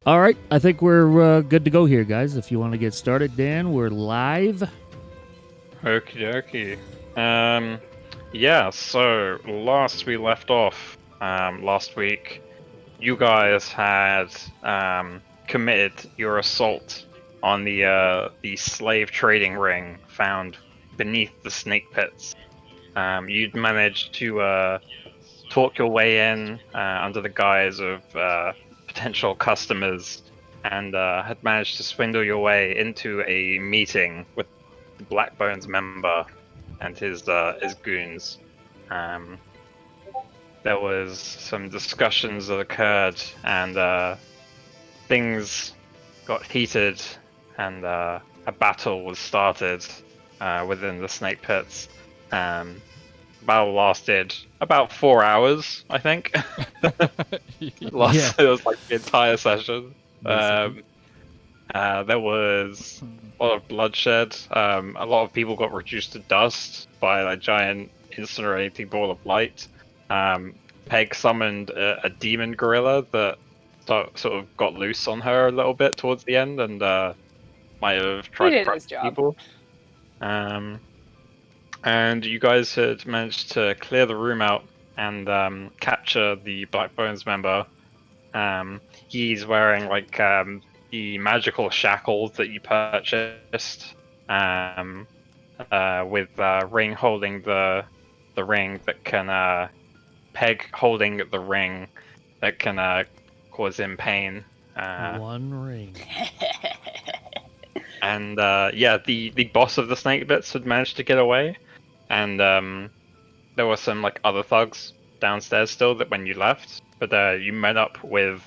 All right, I think we're good to go here, guys. If you want to get started, Dan, we're live. Okie dokie. Yeah, so last we left off, last week, you guys had committed your assault on the slave trading ring found beneath the snake pits. You'd managed to talk your way in under the guise of potential customers, and had managed to swindle your way into a meeting with the Black Bones member and his goons. There was some discussions that occurred, and things got heated, and a battle was started within the snake pits. Battle lasted about 4 hours, I think. It was like the entire session. There was a lot of bloodshed. A lot of people got reduced to dust by a giant incinerating ball of light. Peg summoned a demon gorilla that sort of got loose on her a little bit towards the end, and might have tried to crush people. And you guys had managed to clear the room out and capture the Black Bones member. He's wearing like the magical shackles that you purchased, with Ring holding the ring that can Peg holding the ring that can cause him pain. One ring. And yeah, the boss of the snake bits had managed to get away, and there were some like other thugs downstairs still that when you left, but you met up with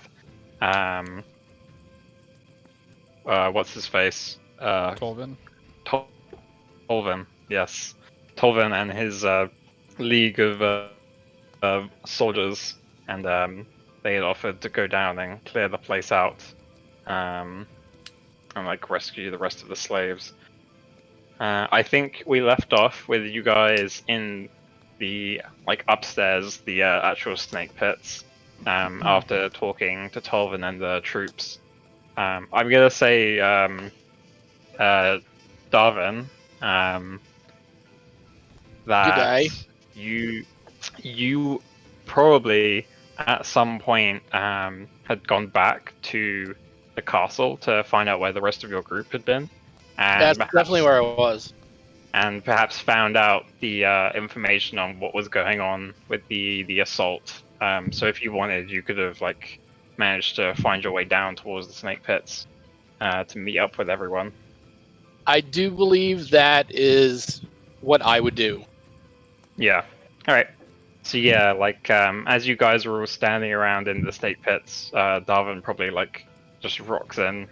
what's his face? Tolvin. Tolvin, yes, Tolvin and his league of soldiers, and they had offered to go down and clear the place out, and like rescue the rest of the slaves. I think we left off with you guys in the like upstairs, the actual snake pits, after talking to Tolvin and the troops. I'm gonna say, Darvin, that you probably at some point had gone back to the castle to find out where the rest of your group had been. And that's definitely where I was. And perhaps found out the information on what was going on with the assault. So if you wanted, you could have like managed to find your way down towards the snake pits to meet up with everyone. I do believe that is what I would do. Yeah. All right. So yeah, like as you guys were all standing around in the snake pits, Darvin probably like just rocks in,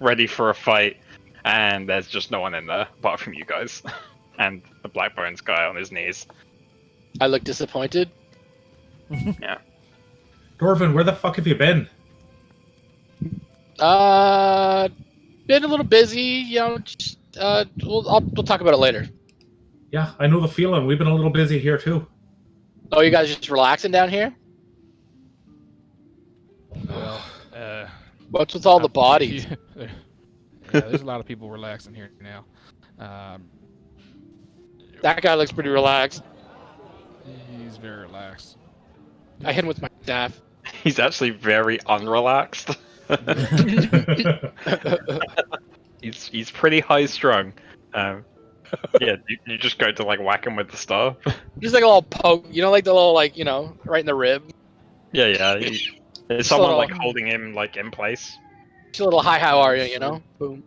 ready for a fight, and there's just no one in there apart from you guys and the Black Bones guy on his knees. I look disappointed. Yeah. Dorvin, where the fuck have you been? Been a little busy, you know. Just, we'll talk about it later. Yeah, I know the feeling. We've been a little busy here too. Oh, you guys just relaxing down here? Well, what's with all the bodies? Yeah, there's a lot of people relaxing here now. That guy looks pretty relaxed. He's very relaxed. I hit him with my staff. He's actually very unrelaxed. He's pretty high strung. Yeah, you just go to like whack him with the staff. Just like a little poke, you know, like the little like, you know, right in the rib. Yeah. Is someone like holding him like in place? Just a little hi, how are you? You know, boom.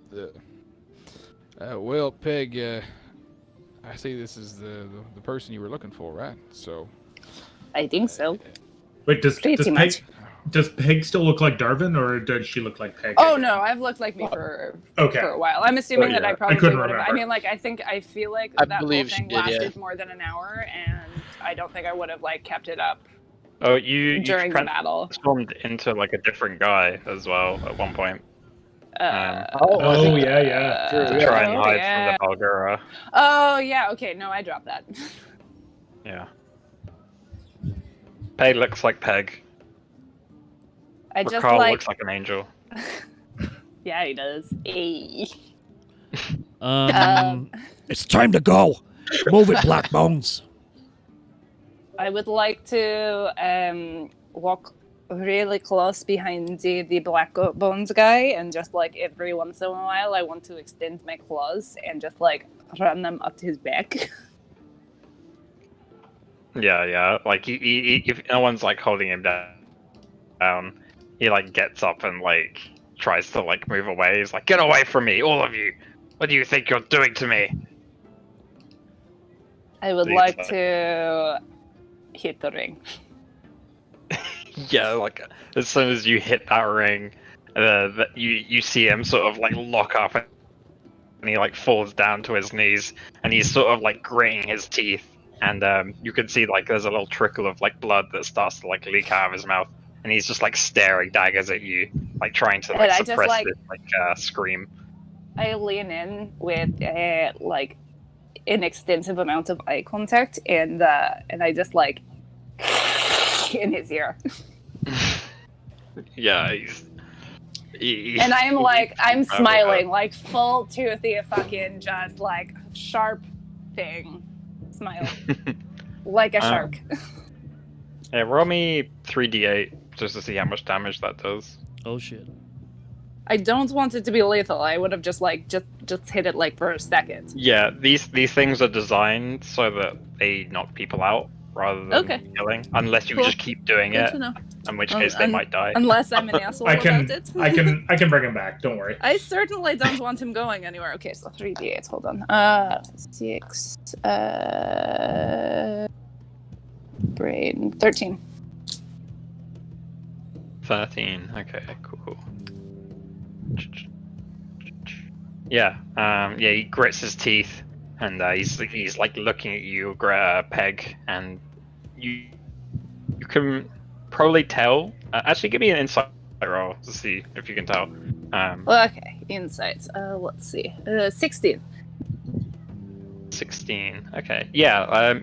Well, Peg, I see this is the person you were looking for, right? So. I think so. Wait, does much. Does Peg still look like Darvin, or does she look like Peg? Oh no, I've looked like me for a while. I'm assuming that I probably would have. I mean, like I feel like that whole thing lasted more than an hour, and I don't think I would have like kept it up. Oh, you during the battle transformed into like a different guy as well at one point. Yeah. To try and hide from the Balgura. Oh yeah, okay. No, I dropped that. Yeah. Peg looks like Peg. Carl looks like an angel. Yeah, he does. Hey. It's time to go. Move it, Black Bones. I would like to walk really close behind the Black Bones guy, and just like every once in a while, I want to extend my claws and just like run them up to his back. Yeah. Like he if no one's like holding him down, he like gets up and like tries to like move away. He's like, "Get away from me, all of you! What do you think you're doing to me?" I would like to hit the ring. Yeah, like as soon as you hit that ring, you see him sort of like lock up, and he like falls down to his knees, and he's sort of like gritting his teeth, and you can see like there's a little trickle of like blood that starts to like leak out of his mouth, and he's just like staring daggers at you, like trying to like suppress this like scream. I lean in with like an extensive amount of eye contact, and I just like in his ear. Yeah, and I'm smiling, like full toothy fucking just like sharp thing smile. Like a shark. Yeah, roll me 3d8 just to see how much damage that does. Oh shit. I don't want it to be lethal. I would have just hit it like for a second. Yeah, these things are designed so that they knock people out rather than killing, unless you just keep doing it. In which case they might die. Unless I'm an asshole about it. I can bring him back. Don't worry. I certainly don't want him going anywhere. Okay, so 3d8. Hold on. 6. Brain 13. 13. Okay, cool. Yeah. He grits his teeth, and he's like looking at you, Peg, and you can probably tell. Actually, give me an insight roll to see if you can tell. Okay, insights. Let's see. 16. 16. Okay. Yeah.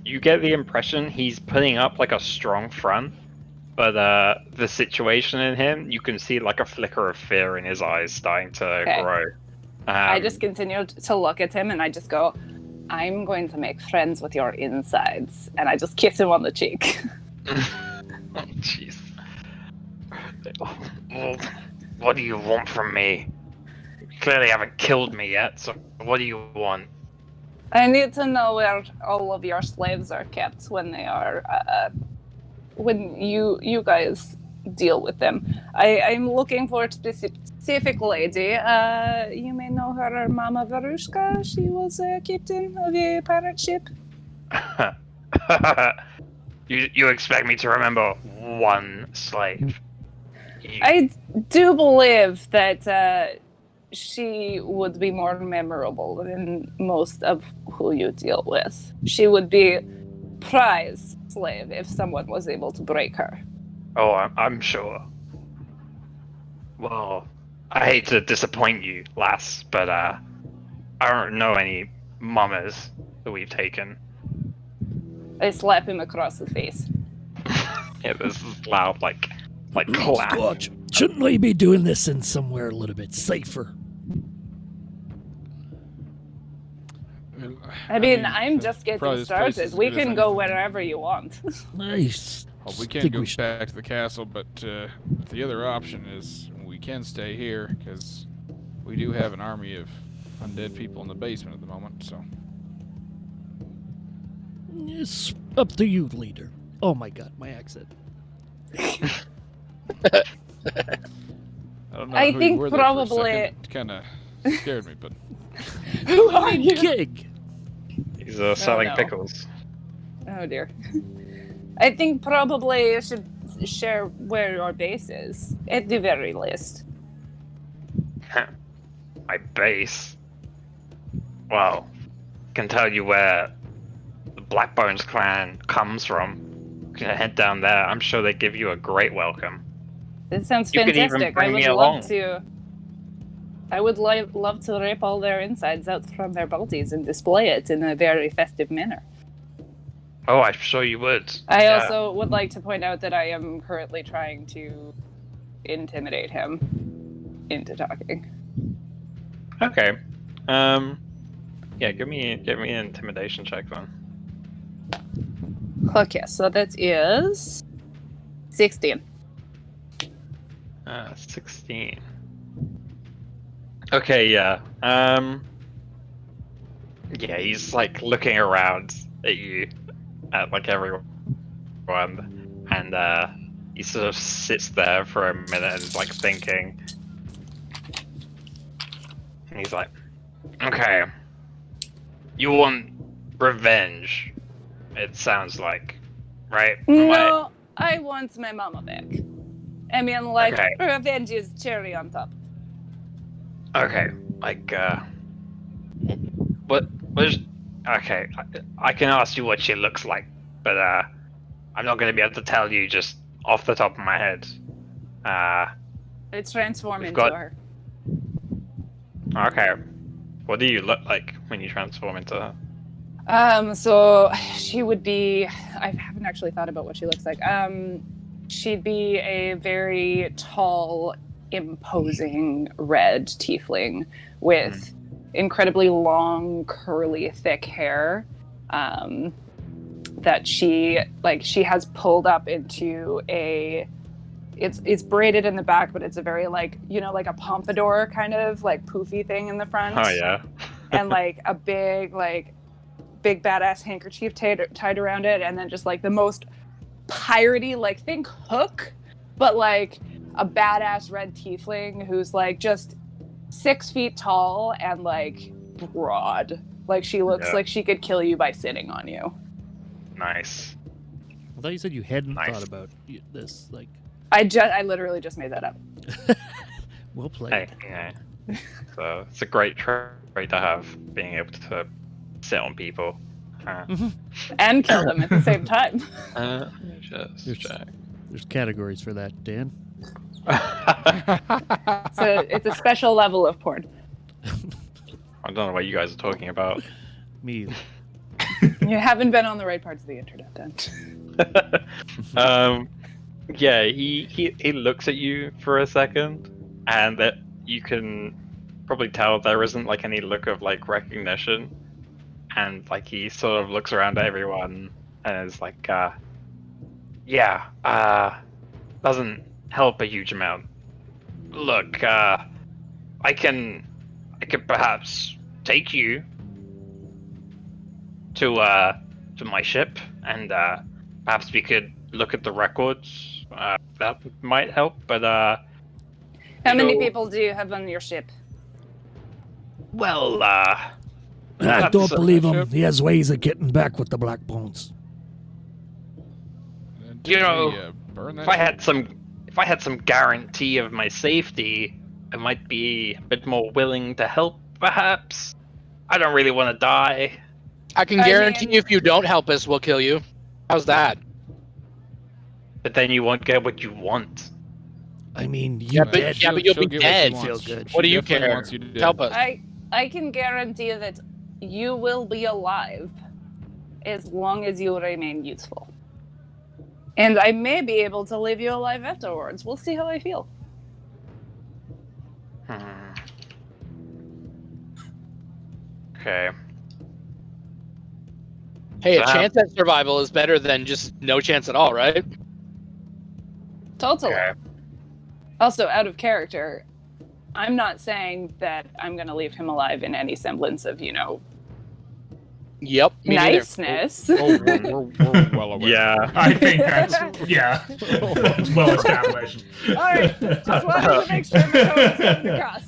You get the impression he's putting up like a strong front, but the situation in him, you can see like a flicker of fear in his eyes starting to grow. I just continue to look at him, and I just go, "I'm going to make friends with your insides," and I just kiss him on the cheek. Oh, jeez. What do you want from me? You clearly haven't killed me yet, so what do you want? I need to know where all of your slaves are kept when they are, when you guys deal with them. I'm looking for a specific lady. You may know her, Mama Varushka. She was a captain of a pirate ship. You expect me to remember one slave? I do believe that she would be more memorable than most of who you deal with. She would be prize slave if someone was able to break her. Oh, I'm sure. Well, I hate to disappoint you, lass, but I don't know any mamas that we've taken. I slap him across the face. Yeah, this is loud, like clap. Squatch, shouldn't we be doing this in somewhere a little bit safer? I mean, I'm just getting started. We can go wherever you want. Nice. Well, we can't go back to the castle, but the other option is we can stay here, because we do have an army of undead people in the basement at the moment, so... It's up to you, leader. Oh my god, my accent. I don't know I who think you were probably there for a second. It kind of scared me, but... Who are you? Gig. He's selling pickles. Oh dear. I think probably you should share where your base is, at the very least. My base? Well, I can tell you where the Blackbones clan comes from. You can head down there. I'm sure they give you a great welcome. It sounds You could fantastic. even bring I would me love along. to. I would love to rip all their insides out from their bodies and display it in a very festive manner. Oh, I'm sure you would. I also would like to point out that I am currently trying to intimidate him into talking. Okay. Yeah, give me an intimidation check then. Okay, so that is 16. 16. Okay, yeah. Yeah, he's like looking around at you, at like everyone, and he sort of sits there for a minute and is like thinking. And he's like, okay, you want revenge, it sounds like, right? No, I want my mama back. I mean, like, Okay. revenge is cherry on top. Okay, like, what is... Okay, I can ask you what she looks like, but, I'm not gonna be able to tell you just off the top of my head. It's transform We've into got- her. Okay. What do you look like when you transform into her? So she would be, I haven't actually thought about what she looks like. She'd be a very tall, imposing red tiefling with incredibly long, curly, thick hair. That she has pulled up into a, it's braided in the back, but it's a very like a pompadour kind of like poofy thing in the front. Oh yeah. And like a big badass handkerchief tied around it, and then just like the most piratey, like think Hook, but like a badass red tiefling who's like just 6 feet tall and like broad. Like she looks like she could kill you by sitting on you. Nice. I thought you said you hadn't Nice. thought about this. Like, I literally just made that up. well played. Hey, yeah. So it's a great trait to have, being able to sit on people. And kill them at the same time. Just check. There's categories for that, Dan. It's a special level of porn. I don't know what you guys are talking about. Me either. You haven't been on the right parts of the internet then. Yeah, he looks at you for a second, and that you can probably tell there isn't like any look of like recognition, and like he sort of looks around at everyone and is like, doesn't help a huge amount. Look, I could perhaps take you to my ship, and perhaps we could look at the records. That might help, but How many people do you have on your ship? well, I That's don't a- believe him. He has ways of getting back with the Black Bones. You know, burn that if I had some guarantee of my safety, I might be a bit more willing to help, perhaps. I don't really want to die. I can guarantee you if you don't help us, we'll kill you. How's that? But then you won't get what you want. I mean, you Yeah, but- dead. yeah, but you'll she'll be get what she dead. wants. Feel good. She What do you definitely care? wants you dead. Help us. I can guarantee that you will be alive as long as you remain useful. And I may be able to leave you alive afterwards. We'll see how I feel. Okay. Hey, a So how- chance at survival is better than just no chance at all, right? Totally. Okay. Also, out of character, I'm not saying that I'm going to leave him alive in any semblance of, Yep. Me neither. niceness. Oh, we're well aware. Yeah. I think that's that's well established. All right, just wanted to make sure my point was coming across.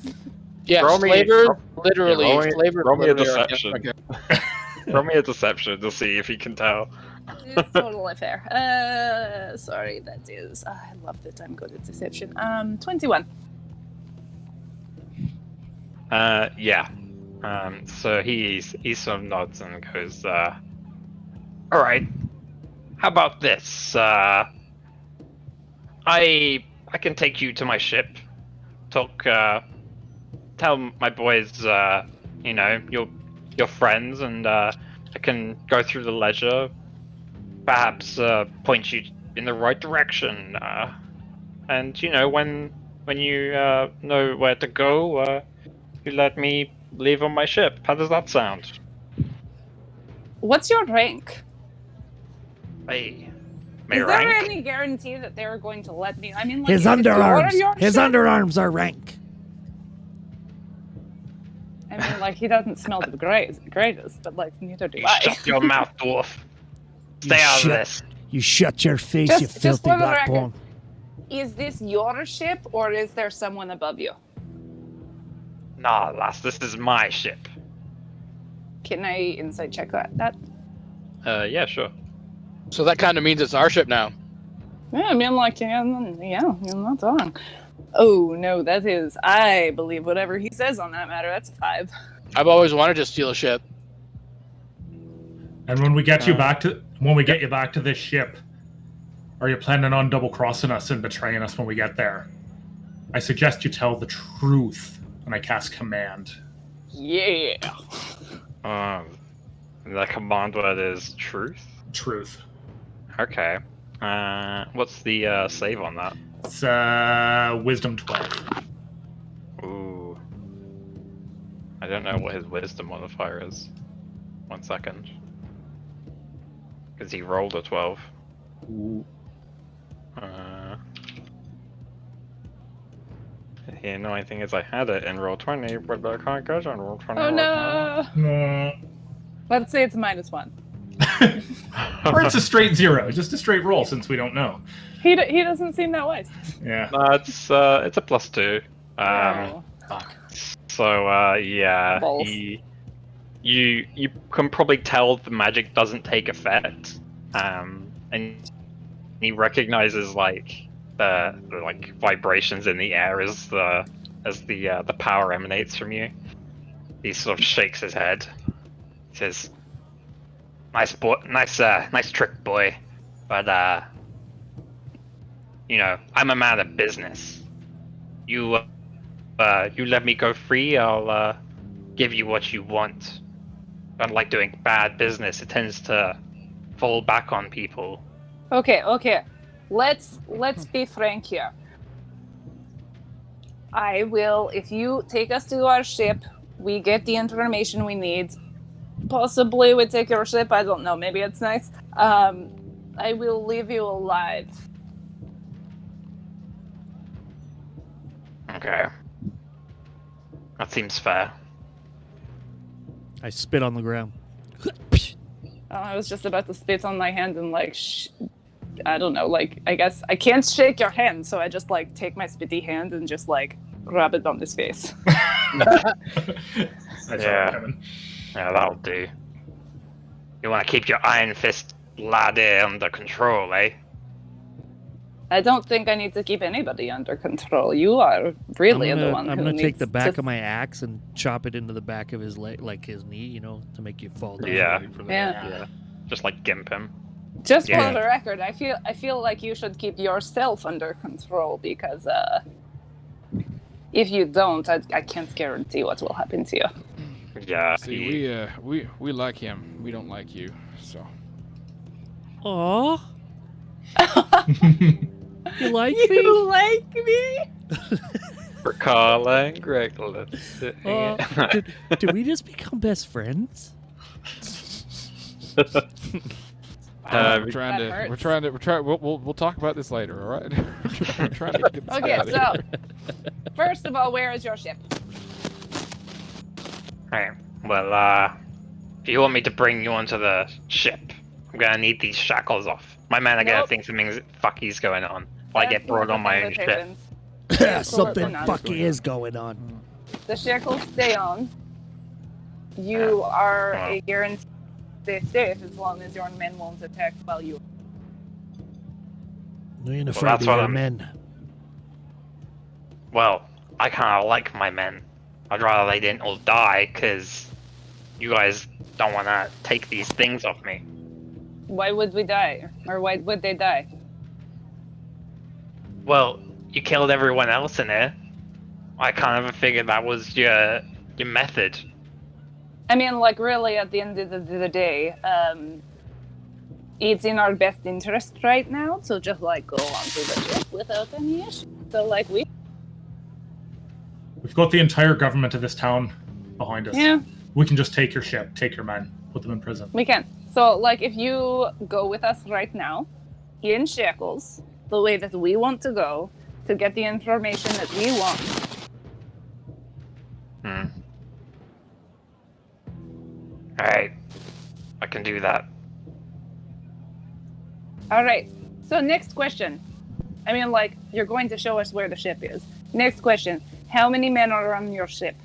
Yeah, Roll me- flavor, ro- literally. yeah, roll me- flavor, roll me a literally are- deception. okay. Roll me a deception to see if you can tell. It's totally fair. Sorry, that is. I love that I'm good at deception. 21. Yeah. So he sort of nods and goes, all right. How about this? I can take you to my ship. Tell my boys, your friends, and I can go through the ledger. Perhaps point you in the right direction. and you know when you know where to go, you let me leave on my ship. How does that sound? What's your rank? Hey, my Is there rank? any guarantee that they're going to let me? I mean, like, His if it's underarms. your His ship- underarms are rank. I mean, like, he doesn't smell the greatest, but like, neither do You I. shut your mouth, dwarf. You Stay out of shut- this. You shut your face, you Just filthy for the black record. bone. Is this your ship, or is there someone above you? Nah, lass, this is my ship. Can I insight check that? Yeah, sure. So that kind of means it's our ship now. Yeah, I mean, like, yeah, you're not wrong. Oh no, that is. I believe whatever he says on that matter. That's a 5. I've always wanted to steal a ship. And when we get you back to this ship, are you planning on double crossing us and betraying us when we get there? I suggest you tell the truth. And I cast command. Yeah. The command word is truth. Truth. Okay. What's the save on that? It's wisdom 12. Ooh. I don't know what his wisdom modifier is. 1 second. Because he rolled a 12. Ooh. The annoying thing is I had it in roll 20, but I can't get on roll 20 Oh right now. no. Let's say it's a -1. Or it's a straight 0, just a straight roll since we don't know. He doesn't seem that wise. Yeah. No, it's a +2. Oh. Fuck. So yeah, Balls. you can probably tell the magic doesn't take effect, and he recognizes like the like vibrations in the air as the power emanates from you. He sort of shakes his head. He says, "Nice boy, nice trick, boy, but you know, I'm a man of business. You let me go free, I'll give you what you want. I don't like doing bad business. It tends to fall back on people." Okay. Let's be frank here. I will, if you take us to our ship, we get the information we need. Possibly we take your ship, I don't know, maybe it's nice. I will leave you alive. Okay. That seems fair. I spit on the ground. I was just about to spit on my hand and like, I don't know, like, I guess I can't shake your hand, so I just like take my spitty hand and just like rub it on his face. I saw Yeah. it coming. Yeah, that'll do. You want to keep your iron fist laddie under control, eh? I don't think I need to keep anybody under control. You are really the one I'm who gonna needs take the back to... of my axe and chop it into the back of his leg, like his knee, you know, to make you fall down. Yeah. Yeah. Just like gimp him. Just Yeah. for the record, I feel like you should keep yourself under control because if you don't, I can't guarantee what will happen to you. Yeah. See, we like him. We don't like you. So Aw. You like me? You like me? Recalling Greglet. Did we just become best friends? we're That trying hurts. to. We'll talk about this later. All right. We're trying to get this Okay, out of so here. first of all, where is your ship? Alright, well, if you want me to bring you onto the ship, I'm gonna need these shackles off. My men are gonna Nope. think something fucky's going on if I get That's brought not on my the own thing ship. that happens. Something not. fucky is going on. The shackles stay on. You are a guaranteed safe as long as your men won't attack while you. You ain't Well, afraid that's of what your I'm- men. Well, I kinda like my men. I'd rather they didn't all die, because you guys don't wanna take these things off me. Why would we die? Or why would they die? Well, you killed everyone else in here. I kind of figured that was your method. I mean, like, really, at the end of the day, it's in our best interest right now to just like go onto the ship without any issue. So like We've got the entire government of this town behind us. Yeah. We can just take your ship, take your men, put them in prison. We can. So like if you go with us right now, in shackles, the way that we want to go, to get the information that we want. Alright. I can do that. Alright. So next question. I mean like you're going to show us where the ship is. Next question. How many men are on your ship?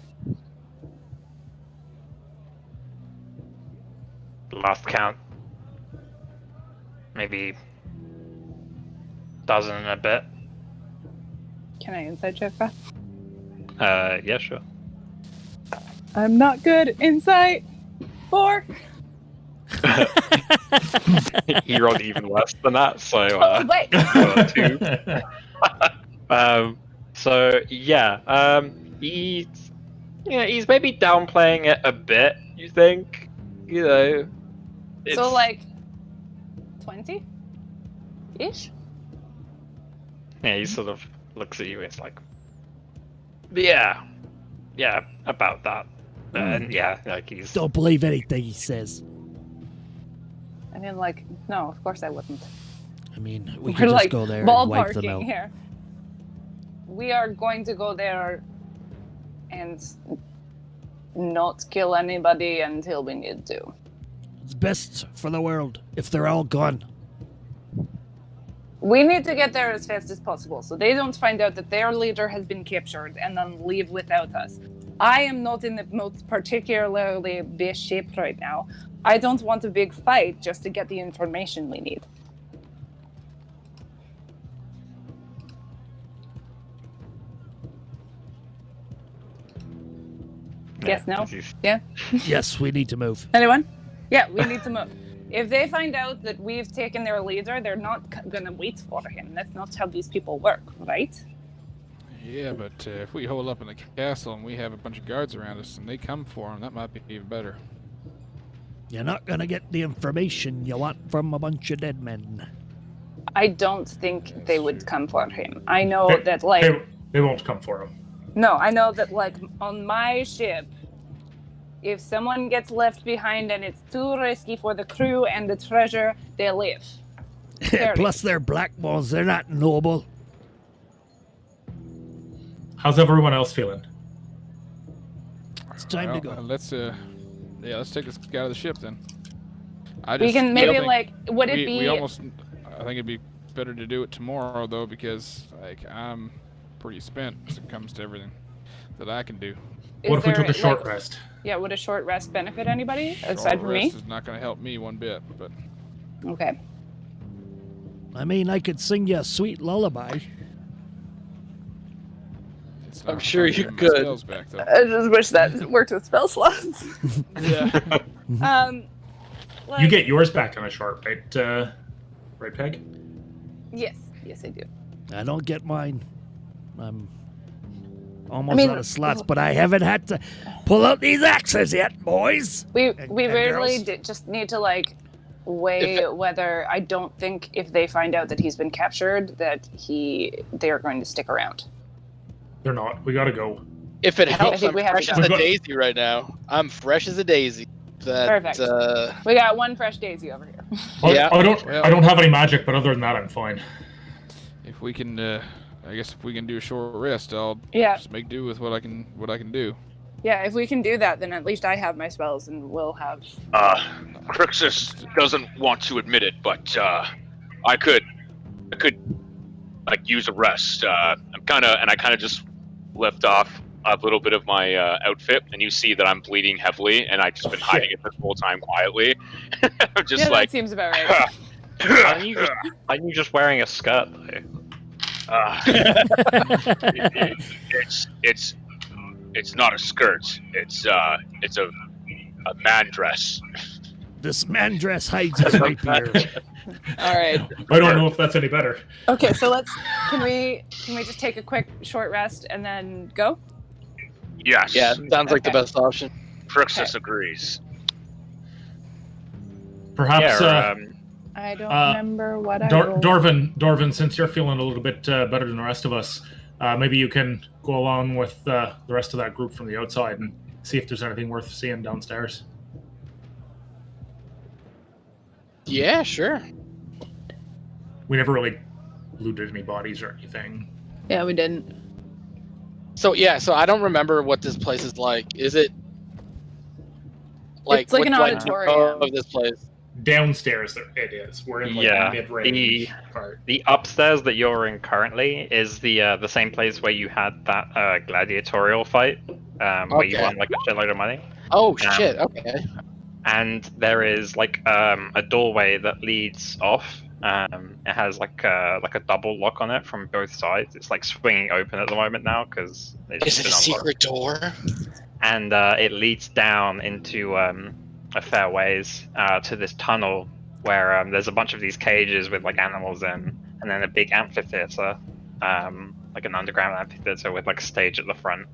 Last count. Maybe dozen and a bit. Can I inside check that? Yeah, sure. I'm not good. Insight. 4. He rolled even less than that, so Oh, wait. 2. So yeah, he's maybe downplaying it a bit. You think, So it's- like 20 ish? yeah, he sort of looks at you. It's like, yeah, about that, and yeah, like he's. Don't believe anything he says. I mean like no, of course I wouldn't. I mean, we We're can just like go there and wipe them ballparking out. here. We are going to go there and not kill anybody until we need to. It's best for the world if they're all gone. We need to get there as fast as possible so they don't find out that their leader has been captured and then leave without us. I am not in the most particularly best shape right now. I don't want a big fight just to get the information we need. Guess no? he's- Yeah? Yes, we need to move. Anyone? Yeah, we need to move. If they find out that we've taken their leader, they're not gonna wait for him. That's not how these people work, right? Yeah, but if we hold up in the castle and we have a bunch of guards around us and they come for him, that might be even better. You're not gonna get the information you want from a bunch of dead men. I don't think they would come for him. I know They- that, like, They won't come for him. no, I know that, like, on my ship, if someone gets left behind and it's too risky for the crew and the treasure, they leave. Period. Plus, they're black bones. They're not noble. How's everyone else feeling? It's time to go. Let's take this guy out of the ship then. We can maybe, think like, would it we be... almost. I think it'd be better to do it tomorrow though, because like I'm pretty spent when it comes to everything that I can do. is What if we there, took a short like- rest? Yeah, would a short rest benefit anybody, aside Short from rest me? is not going to help me one bit, but Okay. I mean, I could sing you a sweet lullaby. it's I'm not sure gonna you give me my could. spells back, though. I just wish that worked with spell slots. Yeah. Like, You get yours back on a short, right? Right, Peg? Yes, I do. I don't get mine. I'm almost out of slots, but I haven't had to pull out these axes yet, boys. We And really girls? just need to like weigh whether I don't think if they find out that he's been captured that they are going to stick around. They're not. We gotta go. If it helps, think I'm we have to fresh go. as a daisy right now. I'm fresh as a daisy. Perfect. We got one fresh daisy over here. Yeah. I Well- don't have any magic, but other than that, I'm fine. If we can, I guess if we can do a short rest, I'll Yeah. just make do with what I can do. Yeah, if we can do that, then at least I have my spells and we'll have. Crixus doesn't want to admit it, but I could like use a rest. I kind of just lift off a little bit of my outfit, and you see that I'm bleeding heavily, and I've just been hiding it this whole time quietly. I'm just Yeah, like, that seems about right. Aren't you just wearing a skirt though? it's not a skirt. It's a man dress. This man dress hides his rapier. All right. I don't know if that's any better. Okay, so can we just take a quick short rest and then go? Yes. Yeah, sounds like the Okay. best option. Crixus agrees. Perhaps. Yeah, I don't remember what I rolled. Dorvin, since you're feeling a little bit better than the rest of us, maybe you can go along with the rest of that group from the outside and see if there's anything worth seeing downstairs. Yeah, sure. We never really looted any bodies or anything. Yeah, we didn't. So I don't remember what this place is like. Is it It's like what an do I auditorium. know of this place? Downstairs, it is. We're in the mid-range part. The upstairs that you're in currently is the same place where you had that gladiatorial fight, where you won like a shitload of money. Oh shit! Okay. And there is like a doorway that leads off. It has like a double lock on it from both sides. It's like swinging open at the moment now because Is it a secret door? And it leads down into a fair ways to this tunnel where there's a bunch of these cages with like animals in, and then a big amphitheater, like an underground amphitheater with like a stage at the front,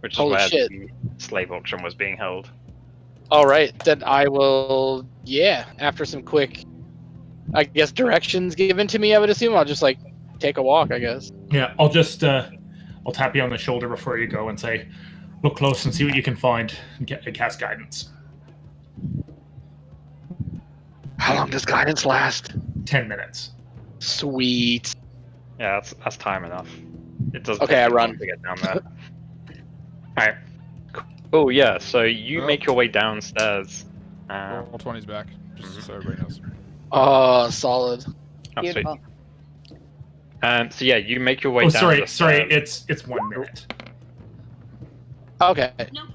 which is where the slave auction was being held. All right, then I will. Yeah, after some quick, I guess, directions given to me, I would assume I'll just like take a walk. I guess. Yeah, I'll just I'll tap you on the shoulder before you go and say, look close and see what you can find and cast guidance. How long does guidance last? 10 minutes. Sweet. Yeah, that's time enough. It doesn't. Okay, take I too run long to get down there. All right. Oh yeah, so you make your way downstairs. Roll 20's back, just so everybody knows. Oh, solid. Oh, sweet. Beautiful. So yeah, you make your way Oh, down. sorry, it's 1 minute. Okay,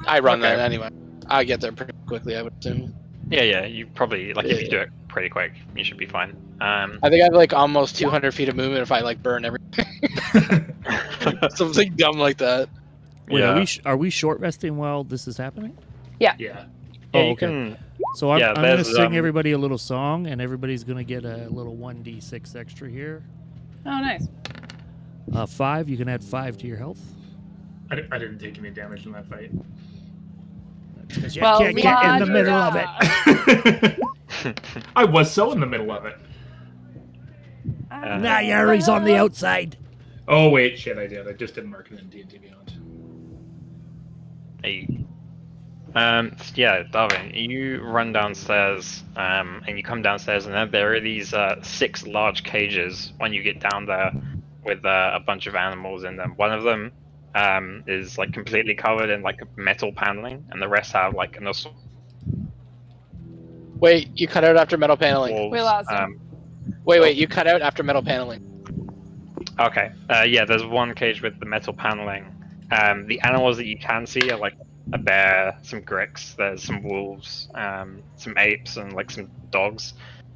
I run that anyway. I get there pretty quickly, I would assume. Yeah, you probably if you do it pretty quick, you should be fine. I think I have like almost 200 feet of movement if I like burn everything. Something dumb like that. Wait, Yeah. are we short resting while this is happening? Yeah. Yeah, Oh, you okay. can. So I'm Yeah, going to there's, sing everybody a little song, and everybody's going to get a little 1d6 extra here. Oh, nice. 5, you can add 5 to your health. I didn't take any damage in that fight. Because you Well, can't get in the middle of it. I was so in the middle of it. Nah, Yari's on the outside. Oh, wait, shit, I did. I just didn't mark it in D&D Beyond. Hey. Yeah, Darwin, you run downstairs, and you come downstairs, and then there are these 6 large cages when you get down there with a bunch of animals in them. One of them is like completely covered in like metal paneling, and the rest have like an assault. Wait, you cut out after metal paneling. Wolves. We lost him. Wait, you cut out after metal paneling. Okay. Yeah, there's one cage with the metal paneling. The animals that you can see are like a bear, some gricks, there's some wolves, some apes, and like some dogs.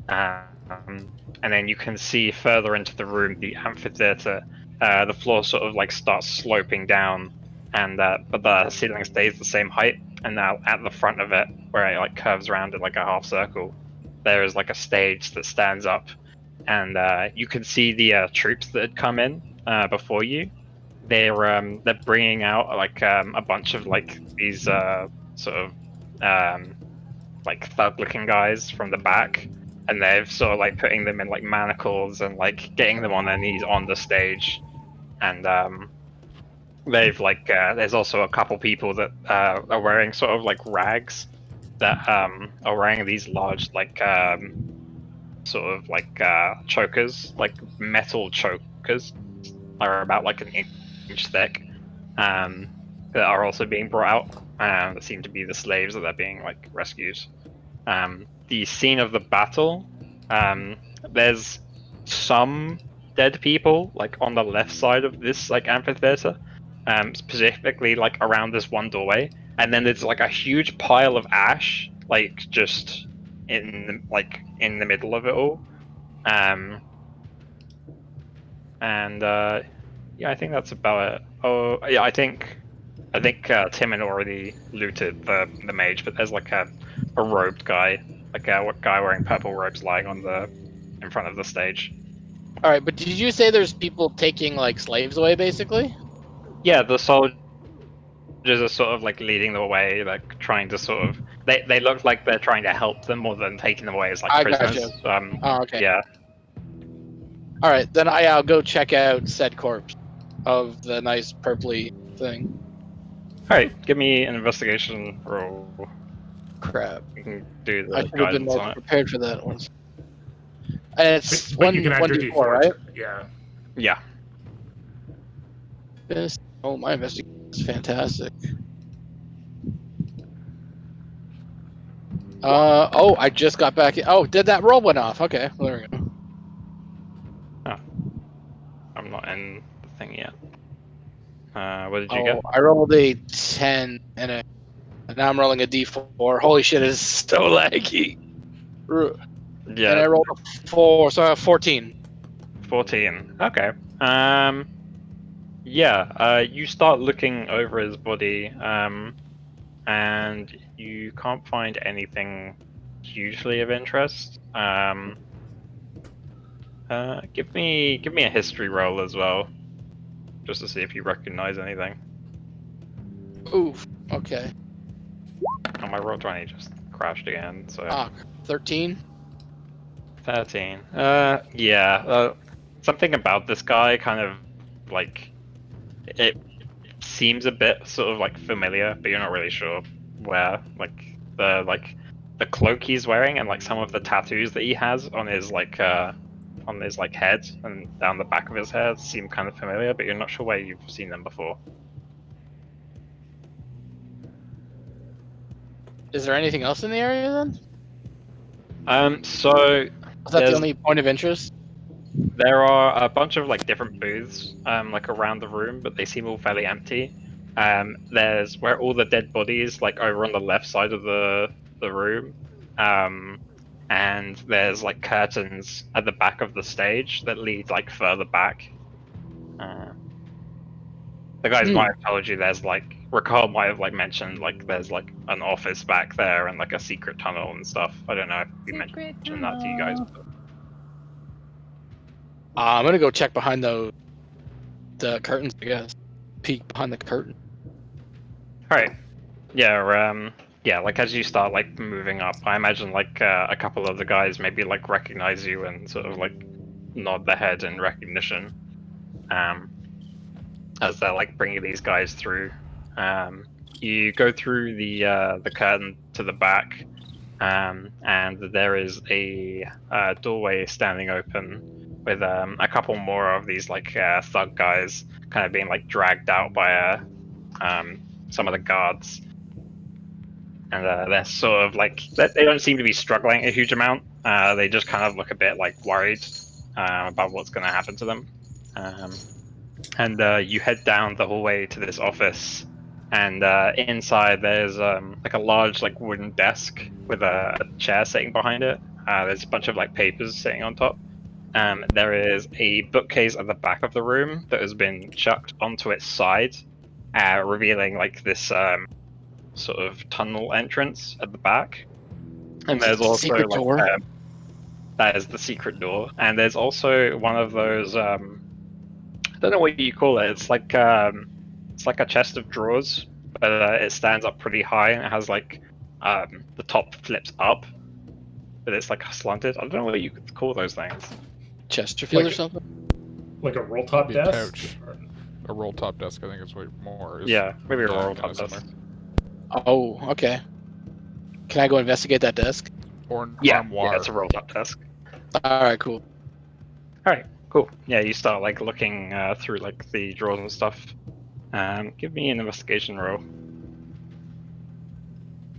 And then you can see further into the room, the amphitheater. The floor sort of like starts sloping down, and but the ceiling stays the same height. And now at the front of it, where it like curves around in like a half circle, there is like a stage that stands up, and you can see the troops that had come in before you. They're bringing out like a bunch of like these sort of like thug-looking guys from the back, and they've sort of like putting them in like manacles and like getting them on their knees on the stage, and they've like there's also a couple people that are wearing sort of like rags that are wearing these large like sort of like chokers, like metal chokers, are about like an inch thick, that are also being brought out. That seem to be the slaves that are being like rescued. The scene of the battle, there's some dead people like on the left side of this like amphitheater, specifically like around this one doorway, and then there's like a huge pile of ash like just in the middle of it all. Yeah, I think that's about it. Oh yeah, I think Tim had already looted the mage, but there's like a robed guy, like a guy wearing purple robes lying in front of the stage. All right, but did you say there's people taking like slaves away, basically? Yeah, the soldiers are sort of like leading the way, like trying to sort of They look like they're trying to help them more than taking them away as like I prisoners. gotcha. Oh, okay. Yeah. All right, then I'll go check out said corpse of the nice purpley thing. All right, give me an investigation roll. Crap. You can do the I should have been guidance more on it. prepared for that one. And it's But one you can add your 1d4, right? Yeah. Yeah. Oh, my investigation is fantastic. Oh, I just got back. Oh, did that roll went off? Okay, well, there we go. I'm not in the thing yet. What did you get? I rolled a 10 and now I'm rolling a d4. Holy shit, it is so laggy. Yeah. And I rolled a 4, so I have 14. 14. Okay. You start looking over his body, and you can't find anything hugely of interest. Give me a history roll as well, just to see if you recognize anything. Oof. Okay. Oh, my roll 20 just crashed again. So 13. 13. Something about this guy kind of like it seems a bit sort of like familiar, but you're not really sure where. The cloak he's wearing and like some of the tattoos that he has on his head and down the back of his head seem kind of familiar, but you're not sure where you've seen them before. Is there anything else in the area then? So Was that there's- the only point of interest? there are a bunch of like different booths like around the room, but they seem all fairly empty. There's where all the dead bodies like over on the left side of the room. And there's like curtains at the back of the stage that lead like further back. The guys might have told you there's like Ricard might have like mentioned like there's like an office back there and like a secret tunnel and stuff. I don't know if we mentioned that to you guys. But... I'm gonna go check behind the curtains, I guess. Peek behind the curtain. Alright. Yeah, like as you start like moving up, I imagine like a couple of the guys maybe like recognize you and sort of like nod their head in recognition. As they're like bringing these guys through. You go through the curtain to the back, and there is a doorway standing open with a couple more of these like thug guys kind of being like dragged out by some of the guards. And they're sort of like they don't seem to be struggling a huge amount. They just kind of look a bit like worried about what's going to happen to them. And you head down the hallway to this office, and inside there's like a large like wooden desk with a chair sitting behind it. There's a bunch of like papers sitting on top. There is a bookcase at the back of the room that has been chucked onto its side, revealing like this sort of tunnel entrance at the back. And there's also secret like door. that is the secret door. And there's also one of those I don't know what you call it. It's like a chest of drawers, but it stands up pretty high and it has like the top flips up, but it's like slanted. I don't know what you could call those things. Chesterfield Like- or something? Like a roll top Maybe a desk? couch. A roll top desk, I think is way more. Yeah, maybe a Yeah, roll kinda top desk. similar. Oh, okay. Can I go investigate that desk? Or an Yeah, armoire. it's a roll top desk. Alright, cool. Alright, cool. Yeah, you start like looking through like the drawers and stuff. Give me an investigation roll.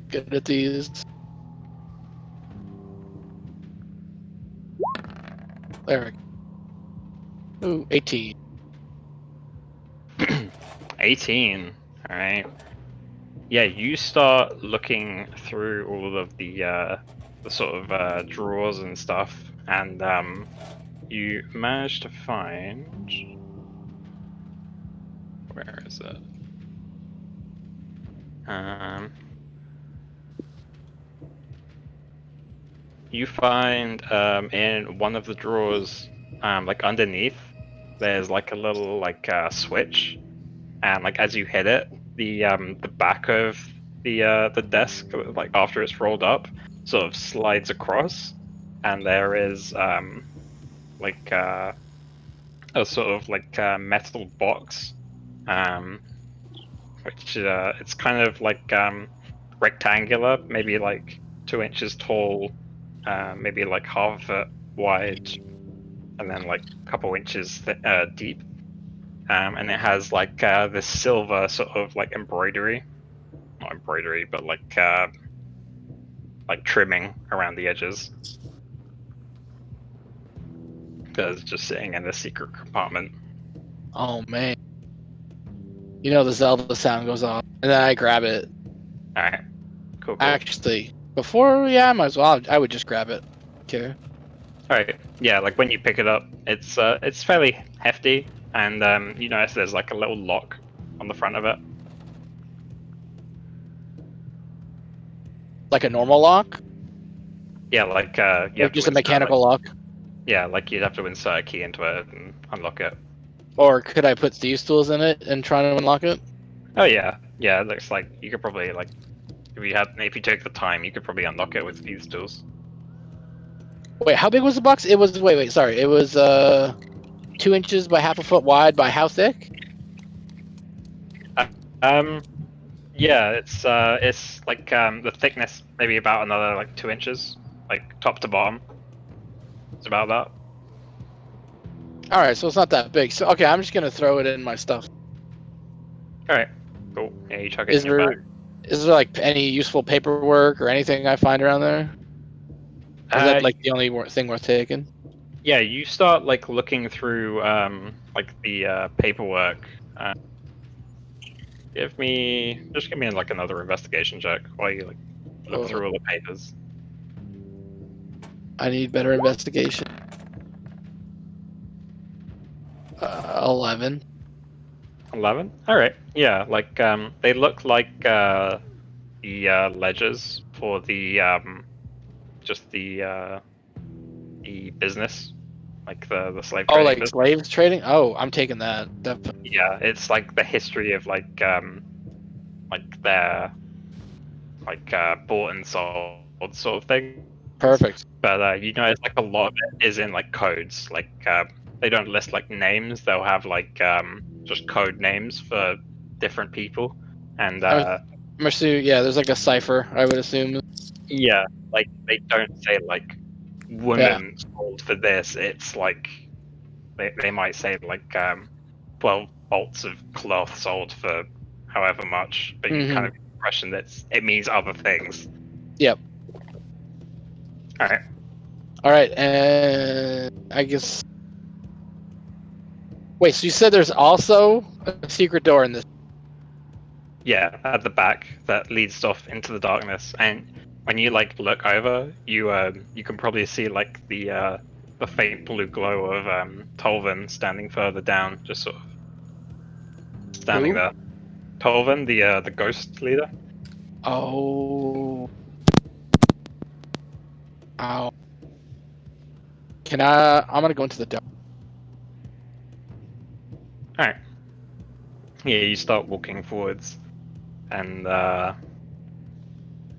Good at these. There we go. Ooh, 18. 18. Alright. Yeah, you start looking through all of the sort of drawers and stuff, and you manage to find. Where is it? You find in one of the drawers, like underneath, there's like a little like switch, and like as you hit it, the back of the desk, like after it's rolled up, sort of slides across, and there is like a sort of like metal box, which it's kind of like rectangular, maybe like 2 inches tall, maybe like half a foot wide, and then like a couple inches deep. And it has like this silver sort of like embroidery, not embroidery, but like trimming around the edges. That's just sitting in the secret compartment. Oh man. You know the Zelda sound goes off, and then I grab it. All right, cool. Actually, before I might as well. I would just grab it. Okay. All right, yeah, like when you pick it up, it's fairly hefty, and you notice there's like a little lock on the front of it. Like a normal lock? Yeah, like Or just a mechanical lock? Yeah, like you'd have to insert a key into it and unlock it. Or could I put thieves' tools in it and try to unlock it? Oh yeah, yeah. It looks like you could probably like if you take the time, you could probably unlock it with these tools. Wait, how big was the box? It was sorry. It was 2 inches by half a foot wide by how thick? Yeah, it's like the thickness maybe about another like 2 inches, like top to bottom. It's about that. All right, so it's not that big. So okay, I'm just gonna throw it in my stuff. All right, cool. Yeah, you chuck it Is in your there bag. is there like any useful paperwork or anything I find around there? Or is that like the only thing worth taking? Yeah, you start like looking through like the paperwork. Just give me like another investigation check while you like look through all the papers. I need better investigation. 11. 11? Alright, yeah, like, they look like, the, ledgers for the, just the business, like the slave Oh, trading like business. slaves trading? Oh, I'm taking that. Yeah, it's like the history of, like their, like, bought and sold sort of thing. Perfect. But, you know, it's like a lot of it is in, like, codes, like, they don't list, like, names, they'll have, like, just code names for different people, and, I'm assuming, yeah, there's like a cipher, I would assume. yeah, like, they don't say, like, woman sold for this, it's like, they might say, like, 12 bolts of cloth sold for however much, but you kind of get the impression that it means other things. Yep. Alright. And I guess... Wait, so you said there's also a secret door in this? Yeah, at the back that leads off into the darkness, and when you like look over, you can probably see like the faint blue glow of Tolvin standing further down, just sort of standing Who? there. Tolvin, the ghost leader. Oh. Ow. I'm gonna go into the dark. Alright. Yeah, you start walking forwards, and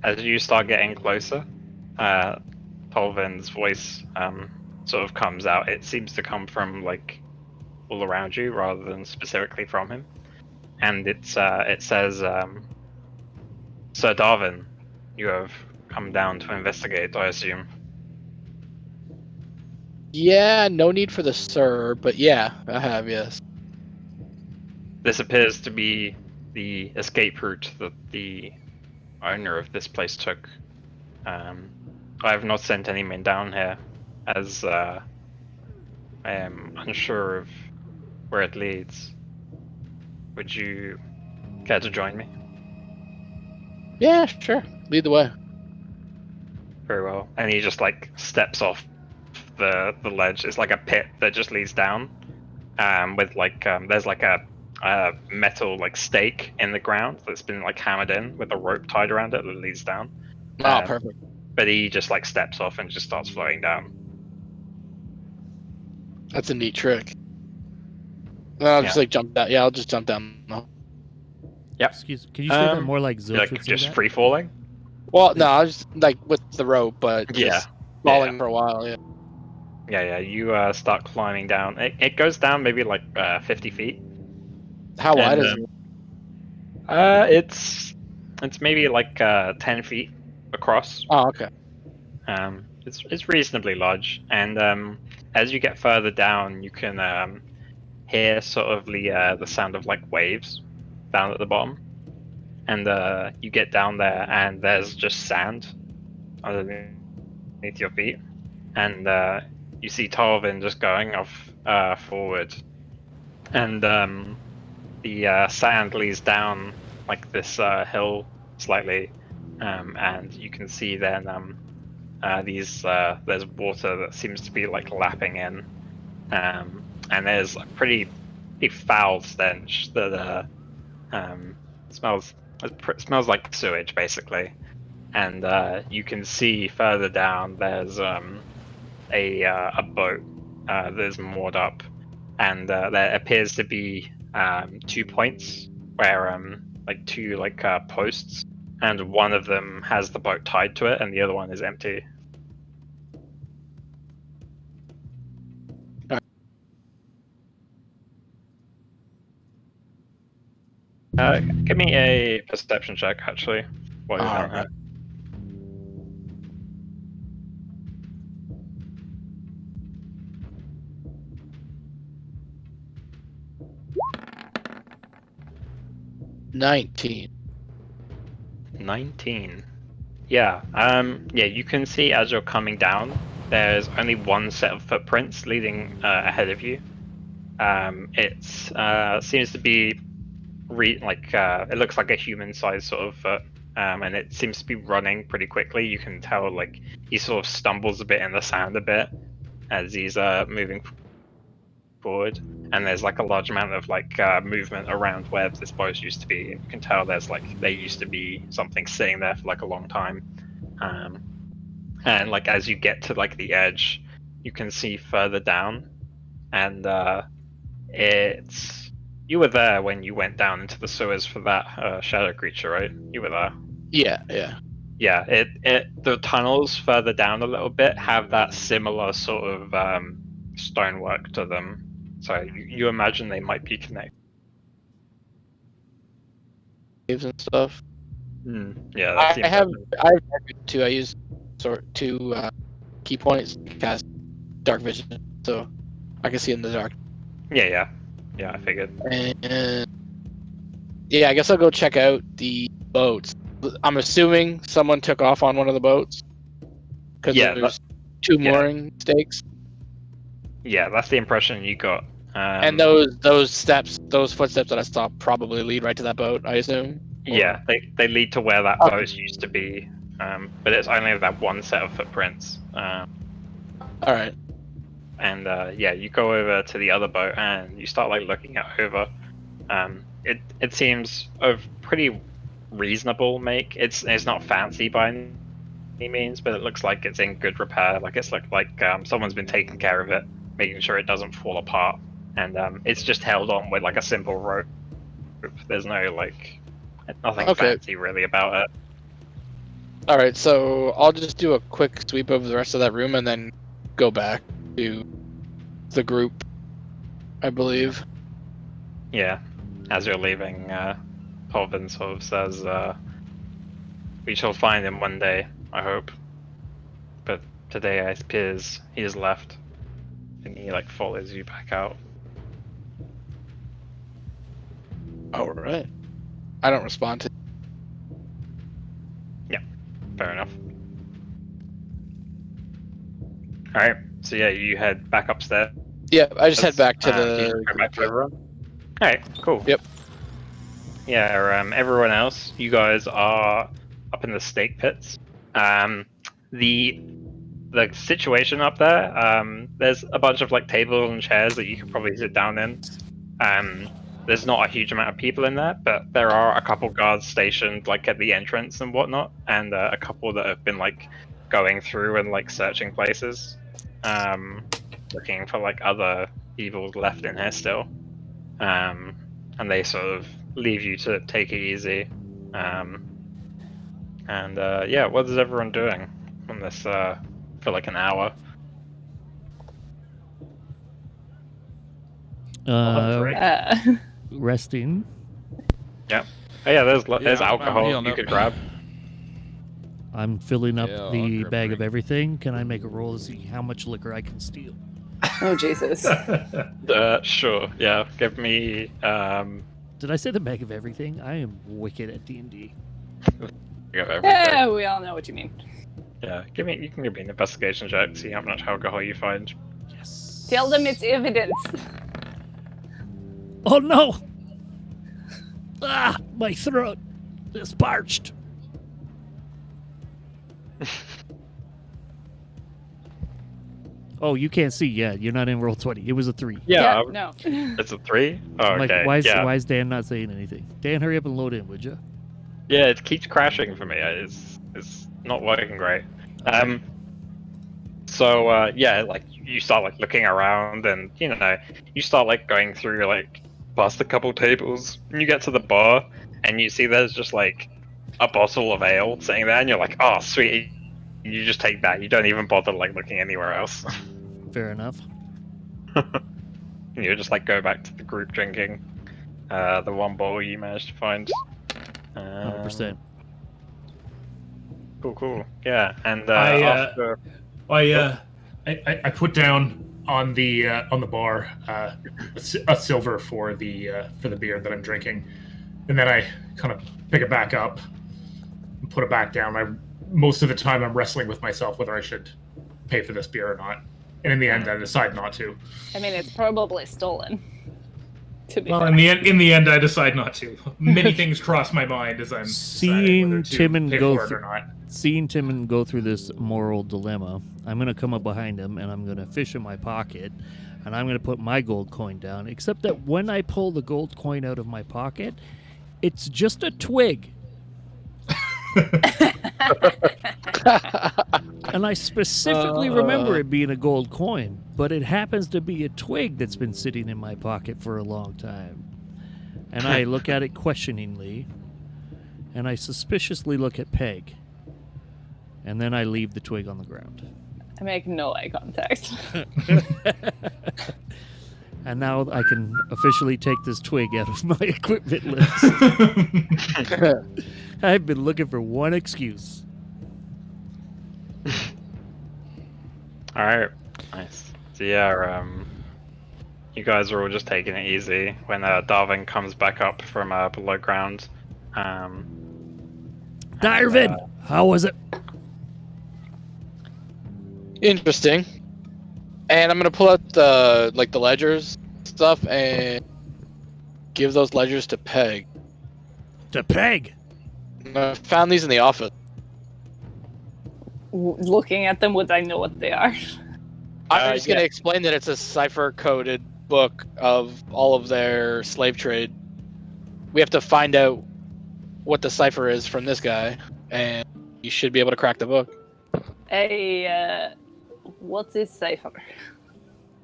as you start getting closer, Tolvin's voice sort of comes out. It seems to come from like all around you rather than specifically from him. And it says, Sir Darwin, you have come down to investigate, I assume. Yeah, no need for the sir, but yeah, I have, yes. This appears to be the escape route that the owner of this place took. I have not sent any men down here, as I am unsure of where it leads. Would you care to join me? Yeah, sure. Lead the way. Very well. And he just like steps off the ledge. It's like a pit that just leads down. With like there's like a metal like stake in the ground that's been like hammered in with a rope tied around it that leads down. Oh, perfect. But he just like steps off and just starts floating down. That's a neat trick. I'll just like jump down. Yeah, I'll just jump down. Yep. Excuse. Can you say that more like Zilch Like would say just that? free falling. Well, no, I was like with the rope, but Yeah. just falling for a while. Yeah. Yeah. You start climbing down. It goes down maybe like 50 feet. How wide And, is it? It's maybe like 10 feet across. Oh, okay. It's reasonably large, and as you get further down, you can hear sort of the sound of like waves down at the bottom, and you get down there, and there's just sand underneath your feet, and you see Tarvin just going off forward, and the sand leads down like this hill slightly, and you can see then there's water that seems to be like lapping in, and there's a pretty foul stench that smells like sewage basically, and you can see further down there's a boat that's moored up, and there appears to be 2 points where like two like posts, and one of them has the boat tied to it and the other one is empty. Give me a perception check actually while you're down Alright. here. $19. 19. Yeah. Yeah, you can see as you're coming down, there's only one set of footprints leading ahead of you. It seems to be it looks like a human-sized sort of foot, and it seems to be running pretty quickly. You can tell like he sort of stumbles a bit in the sand a bit as he's moving forward, and there's like a large amount of like movement around where this boat used to be. You can tell there used to be something sitting there for like a long time, and like as you get to like the edge, you can see further down, and you were there when you went down into the sewers for that shadow creature, right? You were there. Yeah. Yeah, the tunnels further down a little bit have that similar sort of stonework to them. So you imagine they might be connected. Waves and stuff. Yeah, that seems I have dark vision too. I use two key points to cast dark vision, so I can see in the dark. Yeah, I figured. And yeah, I guess I'll go check out the boats. I'm assuming someone took off on one of the boats because there's two mooring stakes. Yeah, that's the impression you got. And those footsteps that I saw probably lead right to that boat, I assume. Yeah, they lead to where that boat used to be, but it's only that one set of footprints. All right. And yeah, you go over to the other boat and you start like looking it over. It seems of pretty reasonable make. It's not fancy by any means, but it looks like it's in good repair. Like it's like someone's been taking care of it, making sure it doesn't fall apart. And it's just held on with like a simple rope. There's no like nothing fancy really about it. All right, so I'll just do a quick sweep over the rest of that room and then go back to the group, I believe. Yeah, as you're leaving, Colvin sort of says, "We shall find him one day, I hope. But today it appears he has left." And he like follows you back out. All right. I don't respond to. Yeah, fair enough. All right, so yeah, you head back upstairs. Yeah, I just head back to Go back to everyone. All right, cool. Yep. Yeah, everyone else, you guys are up in the stake pits. The situation up there, there's a bunch of like tables and chairs that you could probably sit down in. There's not a huge amount of people in there, but there are a couple guards stationed like at the entrance and whatnot, and a couple that have been like going through and like searching places, looking for like other evils left in here still. And they sort of leave you to take it easy. Yeah, what is everyone doing on this for like an hour? drink. Resting. Yeah. Oh yeah, there's I'm alcohol healing you up. could grab. I'm filling up Yeah, I'll the grab a bag of drink. everything. Can I make a roll to see how much liquor I can steal? Oh Jesus. Sure. Yeah. Give me Did I say the bag of everything? I am wicked at D&D. everything. Yeah, we all know what you mean. Yeah. You can give me an investigation check. See how much alcohol you find. Yes. Tell them it's evidence. Oh no! Ah, my throat is parched. Oh, you can't see. Yeah, you're not in roll 20. It was a 3. Yeah. No. It's a 3. Oh, I'm like, okay. why is Dan not saying anything? Dan, hurry up and load in, would you? Yeah, it keeps crashing for me. It's not working great. Yeah, like you start like looking around, and you start like going through like past a couple tables, and you get to the bar, and you see there's just like a bottle of ale sitting there, and you're like, oh sweet, you just take that. You don't even bother like looking anywhere else. Fair enough. You just like go back to the group drinking the one bottle you managed to find. 100%. Cool. Yeah, and I, after I put down on the bar a silver for the beer that I'm drinking, and then I kind of pick it back up and put it back down. Most of the time I'm wrestling with myself whether I should pay for this beer or not, and in the end I decide not to. I mean, it's probably stolen. To be Well, fair. in the end I decide not to. Many things cross my mind as I'm deciding whether to Timon pay go for it through- or not. Seeing Timon go through this moral dilemma, I'm going to come up behind him and I'm going to fish in my pocket and I'm going to put my gold coin down. Except that when I pull the gold coin out of my pocket, it's just a twig. And I specifically remember it being a gold coin, but it happens to be a twig that's been sitting in my pocket for a long time. And I look at it questioningly, and I suspiciously look at Peg. And then I leave the twig on the ground. I make no eye contact. And now I can officially take this twig out of my equipment list. I've been looking for one excuse. All right, nice. So yeah, you guys are all just taking it easy when Darwin comes back up from below ground. Darwin, how was it? Interesting. And I'm gonna pull out the ledgers stuff and give those ledgers to Peg. To Peg. I found these in the office. Looking at them, would I know what they are? I'm just gonna explain that it's a cipher-coded book of all of their slave trade. We have to find out what the cipher is from this guy, and you should be able to crack the book. What's this cipher?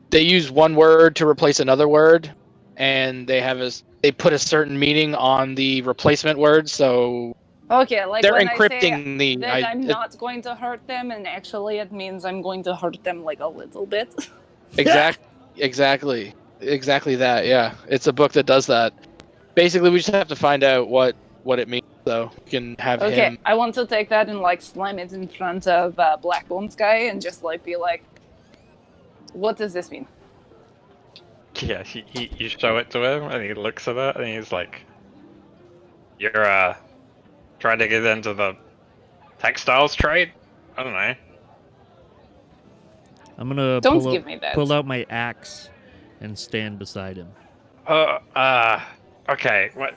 They use one word to replace another word, and they put a certain meaning on the replacement word, so Okay, like they're when encrypting I say that I'm the. not going to hurt them, and actually it means I'm going to hurt them like a little bit. Exactly that. Yeah, it's a book that does that. Basically, we just have to find out what it means, so we can have Okay, him. I want to take that and like slam it in front of Black Bones guy and just like be like, what does this mean? Yeah, you show it to him, and he looks at it, and he's like, "You're trying to get into the textiles trade? I don't know." I'm gonna Don't give me that. pull out my axe and stand beside him. Okay. What?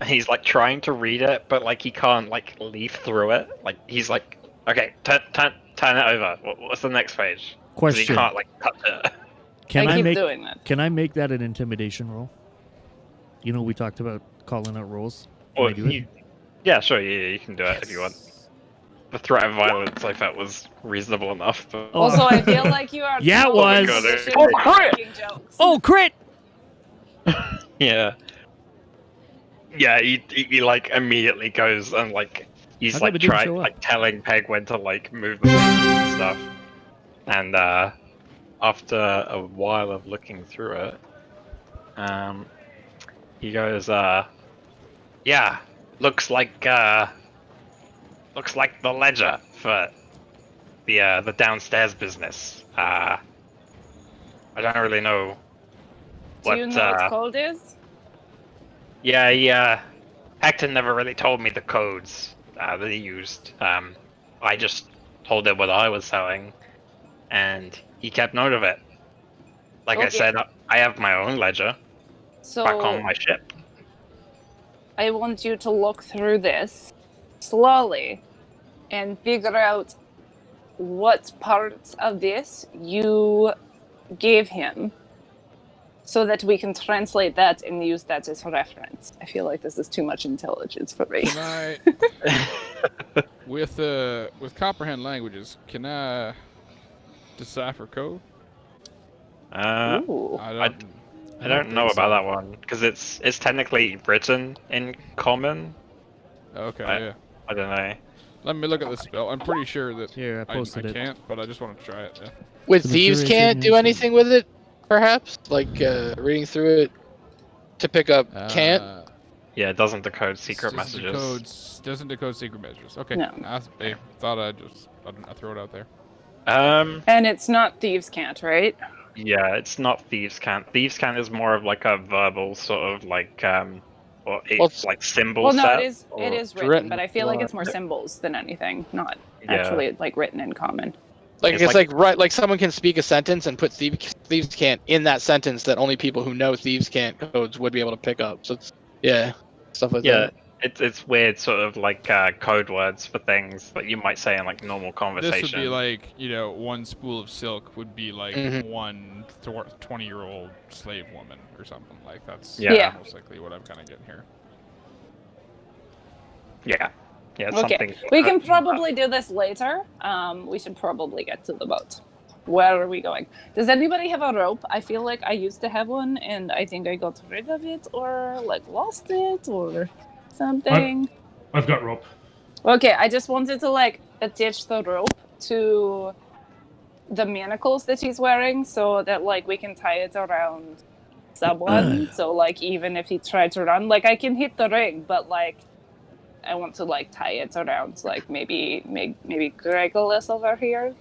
He's like trying to read it, but like he can't like leaf through it. Like he's like, okay, turn it over. What's the next page? 'Cause he Question: can't like touch it. Can I keep make doing that. Can I make that an intimidation roll? You know, we talked about calling out rolls. Can Or I do it? yeah, sure, you can do it if you want. The threat of violence I felt was reasonable enough. But... Oh. Also, I feel like you are Yeah, it totally was. positioned Oh, to be crap! making jokes. Oh, crit! Yeah. Yeah, he like immediately goes and like he's How come like it didn't trying show up? like telling Peg when to like move the things and stuff. And after a while of looking through it, he goes, yeah, looks like the ledger for the downstairs business. I don't really know Do what. you know what code is? Yeah, Hector never really told me the codes that he used. I just told him what I was selling, and he kept note of it. Like I Okay. said, I have my own ledger back on So my ship. I want you to look through this slowly and figure out what parts of this you gave him so that we can translate that and use that as reference. I feel like this is too much intelligence for me. Can I, with comprehend languages, can I decipher code? Ooh. I don't know about that one because it's technically written in common. Okay, I- yeah. I don't know. Let me look at the spell. I'm pretty sure that Here, I I posted it. can't, but I just want to try it. Yeah. With So the thieves duration can't do is- anything with it, perhaps? Like reading through it to pick up can't? Yeah, it doesn't decode secret Doesn't messages. doesn't decode secret messages. Okay. No. I thought I throw it out there. And it's not thieves can't, right? Yeah, it's not thieves' cant. Thieves' cant is more of like a verbal sort of like or Well, it's- like symbol Well, no, set. it is it's written, written but I feel like blood. it's more symbols than anything, not Yeah. actually like written in common. Like It's it's like like someone can speak a sentence and put thieves can't in that sentence that only people who know thieves can't codes would be able to pick up. So it's stuff like Yeah, that. it's weird sort of like code words for things that you might say in like normal conversation. This would be like, one spool of silk would be like Mhm. one 20-year-old slave woman or something. Like that's Yeah. most likely what I'm kind of getting here. Yeah, Okay, something. we can probably do this later. We should probably get to the boat. Where are we going? Does anybody have a rope? I feel like I used to have one, and I think I got rid of it, or like lost it, or something. I've got rope. Okay, I just wanted to like attach the rope to the manacles that he's wearing, so that like we can tie it around someone. So like even if he tried to run, like I can hit the ring, but like I want to like tie it around like maybe Gregolis over here.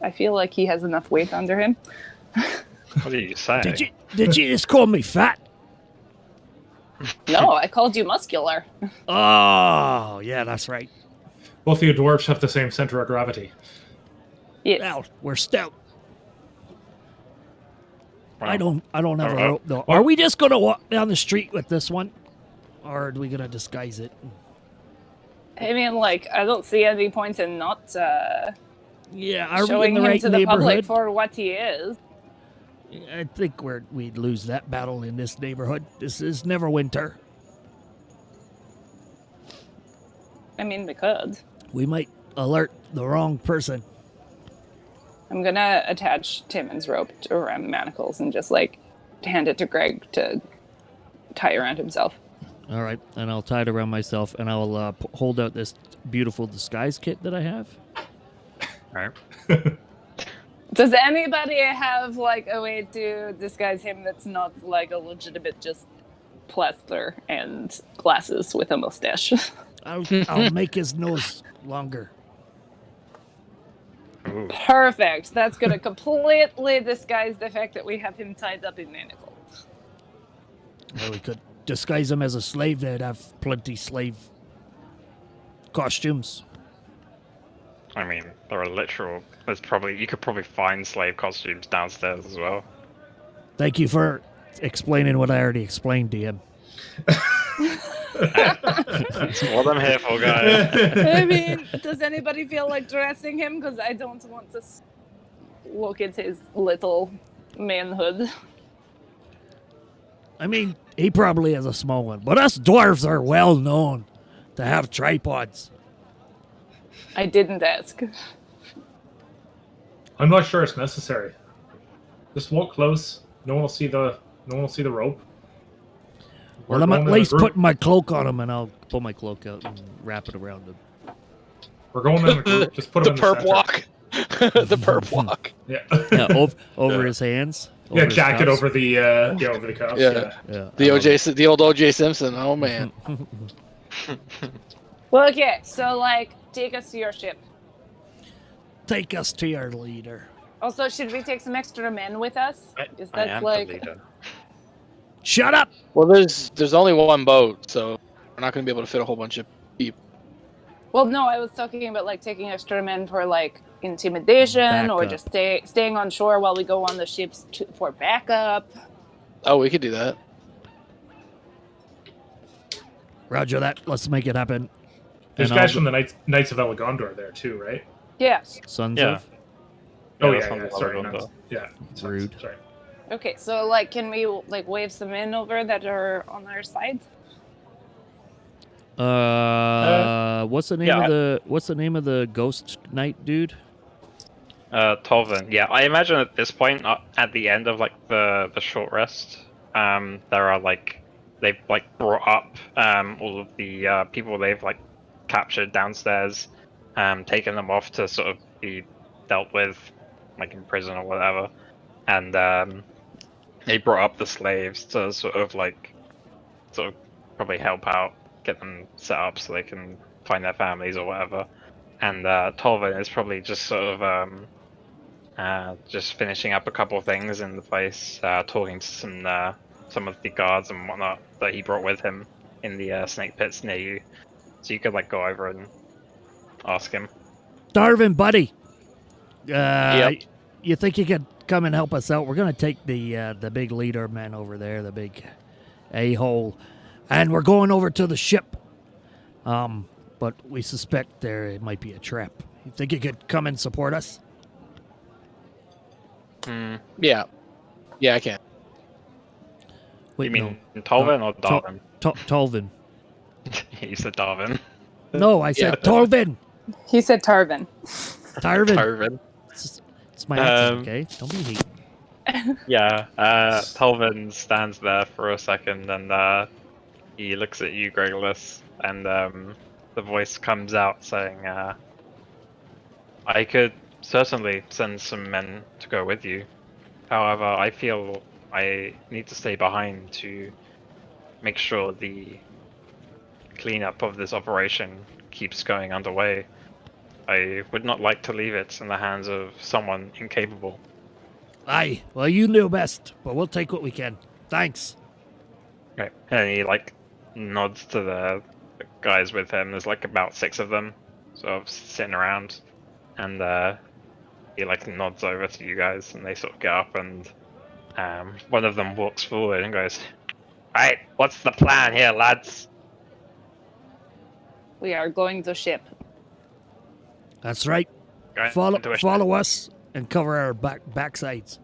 I feel like he has enough weight under him. What do you say? Did you just call me fat? No, I called you muscular. Oh, yeah, that's right. Both of you dwarves have the same center of gravity. Yes. Well, we're stout. Well, I don't have a oh, rope though. Are we just gonna walk down the street with this one, or are we gonna disguise it? I mean, like I don't see any point in not Yeah, are we in showing the him right to the public neighborhood? for what he is. I think we'd lose that battle in this neighborhood. This is Neverwinter. I mean, we could. We might alert the wrong person. I'm gonna attach Timon's rope around the manacles and just like hand it to Greg to tie around himself. All right, and I'll tie it around myself, and I'll hold out this beautiful disguise kit that I have. Right. Does anybody have like a way to disguise him that's not like a legitimate just plaster and glasses with a mustache? I'll make his nose longer. Ooh. Perfect. That's gonna completely disguise the fact that we have him tied up in manacles. Or we could disguise him as a slave. They'd have plenty slave costumes. I mean, there are literal. You could probably find slave costumes downstairs as well. Thank you for explaining what I already explained to him. That's what I'm here for, guys. I mean, does anybody feel like dressing him? Because I don't want to look at his little manhood. I mean, he probably has a small one, but us dwarves are well known to have tripods. I didn't ask. I'm not sure it's necessary. Just walk close. No one will see the rope. Well, I'm going at in a least group. putting my cloak on him, and I'll pull my cloak out and wrap it around him. We're going in a group. Just put The him in the perp center. walk. The perp walk. Yeah. Yeah, over his hands. Yeah, over his jacket cuffs. over the over the cuffs. Yeah. Yeah. Yeah, The old OJ Simpson. Oh man. Well, okay, so like, take us to your ship. Take us to your leader. Also, should we take some extra men with us? Is I that am like? the leader. Shut up! Well, there's only one boat, so we're not going to be able to fit a whole bunch of people. Well, no, I was talking about like taking extra men for like intimidation, or Backup. just staying on shore while we go on the ships for backup. Oh, we could do that. Roger that. Let's make it happen. There's And guys I'll- from the Knights of Elagondor there too, right? Yes. Sons Yeah. of Oh that's yeah, from yeah. the Sorry, Elagondor. not, yeah. Rude. Sorry. Okay, so like, can we like wave some men over that are on our side? what's the name yeah. of the ghost knight dude? Tolvin. Yeah, I imagine at this point, at the end of like the short rest, there are like they've like brought up all of the people they've like captured downstairs, taken them off to sort of be dealt with, like in prison or whatever, and they brought up the slaves to sort of probably help out, get them set up so they can find their families or whatever. And Tolvin is probably just sort of just finishing up a couple of things in the place, talking to some of the guards and whatnot that he brought with him in the snake pits near you. So you could like go over and ask him. Darvin, buddy. Yep. You think you could come and help us out? We're gonna take the big leader man over there, the big a-hole, and we're going over to the ship. But we suspect it might be a trap. You think you could come and support us? Yeah. Yeah, I can. Wait, You mean no. Tolvin or Tol- Darvin? Tolvin. You said Darvin. No, I said Yeah. Tolvin. He said Tarvin. Tarvin. Tarvin. It's my accent, okay? Don't be hating. Yeah, Tolvin stands there for a second and he looks at you, Gregulus, and the voice comes out saying, I could certainly send some men to go with you. However, I feel I need to stay behind to make sure the cleanup of this operation keeps going underway. I would not like to leave it in the hands of someone incapable. Aye, well, you knew best, but we'll take what we can. Thanks. Right. And he like nods to the guys with him. There's like about 6 of them, sort of sitting around, and he like nods over to you guys, and they sort of get up, and one of them walks forward and goes, "Right, what's the plan here, lads?" We are going to ship. That's right. Going Follow to a- follow us and cover our backsides.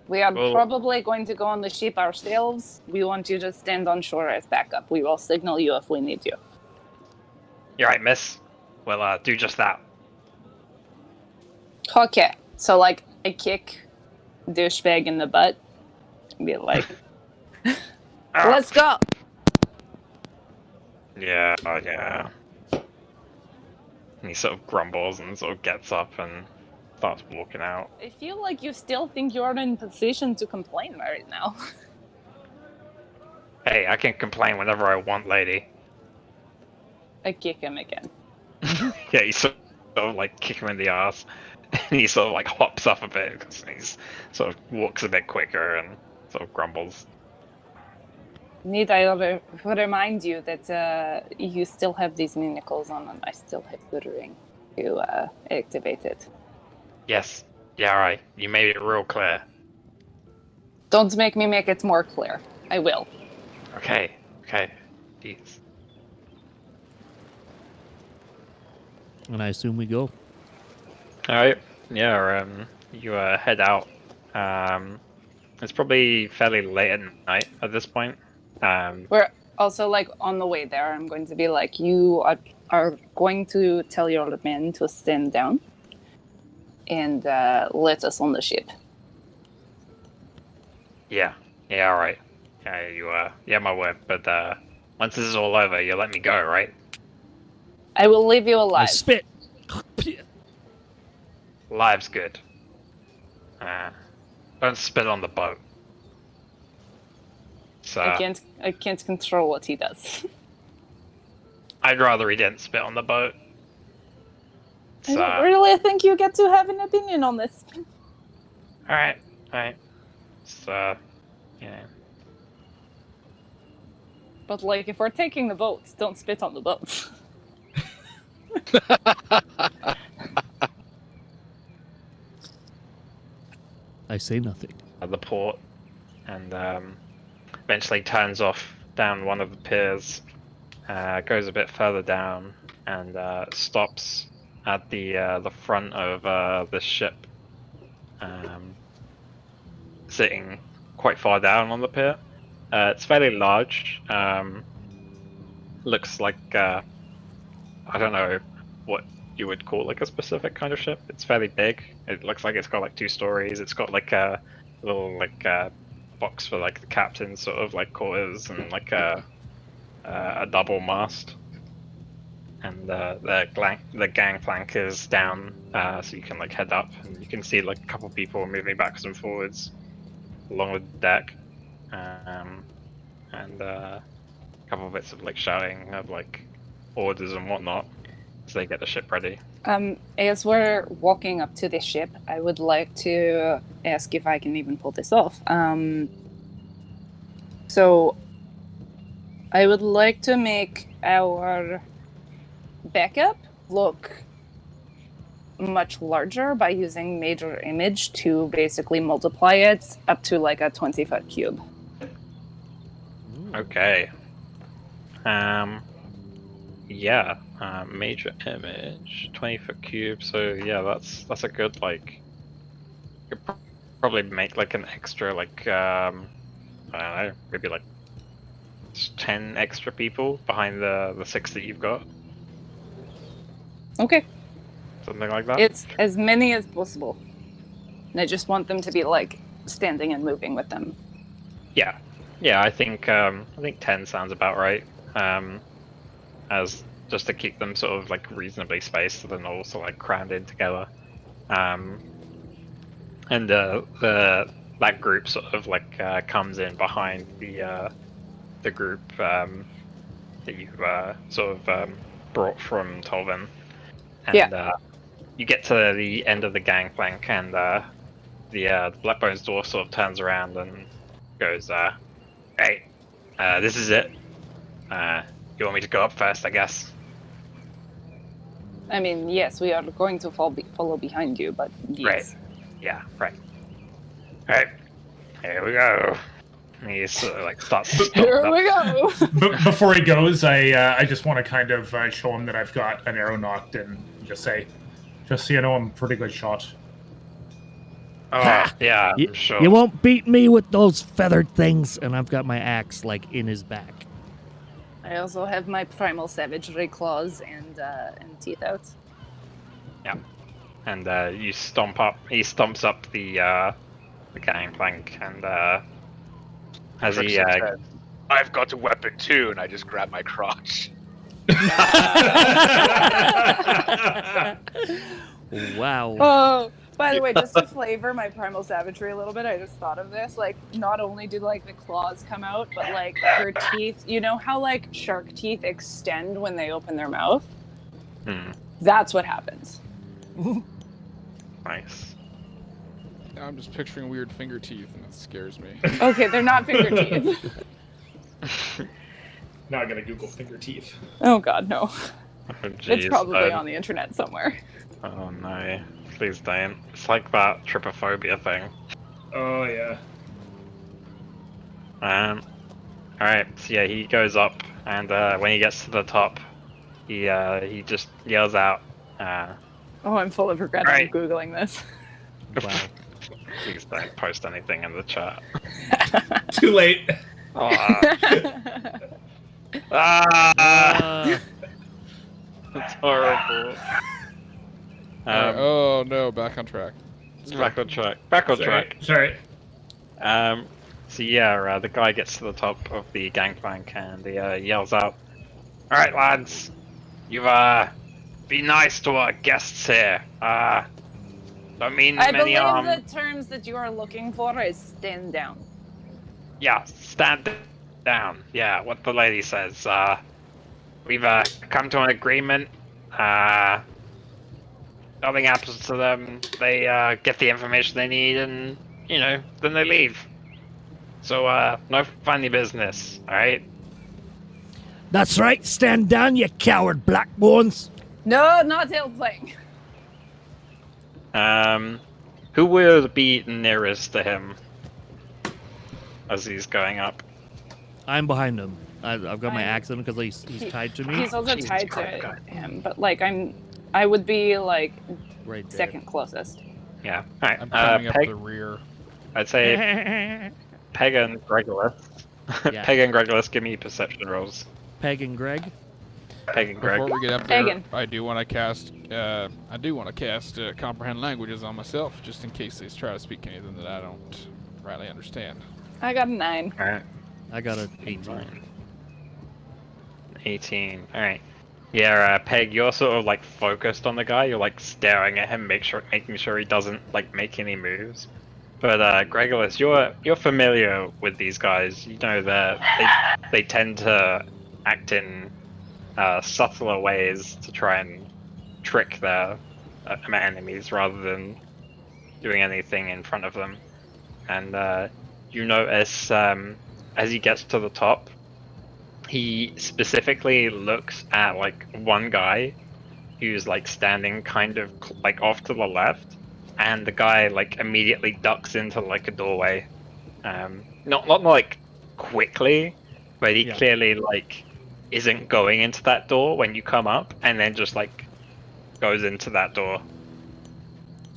We are Well- probably going to go on the ship ourselves. We want you to stand on shore as backup. We will signal you if we need you. You're right, miss. We'll do just that. Okay, so like I kick douchebag in the butt and be like, let's go. Yeah, yeah. And he sort of grumbles and sort of gets up and starts walking out. I feel like you still think you're in position to complain right now. Hey, I can complain whenever I want, lady. I kick him again. Yeah, you sort of like kick him in the ass, and he sort of like hops up a bit because he's sort of walks a bit quicker and sort of grumbles. Need I remind you that you still have these manacles on and I still have the ring to activate it. Yes, yeah, right. You made it real clear. Don't make me make it more clear. I will. Okay, okay. Jeez. And I assume we go. All right. Yeah. You head out. It's probably fairly late at night at this point. We're also like on the way there. I'm going to be like, you are going to tell your men to stand down and let us on the ship. Yeah. Yeah. All right. You have my word, but once this is all over, you let me go, right? I will leave you I alive. spit. Live's good. Don't spit on the boat. So I can't control what he does. I'd rather he didn't spit on the boat. I So, don't really think you get to have an opinion on this. alright. So, yeah. But like, if we're taking the boat, don't spit on the boat. I say nothing. The port, and eventually turns off down one of the piers, goes a bit further down, and stops at the front of the ship, sitting quite far down on the pier. It's fairly large. Looks like I don't know what you would call like a specific kind of ship. It's fairly big. It looks like it's got like 2 stories. It's got like a little like box for like the captain's sort of like quarters, and like a double mast. And the gangplank is down, so you can like head up, and you can see like a couple people moving backwards and forwards along the deck, and a couple of bits of like shouting of like orders and whatnot as they get the ship ready. As we're walking up to the ship, I would like to ask if I can even pull this off. So I would like to make our backup look much larger by using major image to basically multiply it up to like a 20-foot cube. Okay. Yeah. Major image, 20-foot cube. So yeah, that's a good like. You could probably make like an extra like I don't know, maybe like 10 extra people behind the 6 that you've got. Okay. Something like that. It's as many as possible. And I just want them to be like standing and moving with them. Yeah. I think 10 sounds about right. As just to keep them sort of like reasonably spaced, so they're not also like crammed in together. And that group sort of like comes in behind the group that you sort of brought from Tolvin. And you get to the end of the gangplank, and the Blackbones dwarf sort of turns around and goes, "Hey, this is it. You want me to go up first, I guess?" I mean, yes, we are going to follow behind you, but yes. Right. Yeah, right. Alright, here we go. And he sort of like starts to Here we go! Before he goes, I just want to kind of show him that I've got an arrow knocked and just say, just so you know, I'm a pretty good shot. Oh, yeah, I'm sure. You won't beat me with those feathered things. And I've got my axe like in his back. I also have my primal savagery claws and teeth out. Yeah. And you stomp up. He stomps up the gangplank, and as he said, "I've got a weapon too," and I just grab my crotch. Wow. Oh, by the way, just to flavor my primal savagery a little bit, I just thought of this. Like, not only do like the claws come out, but like her teeth. You know how like shark teeth extend when they open their mouth? That's what happens. Nice. Now I'm just picturing weird finger teeth, and it scares me. Okay, they're not finger teeth. Now I gotta Google finger teeth. Oh god, no. Oh, geez, It's probably on the internet somewhere. Oh no, please don't. It's like that trypophobia thing. Oh yeah. Alright, so yeah, he goes up, and when he gets to the top, he just yells out, Oh, I'm full of regret. Right. I'm Googling this. Wow. please don't post anything in the chat. Too late. That's horrible. Oh no, back on track. Back on track. Back on track. Sorry. So yeah, the guy gets to the top of the gangplank and he yells out, "All right, lads, you've be nice to our guests here. Don't mean I many believe the terms that you are looking for is stand down. Yeah, stand down. Yeah, what the lady says. We've come to an agreement. Nothing happens to them. They get the information they need, and then they leave. So no funny business. All right. That's right. Stand down, you coward black bones. No, not ill playing. Who will be nearest to him as he's going up? I'm behind him. I've got my axe on him because he's tied to me. He's also Jesus tied Christ, to God. him, but like I would be like Right there. second closest. Yeah. All right. I'm coming up Peg. the rear. I'd say Peg and Gregolis. Yeah. Peg and Gregolis, give me perception rolls. Peg and Greg. Peg and Greg. Before we get up there, Pagan. I do want to cast. Comprehend languages on myself, just in case they try to speak anything that I don't rightly understand. I got a 9. All right. I got an 18. 18. All right. Yeah, Peg, you're sort of like focused on the guy. You're like staring at him, making sure he doesn't like make any moves. But Gregolis, you're familiar with these guys. You know that they tend to act in subtler ways to try and trick their enemies rather than doing anything in front of them. And you notice as he gets to the top, he specifically looks at like one guy who's like standing kind of like off to the left, and the guy like immediately ducks into like a doorway. Not like quickly, but he clearly like isn't going into that door when you come up, and then just like goes into that door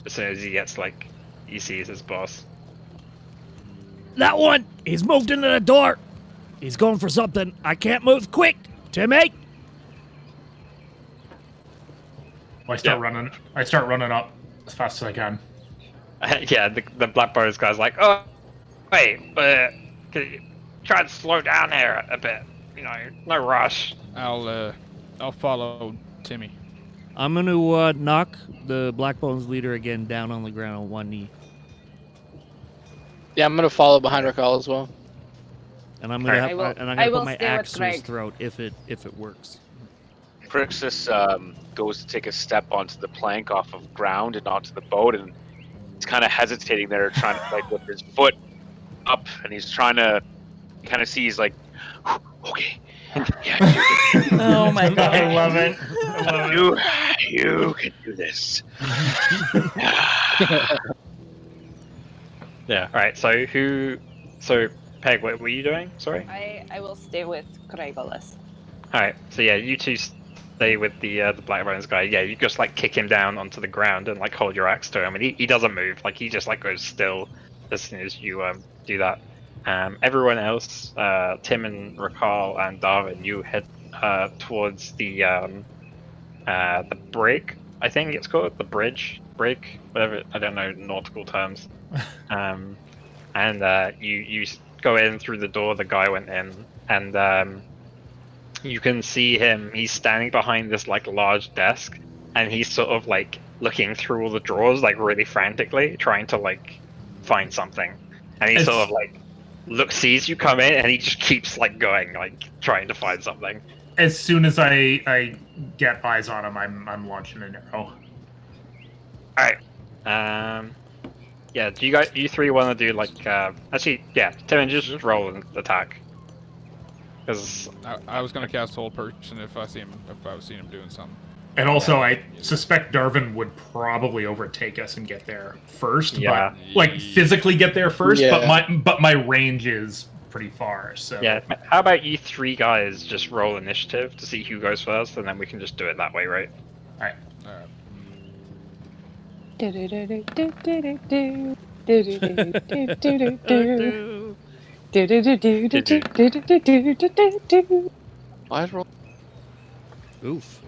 as soon as he sees his boss. That one! He's moved into the door! He's going for something. I can't move quick! Timmy! Well, I start running up as fast as I can. Yeah, the Black Bones guy's like, "Oh, wait, but can you try and slow down here a bit? No rush." I'll follow Timmy. I'm going to knock the Black Bones leader again down on the ground on one knee. Yeah, I'm gonna follow behind Raquel as well. And I'm gonna I will- put I will my stay with axe to his Greg. throat if it works. Crixus goes to take a step onto the plank off of ground and onto the boat, and he's kind of hesitating there, trying to like with his foot up, and he's trying to kind of see. He's like, okay, yeah, Oh my I god. love it. I love it. you can do this. Yeah. All right. So Peg, what were you doing? Sorry. I will stay with Gregolis. All right. So yeah, you two stay with the Black Bones guy. Yeah, you just like kick him down onto the ground and like hold your axe to him, and he doesn't move. Like he just like goes still as soon as you do that. Everyone else, Tim and Raquel and Darwin, you head towards the brig. I think it's called the brig, whatever. I don't know nautical terms. And you go in through the door the guy went in, and you can see him. He's standing behind this like large desk, and he's sort of like looking through all the drawers like really frantically, trying to like find something. And he sort of like sees you come in, and he just keeps like going, like trying to find something. As soon as I get eyes on him, I'm launching an arrow. All right. Yeah. Do you three want to do like? Actually, yeah. Tim, just roll an attack. Because I was gonna cast Hold Person if I was seeing him doing something. And also, I suspect Darwin would probably overtake us and get there first. Yeah. But, like, physically get there first, Yeah. but my range is pretty far, so... yeah. How about you three guys just roll initiative to see who goes first, and then we can just do it that way, right? Alright. Alright. Why is roll? Oof.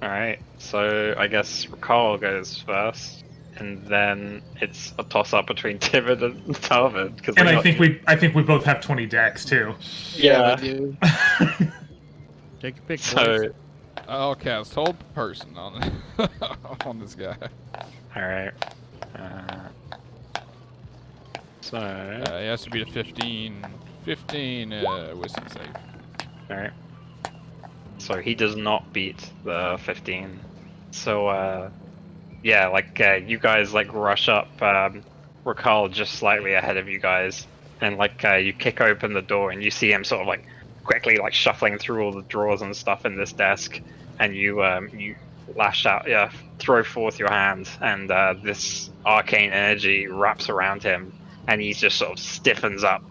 All right. So I guess Raquel goes first. and then it's a toss-up between Tibbet and Darvin. And I think we both have 20 decks too. Yeah. we do. Take your pick, boys. So, I'll cast hold person on on this guy. all right. So, He has to be a 15 wisdom save. all right. So he does not beat the 15. So, yeah, like you guys like rush up, Rakal just slightly ahead of you guys, and like you kick open the door and you see him sort of like quickly like shuffling through all the drawers and stuff in this desk, and you lash out, throw forth your hand, and this arcane energy wraps around him, and he just sort of stiffens up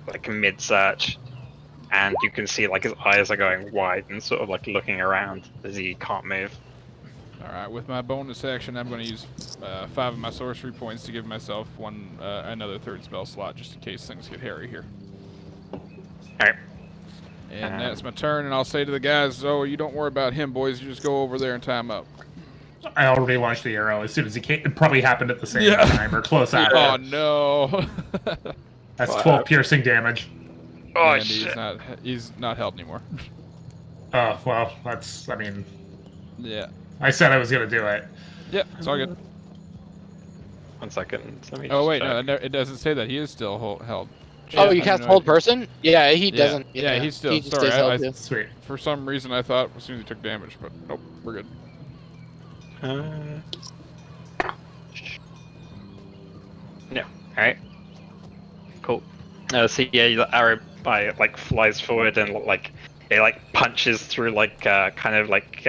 like mid-search, and you can see like his eyes are going wide and sort of like looking around as he can't move. Alright, with my bonus action, I'm going to use 5 of my sorcery points to give myself another third spell slot, just in case things get hairy here. Alright. And that's my turn, and I'll say to the guys, oh, you don't worry about him, boys, you just go over there and tie him up. I already launched the arrow as soon as he came. It probably happened at the same time or close after. Oh, no. That's 12 piercing damage. Oh, and shit. he's not held anymore. Oh, well, that's, I mean, Yeah. I said I was going to do it. Yep, it's all good. 1 second. Let me Oh, just wait, check. no, it doesn't say that. He is still held. Oh, Jeez, you I cast didn't know hold he- person? Yeah, he Yeah. doesn't. Yeah, he's still. He just Sorry, stays held too. Sweet. For some reason, I thought as soon as he took damage, but nope, we're good. No. Alright. Cool. So yeah, the arrow like flies forward and like it like punches through like kind of like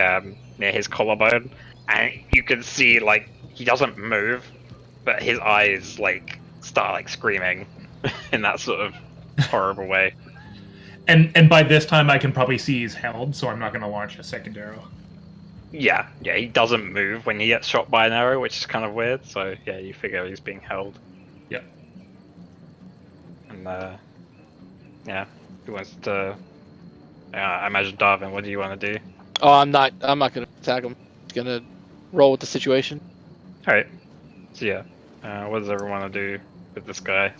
near his collarbone, and you can see like he doesn't move, but his eyes like start like screaming in that sort of horrible way. And by this time, I can probably see he's held, so I'm not going to launch a second arrow. Yeah, he doesn't move when he gets shot by an arrow, which is kind of weird. So yeah, you figure he's being held. Yep. And yeah, who wants to? I imagine Darvin. What do you want to do? Oh, I'm not gonna attack him. I'm gonna roll with the situation. All right. So yeah, what does everyone want to do with this guy?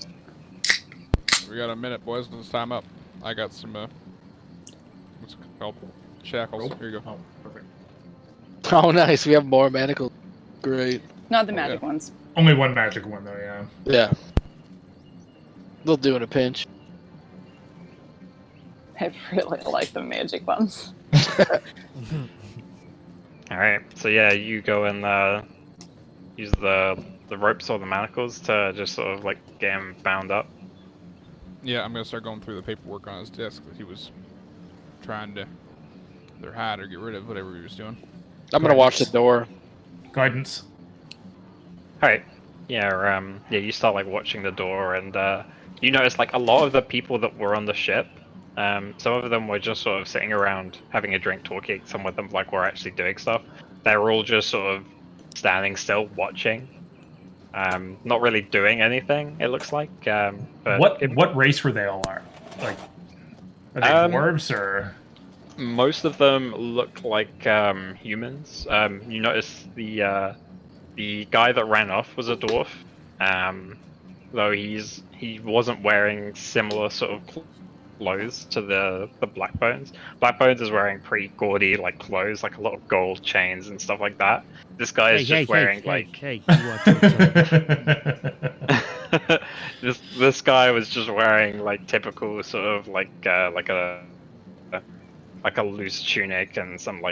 We got a minute, boys. Let's time up. I got some, what's it called? Shackles. Here you go. Oh, perfect. Oh, nice. We have more manacles. Great. Not the Oh, magic yeah. ones. Only one magic one, though, yeah. Yeah. They'll do in a pinch. I really like the magic ones. All right. So yeah, you go and use the ropes or the manacles to just sort of like get him bound up. Yeah, I'm gonna start going through the paperwork on his desk that he was trying to either hide or get rid of, whatever he was doing. I'm gonna watch the door. Guidance. All right. Yeah. Yeah. You start like watching the door, and you notice like a lot of the people that were on the ship. Some of them were just sort of sitting around having a drink, talking. Some of them like were actually doing stuff. They were all just sort of standing still, watching. Not really doing anything. It looks like. But What race were they all are? Like, are they dwarves or? most of them look like humans. You notice the guy that ran off was a dwarf. Though he wasn't wearing similar sort of clothes to the Blackbones. Blackbones is wearing pretty gaudy like clothes, like a lot of gold chains and stuff like that. This guy is just wearing like Hey, you watch yourself. this guy was just wearing like typical sort of like a loose tunic and some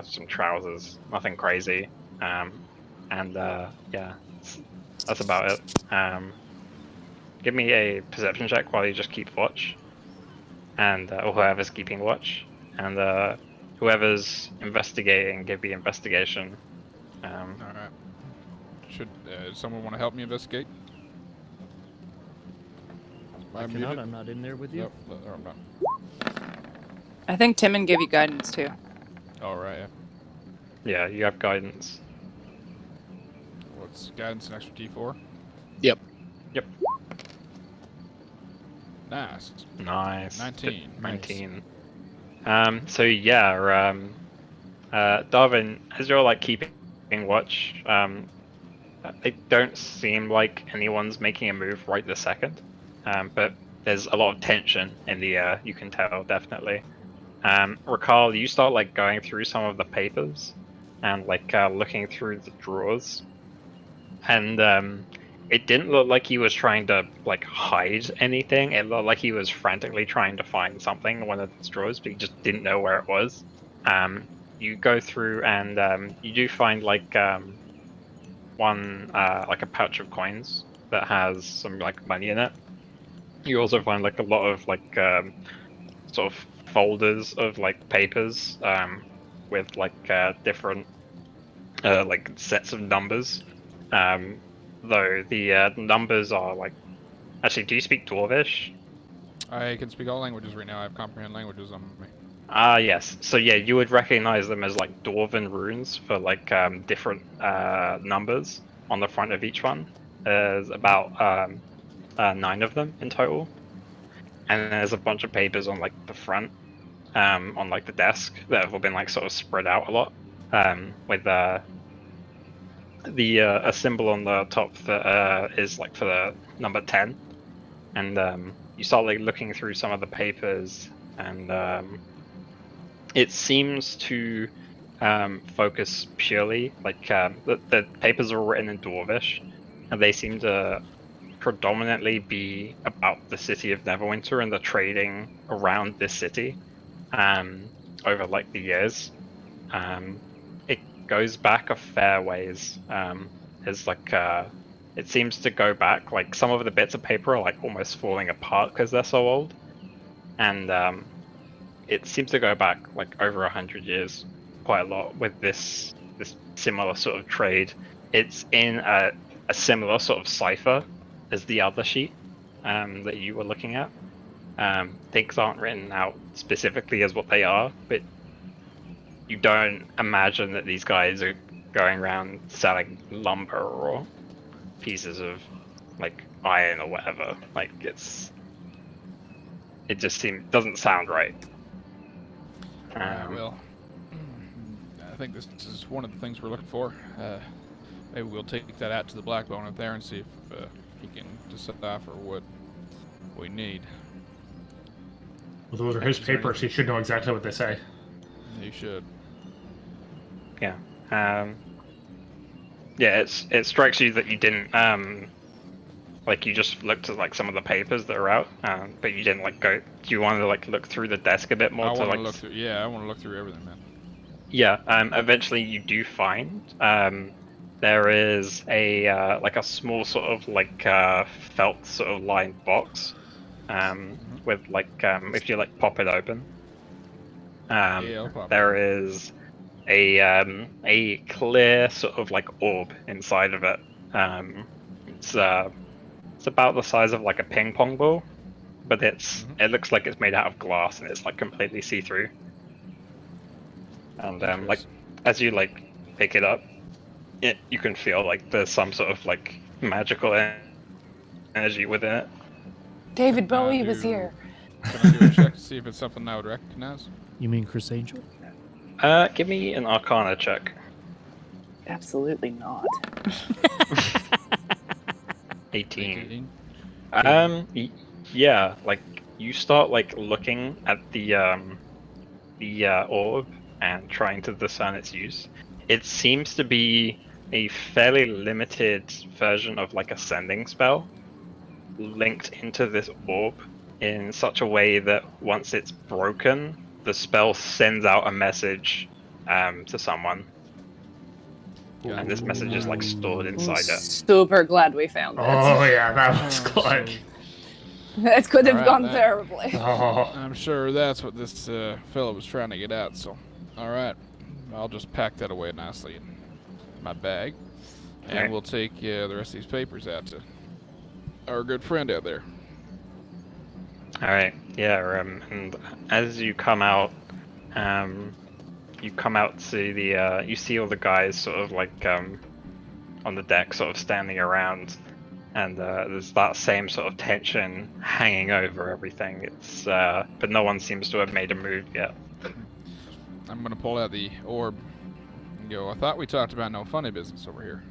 some trousers, nothing crazy. Yeah, that's about it. Give me a perception check while you just keep watch, and or whoever's keeping watch, and whoever's investigating, give me investigation. All right. Should someone want to help me investigate? I cannot. I'm not in there with you. Nope, I'm not. I think Timon gave you guidance too. All right. Yeah, Yeah. you have guidance. What's guidance? An extra D4. Yep. Yep. Nice. Nice. 19. 19. So yeah, Darvin, as you're like keeping watch, it don't seem like anyone's making a move right this second. But there's a lot of tension in the air. You can tell definitely. Rakal, you start like going through some of the papers and like looking through the drawers, and it didn't look like he was trying to like hide anything. It looked like he was frantically trying to find something in one of those drawers, but he just didn't know where it was. You go through and you do find like one like a pouch of coins that has some like money in it. You also find like a lot of like sort of folders of like papers with like different like sets of numbers. Though the numbers are like, actually, do you speak Dwarvish? I can speak all languages right now. I have comprehend languages on me. Yes. So yeah, you would recognize them as like Dwarven runes for like different numbers on the front of each one. There's about 9 of them in total, and there's a bunch of papers on like the front, on like the desk that have all been like sort of spread out a lot, with a symbol on the top that is like for the number 10, and you start like looking through some of the papers, and it seems to focus purely like the papers are written in Dwarvish, and they seem to predominantly be about the city of Neverwinter and the trading around this city over like the years. It goes back a fair ways. There's like it seems to go back like some of the bits of paper are like almost falling apart because they're so old, and it seems to go back like over 100 years, quite a lot with this similar sort of trade. It's in a similar sort of cipher as the other sheet that you were looking at. Things aren't written out specifically as what they are, but you don't imagine that these guys are going around selling lumber or pieces of like iron or whatever. Like it just doesn't sound right. Well, I think this is one of the things we're looking for. Maybe we'll take that out to the Blackbone up there and see if he can decipher what we need. Well, those are his papers. He should know exactly what they say. He should. Yeah. Yeah, it strikes you that you didn't like you just looked at like some of the papers that are out, but you didn't like go. Do you want to like look through the desk a bit more? I want to like look through. Yeah, I want to look through everything, man. Yeah. Eventually, you do find there is a like a small sort of like felt sort of lined box with like if you like pop it open, Yeah, I'll pop there is a clear sort of like orb inside of it. It's about the size of like a ping pong ball, but it looks like it's made out of glass and it's like completely see-through. And like as you like pick it up, you can feel like there's some sort of like magical energy within it. David Bowie was here. Can I do a check to see if it's something I would recognize? You mean Kris Angel? Give me an Arcana check. Absolutely not. 18. Yeah, like you start like looking at the orb and trying to discern its use. It seems to be a fairly limited version of like a sending spell linked into this orb in such a way that once it's broken, the spell sends out a message to someone. And this message is like stored inside it. Super glad we found it. Oh yeah, that was good. That could have Alright, gone that- terribly. Oh, I'm sure that's what this fellow was trying to get at. So, all right, I'll just pack that away nicely in my bag, and Alright. we'll take the rest of these papers out to our good friend out there. All right, yeah, and as you come out to the, you see all the guys sort of like on the deck, sort of standing around, and there's that same sort of tension hanging over everything. It's but no one seems to have made a move yet. I'm gonna pull out the orb and go. I thought we talked about no funny business over here.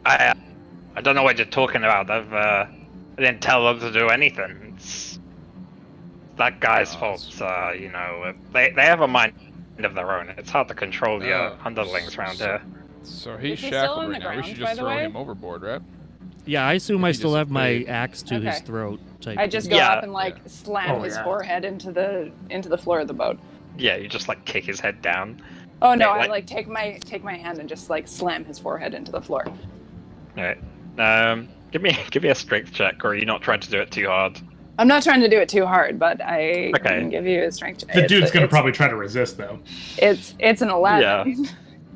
I don't know what you're talking about. I didn't tell them to do anything. It's that guy's fault. You know, they have a mind of their own. It's hard to control your underlings around here. So he's Is he shackled still on right the now. We ground, should by just the throw way? him overboard, right? Yeah, I assume If I he still have my disobeyed. axe to his Okay. throat. Type I just thing. go Yeah. up and like slam Oh, his yeah. forehead into the floor of the boat. Yeah, you just like kick his head down. Oh no, Wait, I what? like take my hand and just like slam his forehead into the floor. Alright. Give me a strength check, or are you not trying to do it too hard? I'm not trying to do it too hard, but I Okay. can give you a strength check. The dude's gonna it's- probably try to resist, though. It's an 11.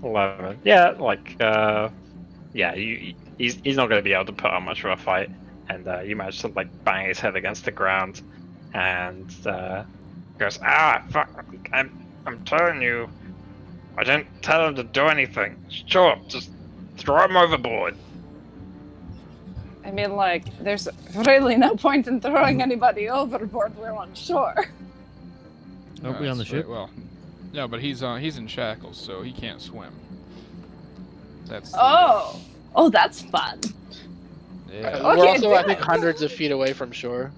11. Yeah, like yeah, he's not gonna be able to put on much of a fight, and you manage to like bang his head against the ground, and goes, fuck! I'm telling you, I didn't tell him to do anything. Sure, just throw him overboard. I mean, like, there's really no point in throwing anybody overboard. We're on shore. Aren't we on the That's right. ship? Well, no, but he's in shackles, so he can't swim. That's Oh, that's fun. yeah. Okay, We're also, do I think, it. hundreds of feet away from shore.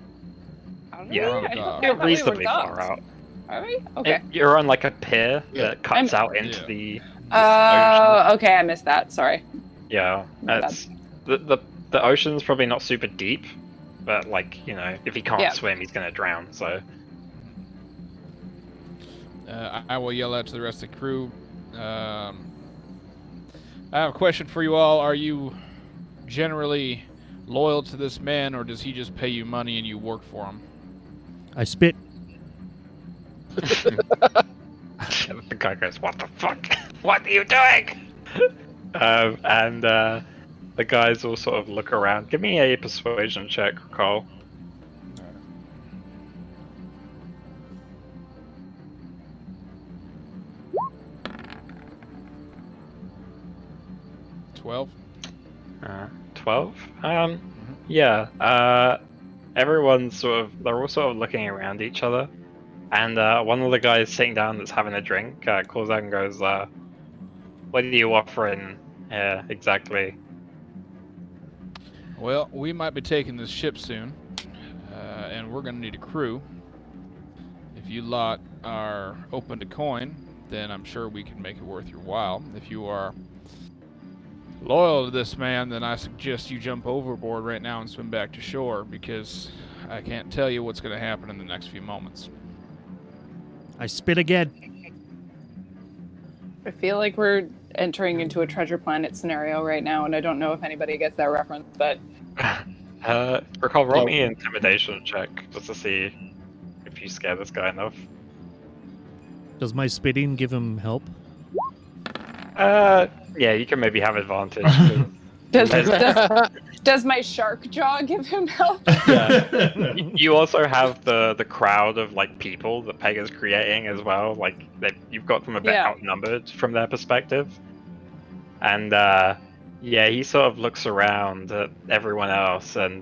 Are Yeah. we? I You're thought You're we were reasonably docked. far out. Are we? Okay. You're on like a pier Yeah. that cuts I'm- out into Yeah. the Oh, okay. I missed that. Sorry. yeah. My bad. It's the ocean's probably not super deep, but like, you know, if he can't Yeah. swim, he's gonna drown. So I will yell out to the rest of the crew. I have a question for you all. Are you generally loyal to this man, or does he just pay you money and you work for him? I spit. the guy goes, "What the fuck? What are you doing?" And the guys all sort of look around. Give me a persuasion check, Cole. $12? 12. Yeah. Everyone's they're all sort of looking around each other, and one of the guys sitting down that's having a drink calls out and goes, "What are you offering here exactly?" Well, we might be taking this ship soon, and we're going to need a crew. If you lot are open to coin, then I'm sure we can make it worth your while. If you are loyal to this man, then I suggest you jump overboard right now and swim back to shore, because I can't tell you what's going to happen in the next few moments. I spit again. I feel like we're entering into a Treasure Planet scenario right now, and I don't know if anybody gets that reference, but Recall, roll me an intimidation check just to see if you scare this guy enough. Does my spitting give him help? Yeah, you can maybe have advantage. does my shark jaw give him help? Yeah. You also have the crowd of like people that Peg is creating as well. Like you've got them a bit Yeah. outnumbered from their perspective, and yeah, he sort of looks around at everyone else and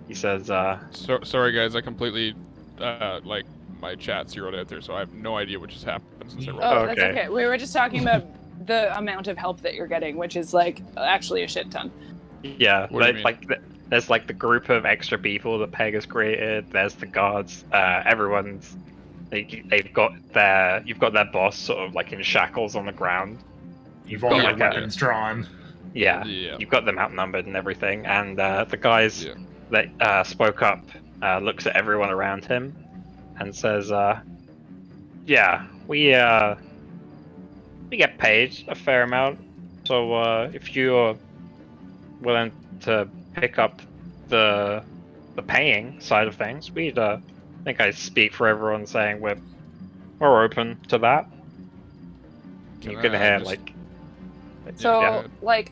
he says, Sorry, guys, I completely, like, my chat zeroed out there, so I have no idea what just happened since I rolled. Oh, that's Okay. okay. We were just talking about the amount of help that you're getting, which is like actually a shit ton. yeah, What do you mean? there's like the group of extra people that Peg has created. There's the guards. Everyone's you've got their boss sort of like in shackles on the ground. You've all Yeah, got weapons drawn. Yeah, Yeah. you've got them outnumbered and everything. And the guys Yeah. that spoke up looks at everyone around him and says, "Yeah, we get paid a fair amount. So if you're willing to pick up the paying side of things, we'd I think I speak for everyone saying we're open to that." You Can can I hear just- like. So, yeah. like,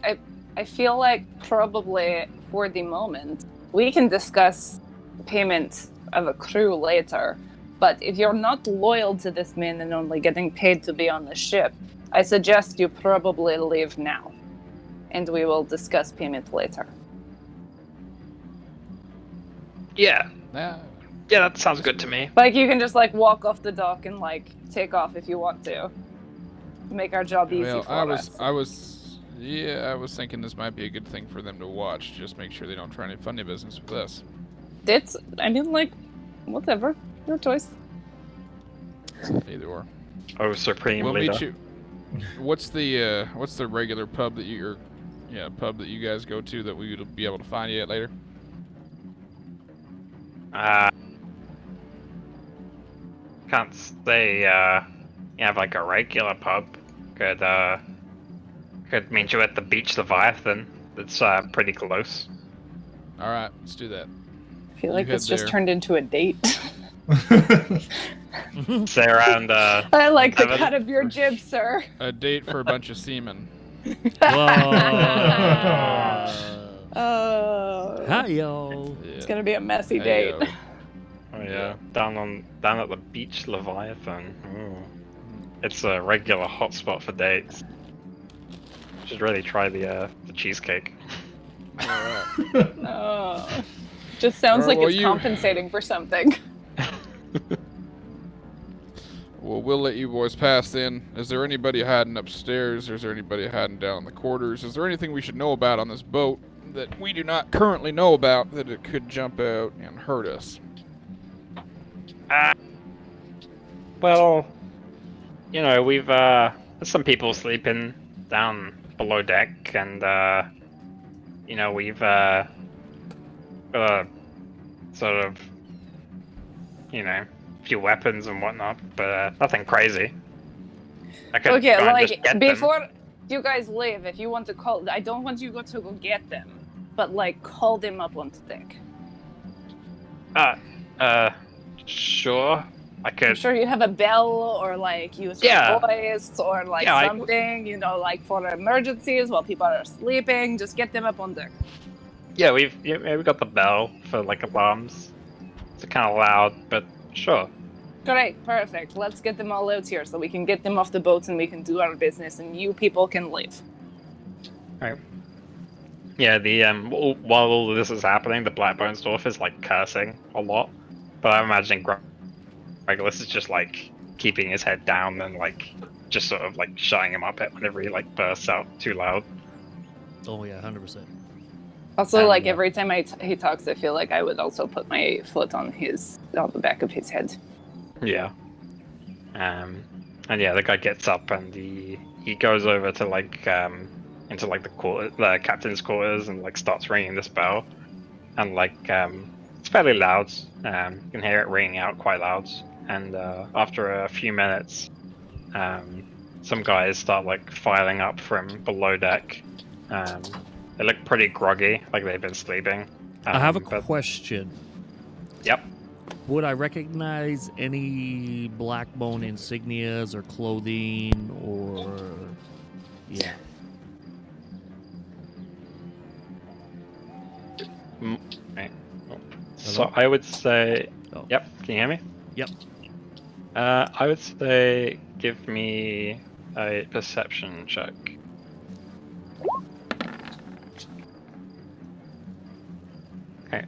I feel like probably for the moment we can discuss payment of a crew later. But if you're not loyal to this man and only getting paid to be on the ship, I suggest you probably leave now, and we will discuss payment later. Yeah, Nah, yeah, that sounds good to me. Like, you can just like walk off the dock and like take off if you want to. Make our job easy well, for I us. Yeah, I was thinking this might be a good thing for them to watch. Just make sure they don't try any funny business with us. Whatever. Your choice. Either or. Oh, Supreme We'll Leader. meet you. What's the regular pub that you guys go to that we would be able to find you at later? Can't say you have like a regular pub. Could meet you at the Beach Leviathan. It's pretty close. All right, let's do that. I feel like You it's head just there. tend into a date. Say around. I like the 7. cut of your jib, sir. A date for a bunch of seamen. Whoa. Oh. Hi, yo. It's gonna be a messy date. Hey, Oh yeah, down at the Beach Leviathan. Ooh. It's a regular hotspot for dates. Should really try the cheesecake. all right. Oh. Just sounds Alright, like well, it's you- compensating for something. Well, we'll let you boys pass then. Is there anybody hiding upstairs? Is there anybody hiding down in the quarters? Is there anything we should know about on this boat that we do not currently know about that it could jump out and hurt us? Well, you know, we've there's some people sleeping down below deck, and you know, we've sort of, you know, a few weapons and whatnot, but nothing crazy. I could Okay, go and just like get them. before you guys leave, if you want to call, I don't want you to go get them, but like call them up on deck. Sure. I I'm could. sure you have a bell or like use Yeah. your voice or like Yeah, something, you know, like for emergencies while people are sleeping. Just get them up on deck. Yeah, we've got the bell for like alarms. It's kind of loud, but sure. Great, perfect. Let's get them all out here so we can get them off the boats and we can do our business and you people can leave. Yeah, the while all of this is happening, the Blackbones dwarf is like cursing a lot, but I'm imagining Regulus is just like keeping his head down and like just sort of like shutting him up whenever he like bursts out too loud. Oh, yeah, 100%. Also, like Yeah. every time he talks, I feel like I would also put my foot on the back of his head. Yeah. And yeah, the guy gets up and he goes over to like into like the captain's quarters and like starts ringing this bell, and like it's fairly loud. You can hear it ringing out quite loud, and after a few minutes, some guys start like filing up from below deck. They look pretty groggy, like they've been sleeping. I have a but- question. Yep. Would I recognize any Blackbone insignias or clothing or... Yeah. Right. So I would say, Oh. yep. Can you hear me? Yep. I would say give me a perception check. Okay.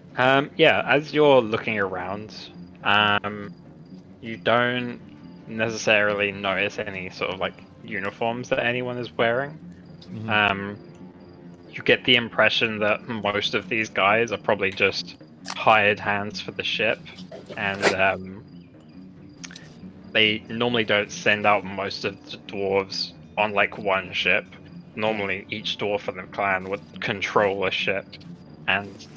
Yeah. As you're looking around, you don't necessarily notice any sort of like uniforms that anyone is wearing. Mhm. You get the impression that most of these guys are probably just hired hands for the ship, and they normally don't send out most of the dwarves on like one ship. Normally, each dwarf in the clan would control a ship and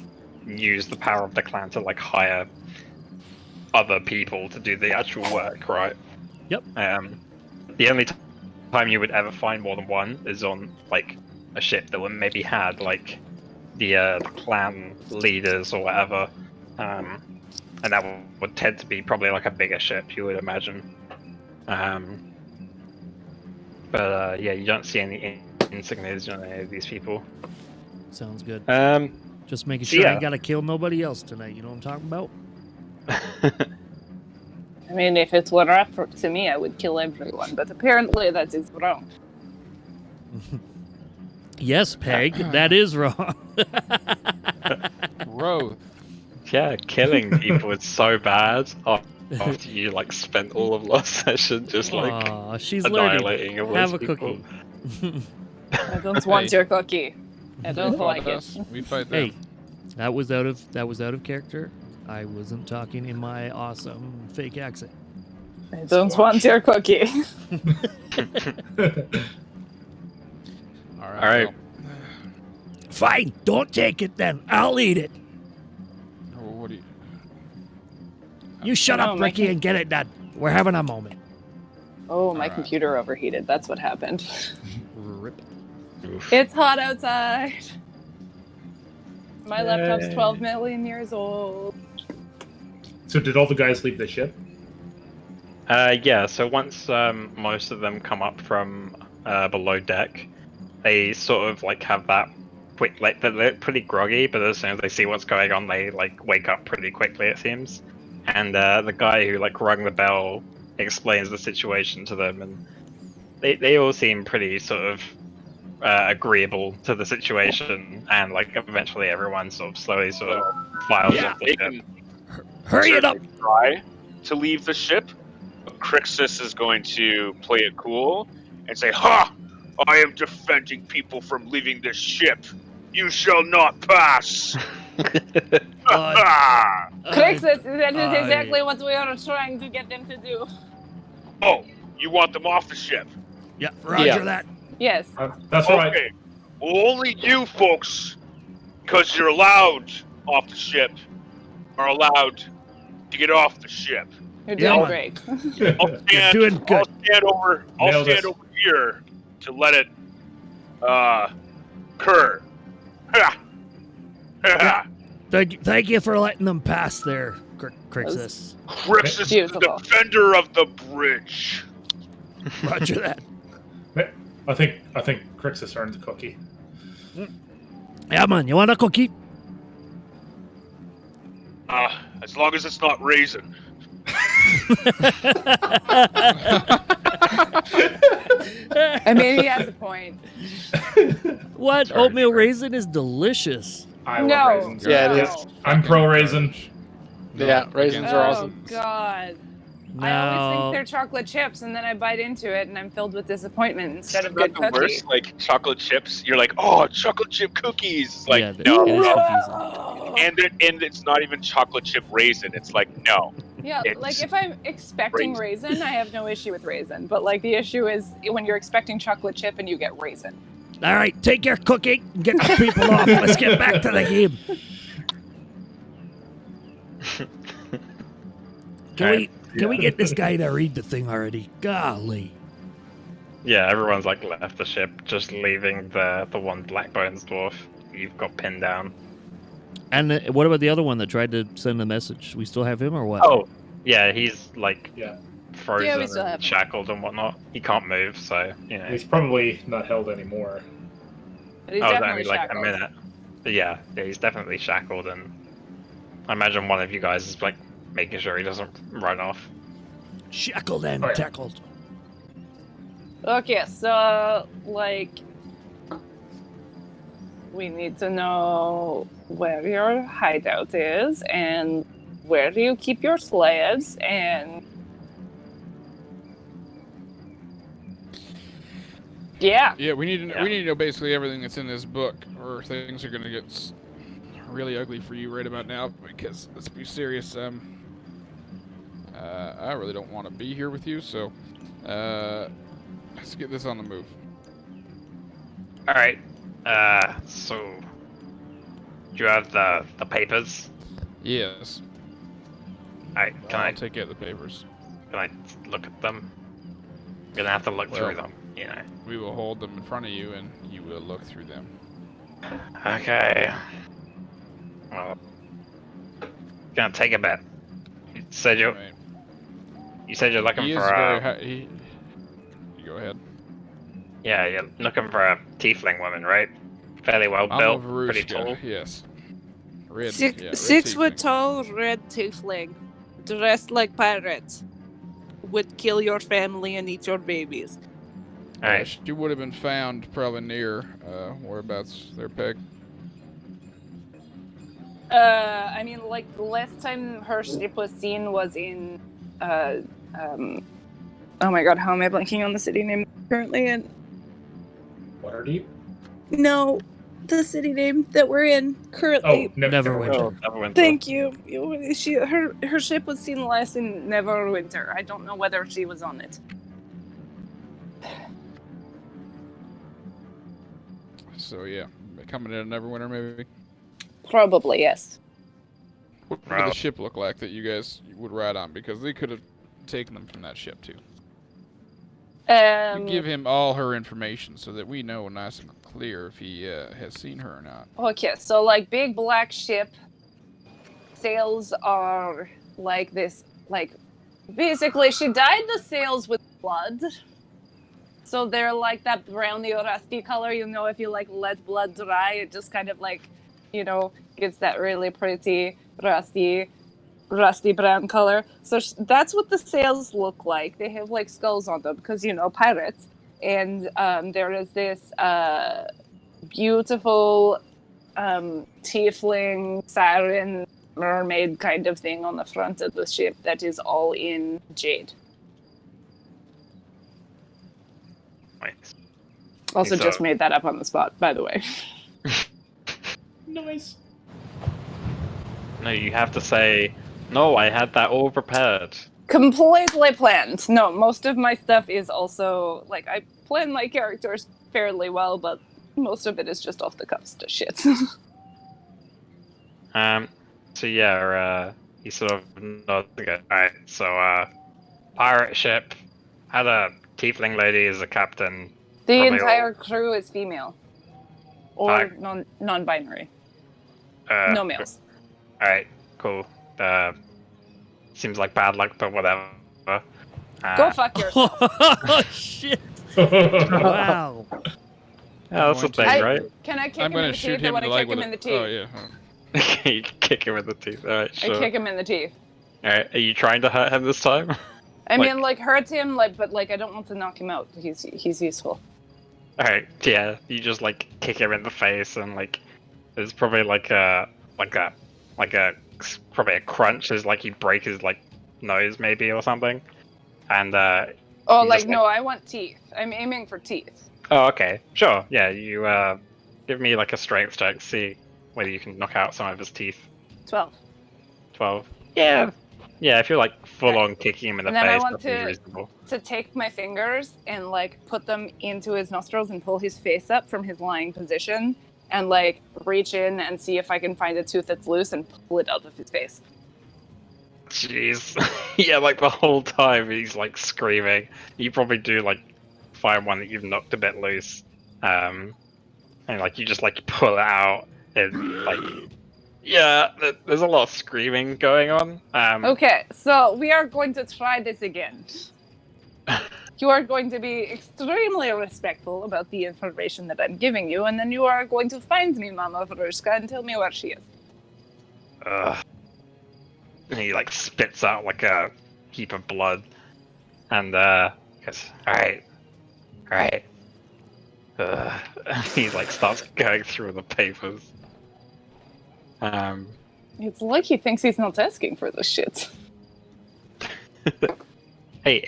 use the power of the clan to like hire other people to do the actual work, right? Yep. The only time you would ever find more than one is on like a ship that would maybe had like the clan leaders or whatever, and that would tend to be probably like a bigger ship, you would imagine. But yeah, you don't see any insignias on any of these people. Sounds good. Um, Just making so sure I yeah. ain't gotta kill nobody else tonight. You know what I'm talking about? I mean, if it were up to me, I would kill everyone, but apparently that is wrong. Yes, Peg, that is wrong. Growth. yeah, killing people is so bad after you like spent all of last session just like Aw, she's learning. annihilating all Have those a people. cookie. I don't want Hey. your cookie. I They don't fight like it. us, we fight them. Hey, that was out of character. I wasn't talking in my awesome fake accent. I don't want your cookie. All All right. well, Fine, don't take it then. I'll eat it. what do you? You shut No, up, my Ricky, and get it done. We're having a moment. Oh, my Alright. computer overheated. That's what happened. Rip. It's hot outside. My laptop's Yay. 12 million years old. So did all the guys leave the ship? Yeah, so once most of them come up from below deck, they sort of like have that quick, like they're pretty groggy, but as soon as they see what's going on, they like wake up pretty quickly, it seems. And the guy who like rung the bell explains the situation to them, and they all seem pretty sort of agreeable to the situation, and like eventually everyone sort of slowly sort of files off the They ship. can Hurry it up. certainly try to leave the ship. But Crixus is going to play it cool and say, "Ha! I am defending people from leaving this ship. You shall not pass." Ha! Crixus, that is I- exactly what we are trying to get them to do. Oh, you want them off the ship? Yeah, roger Yeah. that. Yes. That's right. Okay. Only you folks, because you're allowed off the ship, are allowed to get off the ship. You're Yeah, doing man. great. I'll You're stand, doing good. I'll stand over. I'll Nailed stand it. over here to let it occur. Ha! Ha! Thank you for letting them pass there, Crixus. Crix is the Beautiful. defender of the bridge. Roger that. I think Crixus earned the cookie. Yeah, man, you want a cookie? As long as it's not raisin. I mean, he has a point. What? Sorry, Oatmeal sorry. raisin is delicious. I No. love raisins. Yeah, it No. is. I'm pro raisin. Yeah, raisins Oh, are awesome. God. I always No. think they're chocolate chips, and then I bite into it, and I'm filled with disappointment instead of Isn't that good the cookie. worst? Like chocolate chips, you're like, oh, chocolate chip cookies. Like, yeah, no. it is confusing. And it's not even chocolate chip raisin. It's like, no. Yeah, It's like if I'm expecting raisin, I have no issue with raisin. But like the issue is when you're expecting chocolate chip and you get raisin. All right, take your cookie and get the people off. Let's get back to the game. Can we get this guy to read the thing already? Golly. Yeah, everyone's like left the ship, just leaving the one Black Bones dwarf you've got pinned down. And what about the other one that tried to send a message? We still have him or what? Oh, yeah, he's like Yeah. frozen Yeah, we still have and him. shackled and whatnot. He can't move, so you know. He's probably not held anymore. But he's Oh, it's definitely only like shackled. a minute. But yeah, he's definitely shackled, and I imagine one of you guys is like making sure he doesn't run off. Shackled and Oh, yeah. tackled. Okay, so like we need to know where your hideout is and where do you keep your slaves and yeah. Yeah, we need to Yeah. we need to know basically everything that's in this book, or things are gonna get really ugly for you right about now. Because let's be serious, I really don't want to be here with you, so let's get this on the move. All right. So do you have the papers? Yes, All right. Can I'll take out the papers. I look at them? I'm gonna have to look through Well- them. You know. We will hold them in front of you, and you will look through them. Okay. Well, gonna take a bit. You said you're Right. looking He is for very a high. You go ahead. yeah, you're looking for a tiefling woman, right? Fairly well I'm built, a pretty Varushka, tall. yes. Red, Six, yeah, red 6 foot tiefling. tall, red tiefling, dressed like pirates, would kill your family and eat your babies. All right. She would have been found probably near whereabouts their peg. I mean, like the last time her ship was seen was in oh my god, how am I blanking on the city name currently? And Waterdeep? No, the city name that we're in currently. Oh, Neverwinter. Neverwinter. Thank you. Her ship was seen last in Neverwinter. I don't know whether she was on it. So yeah, coming in Neverwinter maybe. Probably yes. What did the ship look like that you guys would ride on? Because they could have taken them from that ship too. You give him all her information so that we know nice and clear if he has seen her or not. Okay, so like big black ship. Sails are like this, like basically she dyed the sails with blood. So they're like that browny or rusty color, you know, if you like let blood dry, it just kind of like, you know, gets that really pretty rusty brown color. So that's what the sails look like. They have like skulls on them because, you know, pirates. And there is this beautiful tiefling siren mermaid kind of thing on the front of the ship that is all in jade. Nice. Also just made that up on the spot, by the way. Nice. No, you have to say, no, I had that all prepared. Completely planned. No, most of my stuff is also, like, I plan my characters fairly well, but most of it is just off the cuff shit. So yeah, he sort of nods again. Alright, so, pirate ship, had a tiefling lady as a captain. The Probably entire crew is female. Or non-binary. No males. Alright, cool. Seems like bad luck, but whatever. Go fuck yourself. Oh, shit. Wow. Yeah, that's the thing, right? Can I kick I'm him in gonna the shoot teeth? I him want in to the kick leg him with in the it. teeth. Oh yeah. You kick him in the teeth. Alright, sure. I kick him in the teeth. Alright, are you trying to hurt him this time? I mean, like, hurt him, like, but, like, I don't want to knock him out. He's useful. Alright, yeah, you just, like, kick him in the face and, like, there's probably, probably a crunch as, like, you break his, like, nose, maybe, or something. And, Oh, you like, just, no, I want teeth. I'm aiming for teeth. Oh, okay. Sure, yeah, you, give me, like, a strength check, see whether you can knock out some of his teeth. 12. 12. Yeah. Yeah, if you're, like, full-on kicking him in the And then I face, want that seems reasonable. to take my fingers and, like, put them into his nostrils and pull his face up from his lying position and, like, reach in and see if I can find a tooth that's loose and pull it out of his face. Jeez. Yeah, like, the whole time he's, like, screaming. You probably do, like, find one that you've knocked a bit loose. And, like, you just, like, pull it out and, like... Yeah, there's a lot of screaming going on. Okay, so we are going to try this again. You are going to be extremely respectful about the information that I'm giving you, and then you are going to find me, Mama Verushka, and tell me where she is. And he, like, spits out, like, a heap of blood. And, goes, alright. He, like, starts going through the papers. It's like he thinks he's not asking for this shit. Hey,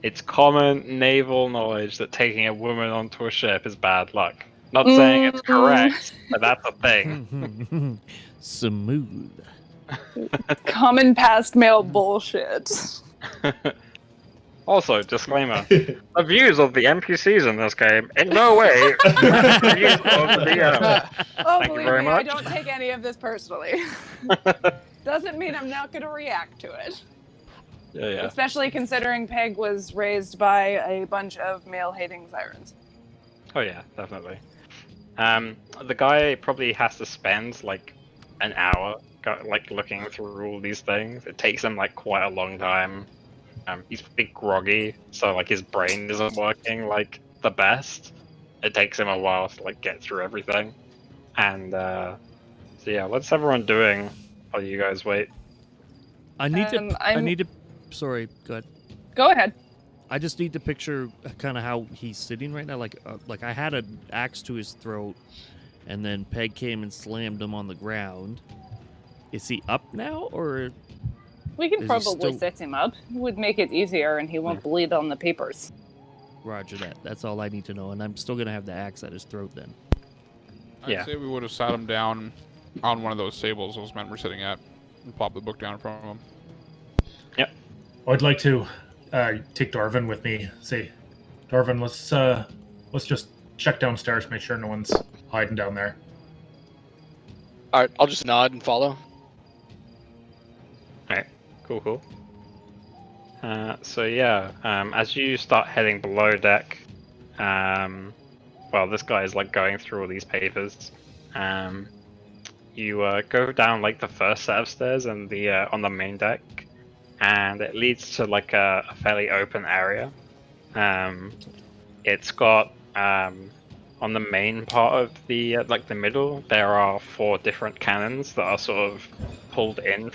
it's common naval knowledge that taking a woman onto a ship is bad luck. Not saying it's correct, but that's a thing. Smooth. Common past male bullshit. Also, disclaimer: the views of the NPCs in this game in no way reflect the views of the DM. Oh, Thank you believe very me, I much. don't take any of this personally. Doesn't mean I'm not going to react to it. Yeah. Especially considering Peg was raised by a bunch of male-hating sirens. Oh yeah, definitely. The guy probably has to spend like an hour, like looking through all these things. It takes him like quite a long time. He's pretty groggy, so like his brain isn't working like the best. It takes him a while to like get through everything. And so yeah, what's everyone doing while you guys wait? I need to. Sorry, go ahead. Go ahead. I just need to picture kind of how he's sitting right now. Like I had an axe to his throat, and then Peg came and slammed him on the ground. Is he up now, or? We can Is he probably still- set him up. It would make it easier, and he won't bleed on the papers. Roger that. That's all I need to know, and I'm still gonna have the axe at his throat then. I'd say we would have sat him down on one of those tables those men were sitting at and popped the book down in front of him. Yep. I'd like to take Darvin with me. Say, Darvin, let's just check downstairs, make sure no one's hiding down there. All right, I'll just nod and follow. Alright, cool. So yeah, as you start heading below deck, well, this guy is like going through all these papers. You go down like the first set of stairs and the on the main deck, and it leads to like a fairly open area. It's got on the main part of the like the middle, there are 4 different cannons that are sort of pulled in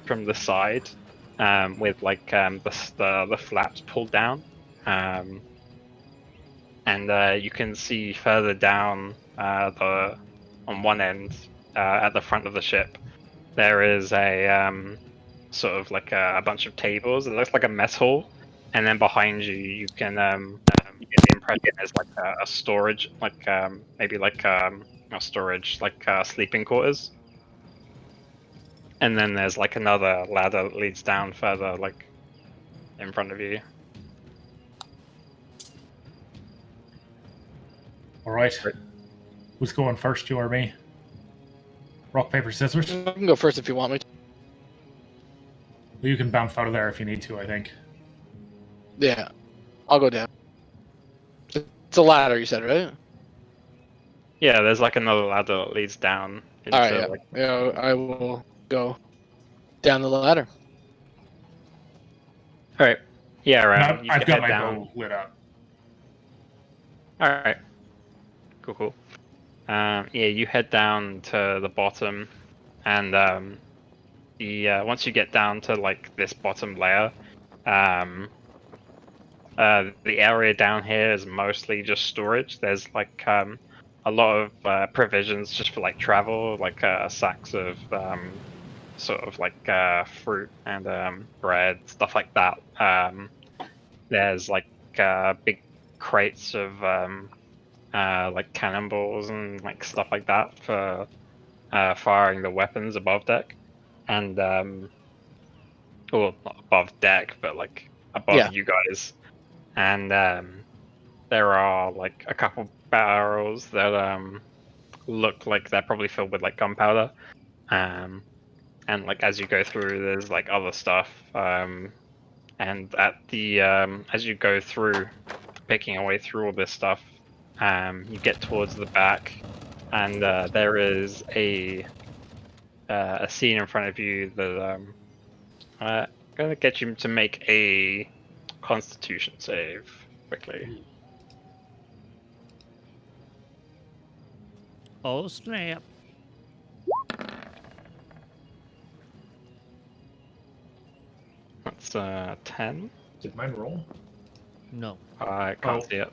from the side, with like the flaps pulled down, and you can see further down on one end at the front of the ship, there is a sort of like a bunch of tables. It looks like a mess hall, and then behind you, you can you get the impression there's like a storage, like maybe like a storage, like sleeping quarters. And then there's like another ladder that leads down further, like in front of you. All right. Who's going first, you or me? Rock, paper, scissors? I can go first if you want me to. Well, you can bounce out of there if you need to, I think. Yeah, I'll go down. It's a ladder, you said, right? Yeah, there's like another ladder that leads down. Into, All right, yeah. like... Yeah, I will go down the ladder. All right. Yeah, right. No, I've got my bow lit up. All right. Cool. Yeah, you head down to the bottom, and once you get down to like this bottom layer, the area down here is mostly just storage. There's like a lot of provisions just for like travel, like sacks of sort of like fruit and bread, stuff like that. There's like big crates of like cannonballs and like stuff like that for firing the weapons above deck, and well, not above deck, but like above you guys. And there are like a couple barrels that look like they're probably filled with like gunpowder, and like as you go through, there's like other stuff, and at the as you go through, picking your way through all this stuff, you get towards the back, and there is a scene in front of you that I'm gonna get you to make a Constitution save quickly. Oh snap! That's 10. Did mine roll? No. I can't see it.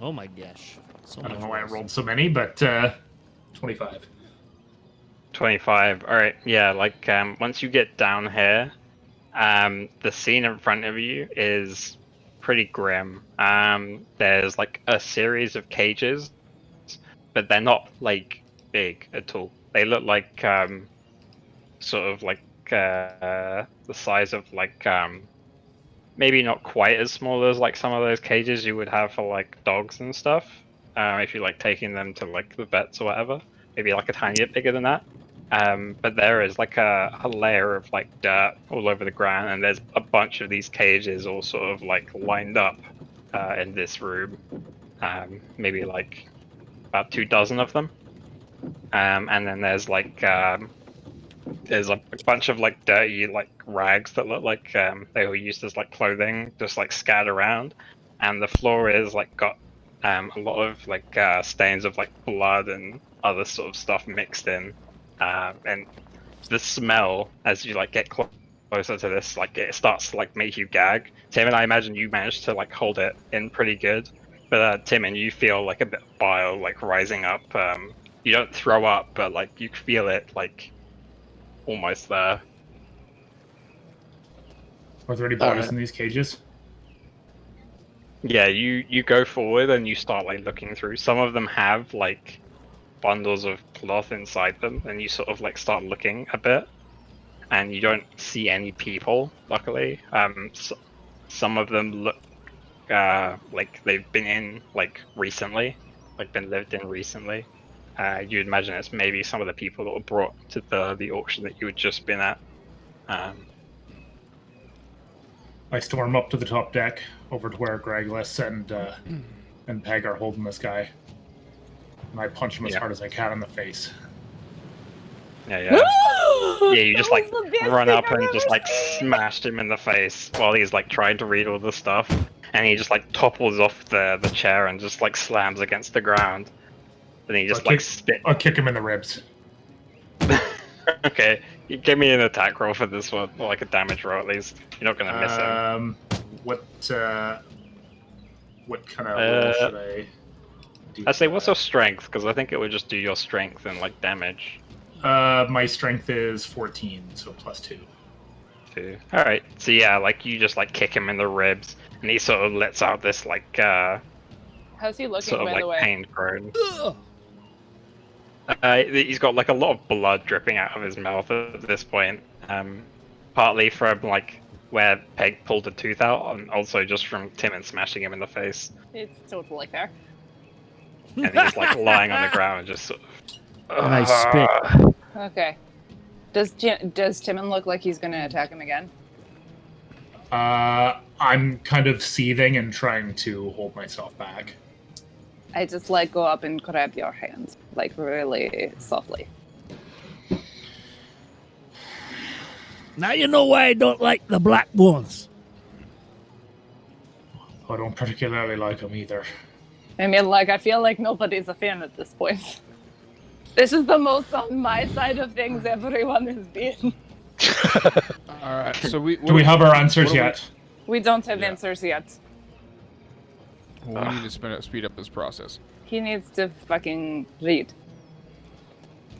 Oh my gosh! So I don't much know why I worse. rolled so many, but 25. 25. All right. Yeah. Like once you get down here, the scene in front of you is pretty grim. There's like a series of cages, but they're not like big at all. They look like sort of like the size of like maybe not quite as small as like some of those cages you would have for like dogs and stuff. If you're like taking them to like the vets or whatever, maybe like a tiny bit bigger than that. But there is like a layer of like dirt all over the ground, and there's a bunch of these cages all sort of like lined up in this room. Maybe like about 24 of them. And then there's like there's a bunch of like dirty like rags that look like they were used as like clothing, just like scattered around, and the floor is like got a lot of like stains of like blood and other sort of stuff mixed in. And the smell, as you like get closer to this, like it starts to like make you gag. Tim and I imagine you managed to like hold it in pretty good, but Tim, and you feel like a bit of bile like rising up. You don't throw up, but like you feel it like almost there. Are there any bodies in these cages? Yeah, you go forward and you start like looking through. Some of them have like bundles of cloth inside them, and you sort of like start looking a bit, and you don't see any people. Luckily, some of them look like they've been in like recently, like been lived in recently. You'd imagine it's maybe some of the people that were brought to the auction that you had just been at. I storm up to the top deck, over to where Greglis and Peg are holding this guy, and I punch him as hard as I can in the face. Yeah, you just like run up and just like smashed him in the face while he's like trying to read all the stuff, and he just like topples off the chair and just like slams against the ground. Then he just I'll kick him in the ribs. Okay, you give me an attack roll for this one, or like a damage roll at least. You're not gonna miss him. What kind of roll should I do? I say, what's your strength? Because I think it would just do your strength and like damage. My strength is 14, so +2. All right, so yeah, like you just like kick him in the ribs, and he sort of lets out this like How's he looking, sort of by the way? like pained groan. He's got like a lot of blood dripping out of his mouth at this point, partly from like where Peg pulled a tooth out, and also just from Timon smashing him in the face. It's totally fair. And he's like lying on the ground, just sort of. And I spit. Okay. Does Timon look like he's gonna attack him again? I'm kind of seething and trying to hold myself back. I just like go up and grab your hands, like really softly. Now you know why I don't like the black ones. I don't particularly like them either. I mean, like, I feel like nobody's a fan at this point. This is the most on my side of things everyone has been. All right, so do we have our answers yet? We don't have answers yet. Well, we need to speed up this process. He needs to fucking read.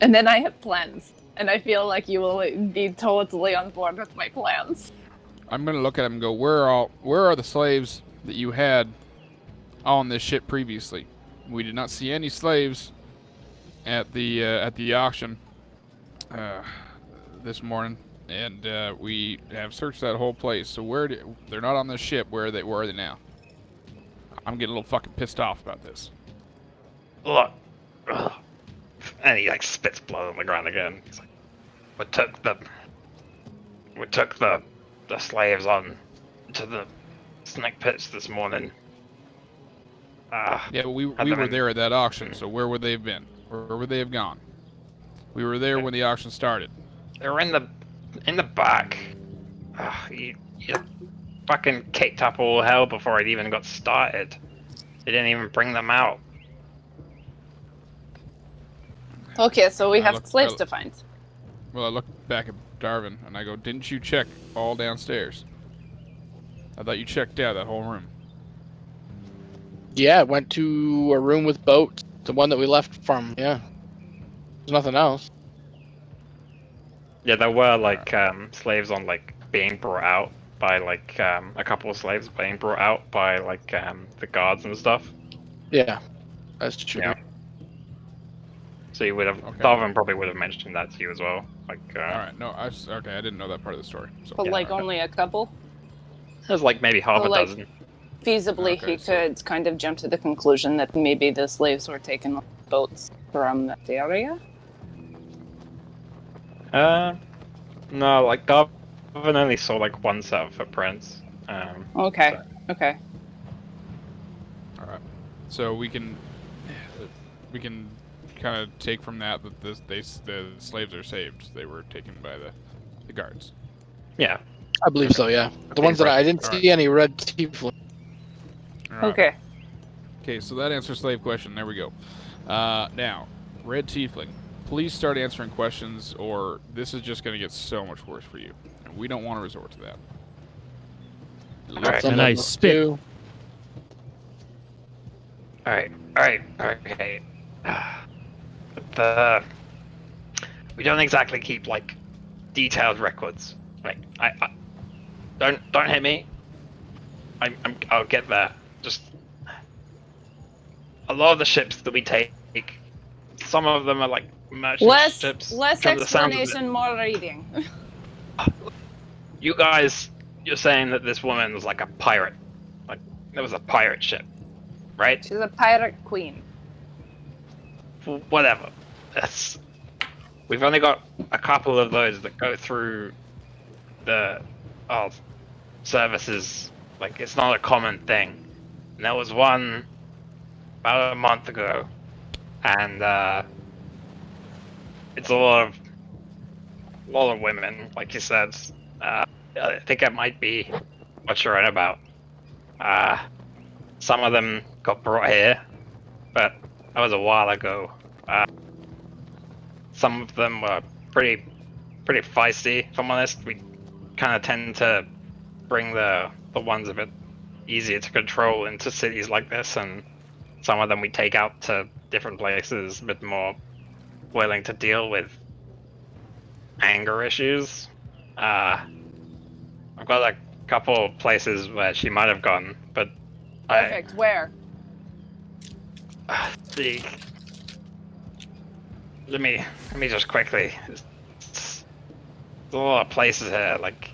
And then I have plans. And I feel like you will be totally on board with my plans. I'm gonna look at him and go, where are the slaves that you had on this ship previously? We did not see any slaves at the auction this morning, and we have searched that whole place. So they're not on this ship? Where are they now? I'm getting a little fucking pissed off about this. Look, and he like spits blood on the ground again. He's like, we took the slaves on to the snake pits this morning. Yeah, but we were there at that auction, so where would they have been? Where would they have gone? We were there when the auction started. They were in the back. You fucking kicked up all hell before it even got started. They didn't even bring them out. Okay, so we have slaves to find. Well, I look back at Darwin and I go, didn't you check all downstairs? I thought you checked out that whole room. Yeah, went to a room with boats. The one that we left from, yeah. There's nothing else. Yeah, there were like slaves on like being brought out by like a couple of slaves being brought out by like the guards and stuff. Yeah, that's true. Yeah. So you would have, Okay. Darwin probably would have mentioned that to you as well. Like, All right, no, I didn't know that part of the story. So. But like only a couple? There's like maybe half a like- dozen. Feasibly, Okay, he so- could kind of jump to the conclusion that maybe the slaves were taken on boats from that area. No, like Darwin only saw like one set of footprints. Okay, okay. All right, so we can kind of take from that the slaves are saved. They were taken by the guards. Yeah. I believe so, yeah. The ones that I didn't see any red tiefling. All right. Okay. Okay, so that answers slave question. There we go. Now, Red Tiefling, please start answering questions, or this is just going to get so much worse for you, and we don't want to resort to that. Alright. And I spit. Alright, okay. We don't exactly keep like detailed records. Like, I don't hit me. I'll get there. just a lot of the ships that we take, some of them are like merchant ships. Less from the sound of it. explanation, more reading. You guys, you're saying that this woman was like a pirate. Like, there was a pirate ship, right? She's a pirate queen. Whatever. We've only got a couple of those that go through the services. Like, it's not a common thing. And there was one about a month ago, and it's a lot of women, like you said. I think it might be what you're on about. Some of them got brought here, but that was a while ago. Some of them were pretty feisty. If I'm honest, we kind of tend to bring the ones a bit easier to control into cities like this, and some of them we take out to different places, a bit more willing to deal with anger issues. I've got a couple places where she might have gone, but Perfect. Where? see. Let me just quickly. There's a lot of places here. Like,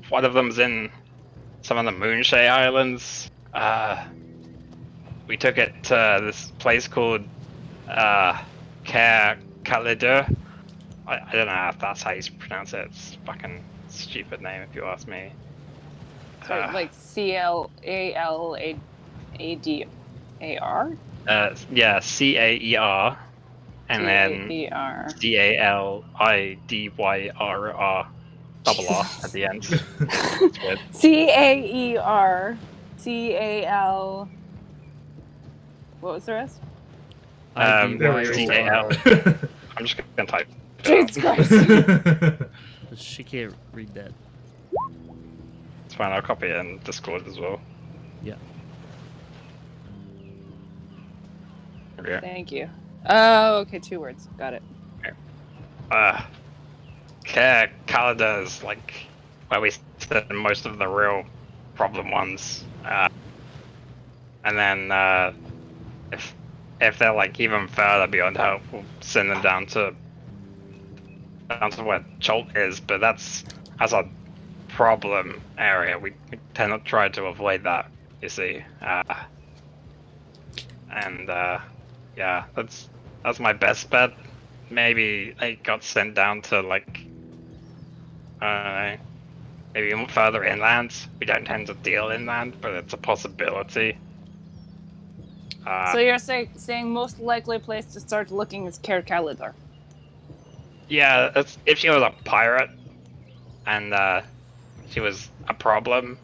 one of them's in some of the Moonshay Islands. We took it to this place called Kaiya H. I don't know if that's how you pronounce it. It's a fucking stupid name if you ask me. Sorry, like CLALADAR? Yeah, CAER. And then CAER. CALIDYRR. Double R at the end. It's weird. CAER. CAL. What was the rest? CAL. I'm just gonna type. Jesus Christ. She can't read that. It's fine, I'll copy it in Discord as well. Yeah. Okay. Thank you. Oh, okay, 2 words. Got it. Calada is like where we send most of the real problem ones. And then if they're like even further beyond help, we'll send them down to where Cholk is, but that's a problem area. We tend to try to avoid that, you see. Yeah, that's my best bet. Maybe they got sent down to like maybe even further inland. We don't tend to deal inland, but it's a possibility. So you're saying most likely place to start looking is Kaiya H. Yeah, if she was a pirate and she was a problem,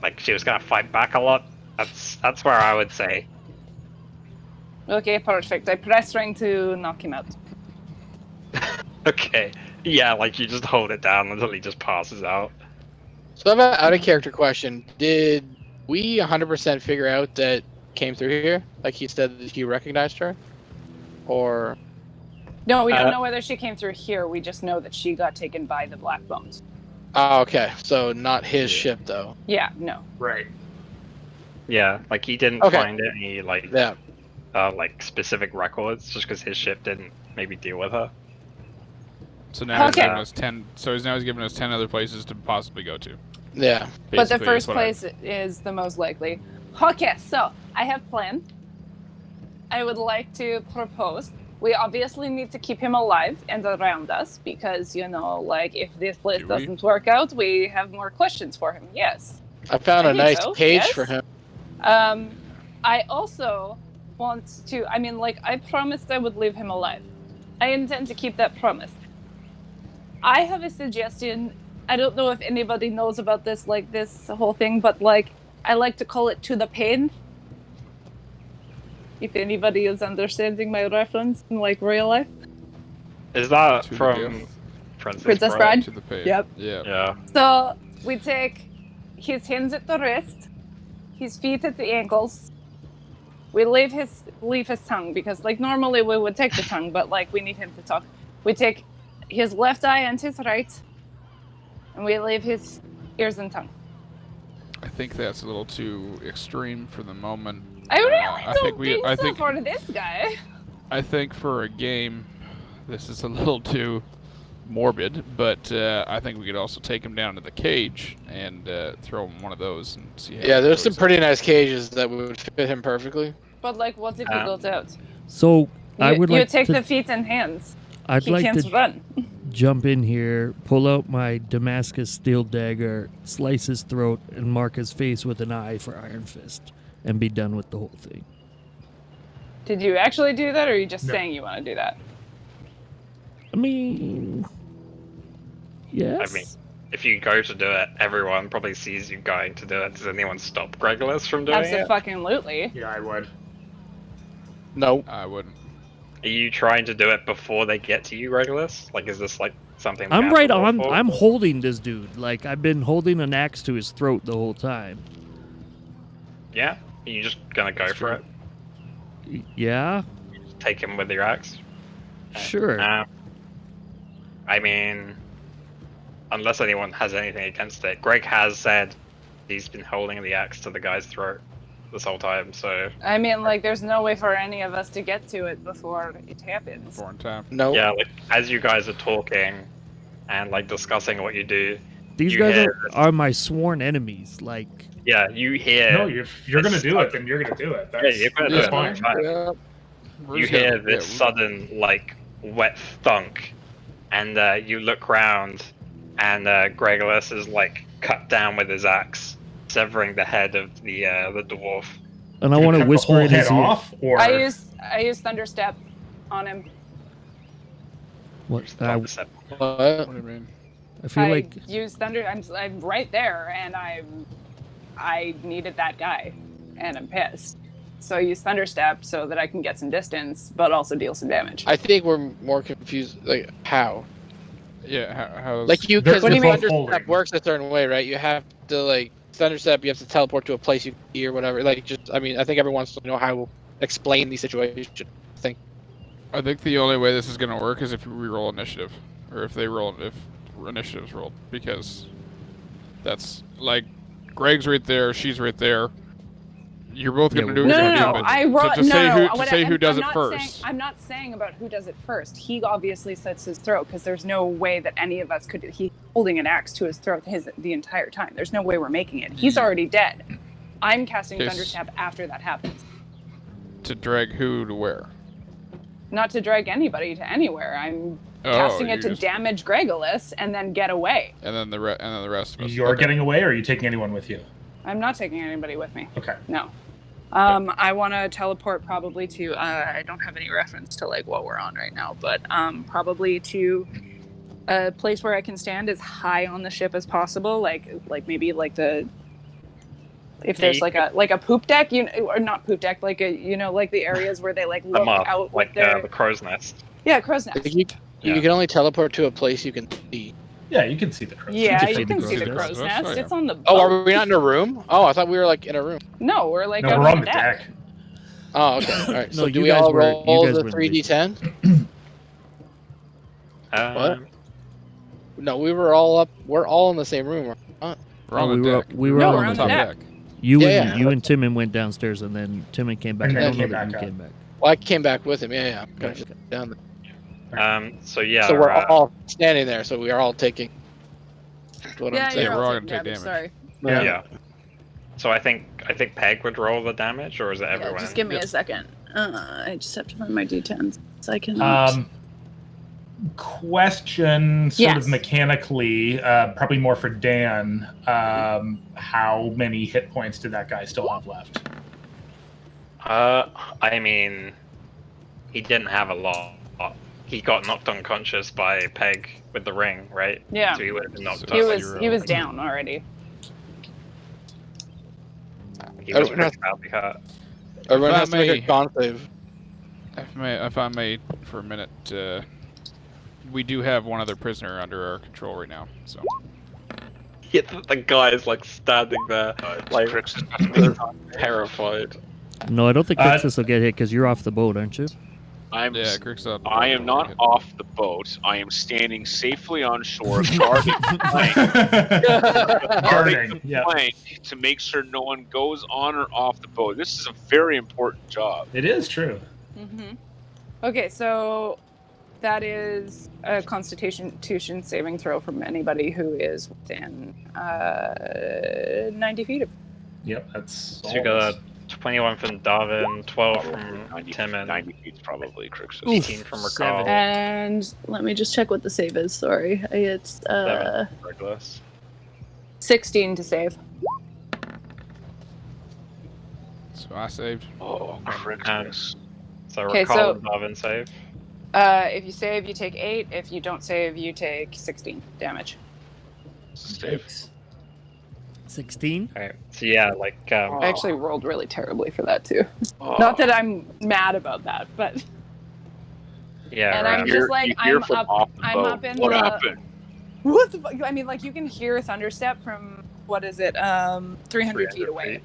like she was gonna fight back a lot, that's where I would say. Okay, perfect. I press trying to knock him out. Okay. Yeah, like you just hold it down until he just passes out. So I have an out of character question. Did we 100% figure out that came through here? Like he said that he recognized her? Or... No, we don't know whether she came through here. We just know that she got taken by the Black Bones. Oh, okay. So not his ship, though. Yeah, no. Right. Yeah, like he didn't find any like specific records just because his ship didn't maybe deal with her. So now he's giving us 10. So now he's giving us 10 other places to possibly go to. Yeah. But the first place is the most likely. Okay, so I have a plan. I would like to propose. We obviously need to keep him alive and around us because, you know, like if this place doesn't work out, we have more questions for him. Yes. I found a nice cage for him. I also want to, I mean, like, I promised I would leave him alive. I intend to keep that promise. I have a suggestion. I don't know if anybody knows about this, like, this whole thing, but, like, I like to call it to the pain. If anybody is understanding my reference in, like, real life. Is that from Princess Bride? To the pain. Yep. Yeah. So, we take his hands at the wrist, his feet at the ankles. We leave his tongue because, like, normally we would take the tongue, but, like, we need him to talk. We take his left eye and his right, and we leave his ears and tongue. I think that's a little too extreme for the moment. I really I don't think we- I so think- for this guy. I think for a game, this is a little too morbid, but I think we could also take him down to the cage and throw him one of those and see how Yeah, he there's goes some in. pretty nice cages that would fit him perfectly. But like, what if he goes out? So I would you like take to. the feet and hands. I'd He like can't to run. jump in here, pull out my Damascus steel dagger, slice his throat, and mark his face with an eye for Iron Fist, and be done with the whole thing. Did you actually do that, or are you just No. saying you want to do that? I mean, yes. I mean, if you go to do it, everyone probably sees you going to do it. Does anyone stop Gregolas from doing it? Absolutely. Yeah, I would. No. I wouldn't. Are you trying to do it before they get to you, Regulus? Like, is this like something? we I'm have right to roll on. for? I'm holding this dude. Like, I've been holding an axe to his throat the whole time. Yeah. Are you just gonna go That's for true. it? Yeah, Take him with your axe? sure. I mean, unless anyone has anything against it, Greg has said he's been holding the axe to the guy's throat this whole time. So I mean, like, there's no way for any of us to get to it before it happens. Before in time. No. yeah, like as you guys are talking and like discussing what you do, These you guys hear are my sworn enemies. Like, yeah, you hear. No, if you're gonna do it, then you're gonna do it. That's, you're gonna do that's it. fine. Yeah. We're You just gonna- hear this yeah, sudden like wet thunk, and you look round, and Gregolas is like cut down with his axe, severing the head of the dwarf. and I You want to cut the whisper whole in his head ear. off, or I use Thunderstep on him. What? Just I opposite. What? What do you mean? feel I like use Thunder. I'm right there, and I needed that guy, and I'm pissed. So I use Thunderstep so that I can get some distance, but also deal some damage. I think we're more confused. Like how? Yeah, how's... Like you, They're- because What do you mean? Thunderstep holding. works a certain way, right? You have to like Thunderstep. You have to teleport to a place you can see or whatever. Like just, I mean, I think everyone wants to know how to explain these situations. I think. I think the only way this is gonna work is if we roll initiative, or if initiative's rolled, because that's like Greg's right there, she's right there. You're both gonna Yeah, do what No, you're no, gonna no. do, but I roll. to no, say no, who no. to What say I- who does I'm it not first. Saying, I'm not saying about who does it first. He obviously slits his throat because there's no way that any of us could. He's holding an axe to his throat the entire time. There's no way we're making it. He's already dead. I'm casting Okay, Thunderstep after that happens. To drag who to where? Not to drag anybody to anywhere. I'm Oh, casting it you to just- damage Gregolas and then get away. and then the rest of us. you're Okay. getting away, or are you taking anyone with you? I'm not taking anybody with me. Okay. No. I want to teleport probably to. I don't have any reference to like what we're on right now, but probably to a place where I can stand as high on the ship as possible, like maybe like the. If there's like a poop deck, or not poop deck, like like the areas where they like look Them up, out like with their the crow's nest. crow's nest. You can only teleport to a place you can see. Yeah, you can see the crow's Yeah, nest. you can see the crow's crow's nest. nest. It's on the boat. Oh, are we not in a room? Oh, I thought we were like in a room. No, we're like No, out we're on on the the deck. deck. Oh, okay. All right. No, So do you we guys all were- you roll guys the were in 3d10? What? No, we were all up. We're all in the same room. We're on we the were deck. we were No, all we're on on the the deck. deck. You Yeah, and you and Timon went downstairs, and then Timon came back. And I then don't know came that you back came up. back. Well, I came back with him. Yeah. I'm kind Okay. of down there. So yeah. So we're all standing there. So we are all taking. That's what Yeah, I'm saying. you're we're all all gonna taking take damage. damage. Sorry. Yeah. So I think Peg would roll the damage, or is it Yeah, everyone? just give me a second. I just have to find my d10s so I can. Question, sort Yes. of mechanically, probably more for Dan. How many hit points did that guy still have left? I mean, he didn't have a lot. He got knocked unconscious by Peg with the ring, right? Yeah. So he would have been knocked So out. he was down already. He was Oh, pretty badly hurt. Everyone If I has to make may- a con save. If I may, for a minute, we do have one other prisoner under our control right now. So Yeah, the guy is like standing there, like terrified. No, I don't think Uh, Crixus will get hit because you're off the boat, aren't you? Crick's up. I am not off the boat. I am standing safely on shore, guarding Guarding. Yeah. plank to make sure no one goes on or off the boat. This is a very important job. It is true. Mm-hmm. Okay, so that is a Constitution saving throw from anybody who is within 90 feet of. Yep, that's. So you got a 21 from Darwin, 12 from 90 Timon, 90 feet probably, Crooks. 18 from Recall, And let me just check what the save is. Sorry, it's 7 Regulus. 16 to save. So I saved. Oh, Crooks. So Okay, Recall so- and Darwin save. If you save, you take 8. If you don't save, you take 16 damage. Save. 16. Okay, so yeah, like I actually rolled really terribly for that too. Oh. Not that I'm mad about that, but yeah, and I'm right. just like You hear I'm from up. off the I'm boat. up in What the. happened? What the fuck? I mean, like you can hear thunderstep from what is it? 300 feet away.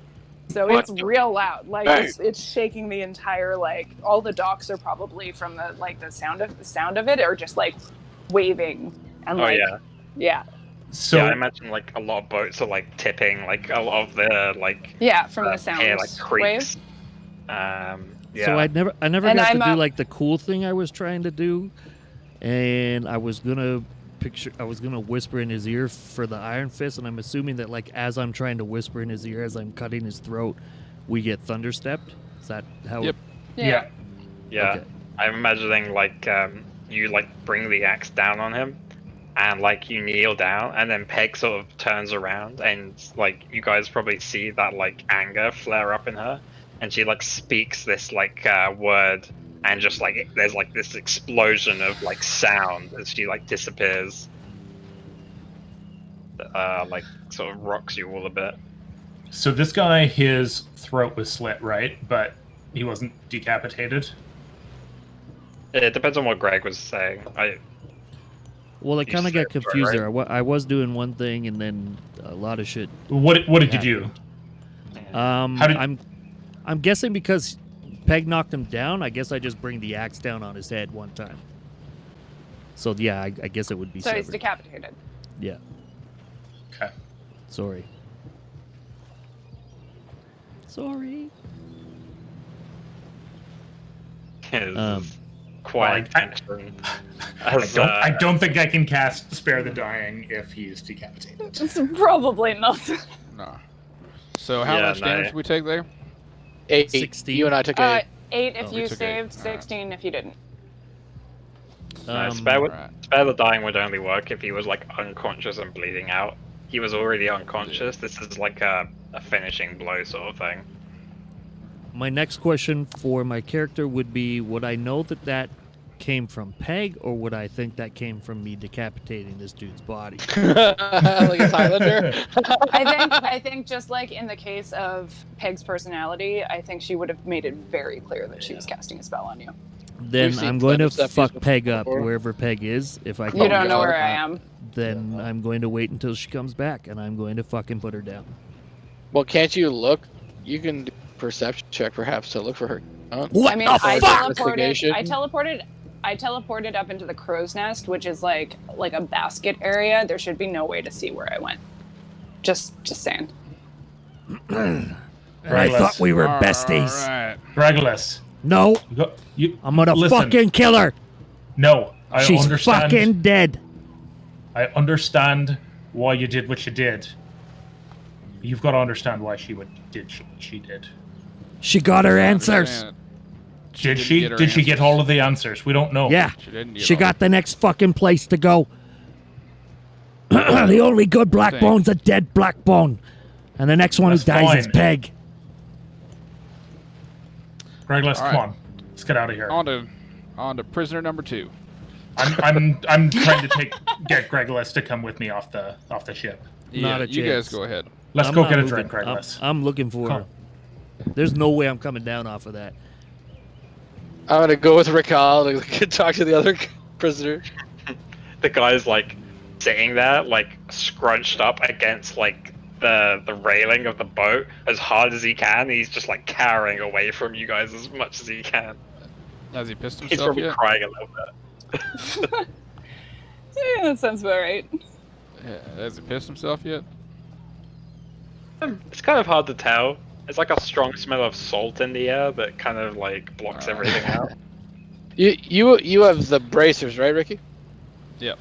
So What it's the- real loud. Like Hey. it's shaking the entire like all the docks are probably from the like the sound of it or just like waving and Oh like yeah. So Yeah, I imagine like a lot of boats are like tipping, like a lot of the like from the sound air like wave. creaks. Yeah. So I never And got I'm to do up- like the cool thing I was trying to do, and I was gonna whisper in his ear for the Iron Fist, and I'm assuming that like as I'm trying to whisper in his ear as I'm cutting his throat, we get thunderstepped. Is that how? Yep. yeah. Yeah. Okay. I'm imagining like you like bring the axe down on him, and like you kneel down, and then Peg sort of turns around, and like you guys probably see that like anger flare up in her, and she like speaks this like word, and just like there's like this explosion of like sound as she like disappears. Like sort of rocks you all a bit. So this guy, his throat was slit, right? But he wasn't decapitated. It depends on what Greg was saying. Well, I You kind of got said, confused right? there. I was doing one thing, and then a lot of shit. What did you do? How did- I'm guessing because Peg knocked him down. I guess I just bring the axe down on his head one time. So yeah, I guess it would be So he's severed. decapitated. Yeah. Okay. Sorry. Sorry. It's quite Well, tension. I don't think I can cast Spare the Dying if he's decapitated. It's probably not. No. So how Yeah, much damage no. did we take there? 8. 16. You and I took 8. 8 if Oh, we you took saved, 8. Alright. 16 if you didn't. No, spare Alright. the dying would only work if he was like unconscious and bleeding out. He was already unconscious. This is like a finishing blow sort of thing. My next question for my character would be: would I know that came from Peg, or would I think that came from me decapitating this dude's body? Like a Highlander. I think just like in the case of Peg's personality, I think she would have made it very clear that she was casting a spell on you. Then We've seen I'm going to stuff fuck used Peg up before. wherever Peg is. If I can You don't know God. where I am. then I'm going to wait until she comes back, and I'm going to fucking put her down. Well, can't you look? You can do a perception check perhaps to look for her. What I mean, the I fuck? teleported. I teleported up into the crow's nest, which is like a basket area. There should be no way to see where I went. Just saying. I Regulus. thought we were All besties. right. Regulus. No, You I'm gonna listen, fucking kill her. No, I She's understand. fucking dead. I understand why you did what you did. You've got to understand why she did what she did. She got her I answers. understand. Did didn't she? get her Did she get answers. all of the answers? We don't know. Yeah, She didn't get she all- got the next fucking place to go. The only good black Thanks. bone's a dead black bone, and the next one who That's dies is fine. Peg. Regulus, All come right. on. Let's get out of here. On to prisoner number 2. I'm trying to get Regulus to come with me off the ship. Not a You guys chance. go ahead. Let's I'm go not get a moving. drink, Regulus. I'm looking for her. There's no way I'm coming down off of that. I'm gonna go with Raquel to talk to the other prisoner. The guy's like sitting there, like scrunched up against like the railing of the boat as hard as he can. He's just like carrying away from you guys as much as he can. Has he pissed He's himself probably yet? crying a little bit. Yeah, that sounds about right. Yeah, has he pissed himself yet? It's kind of hard to tell. It's like a strong smell of salt in the air that kind of like blocks everything out. You have the bracers, right, Ricky? Yep.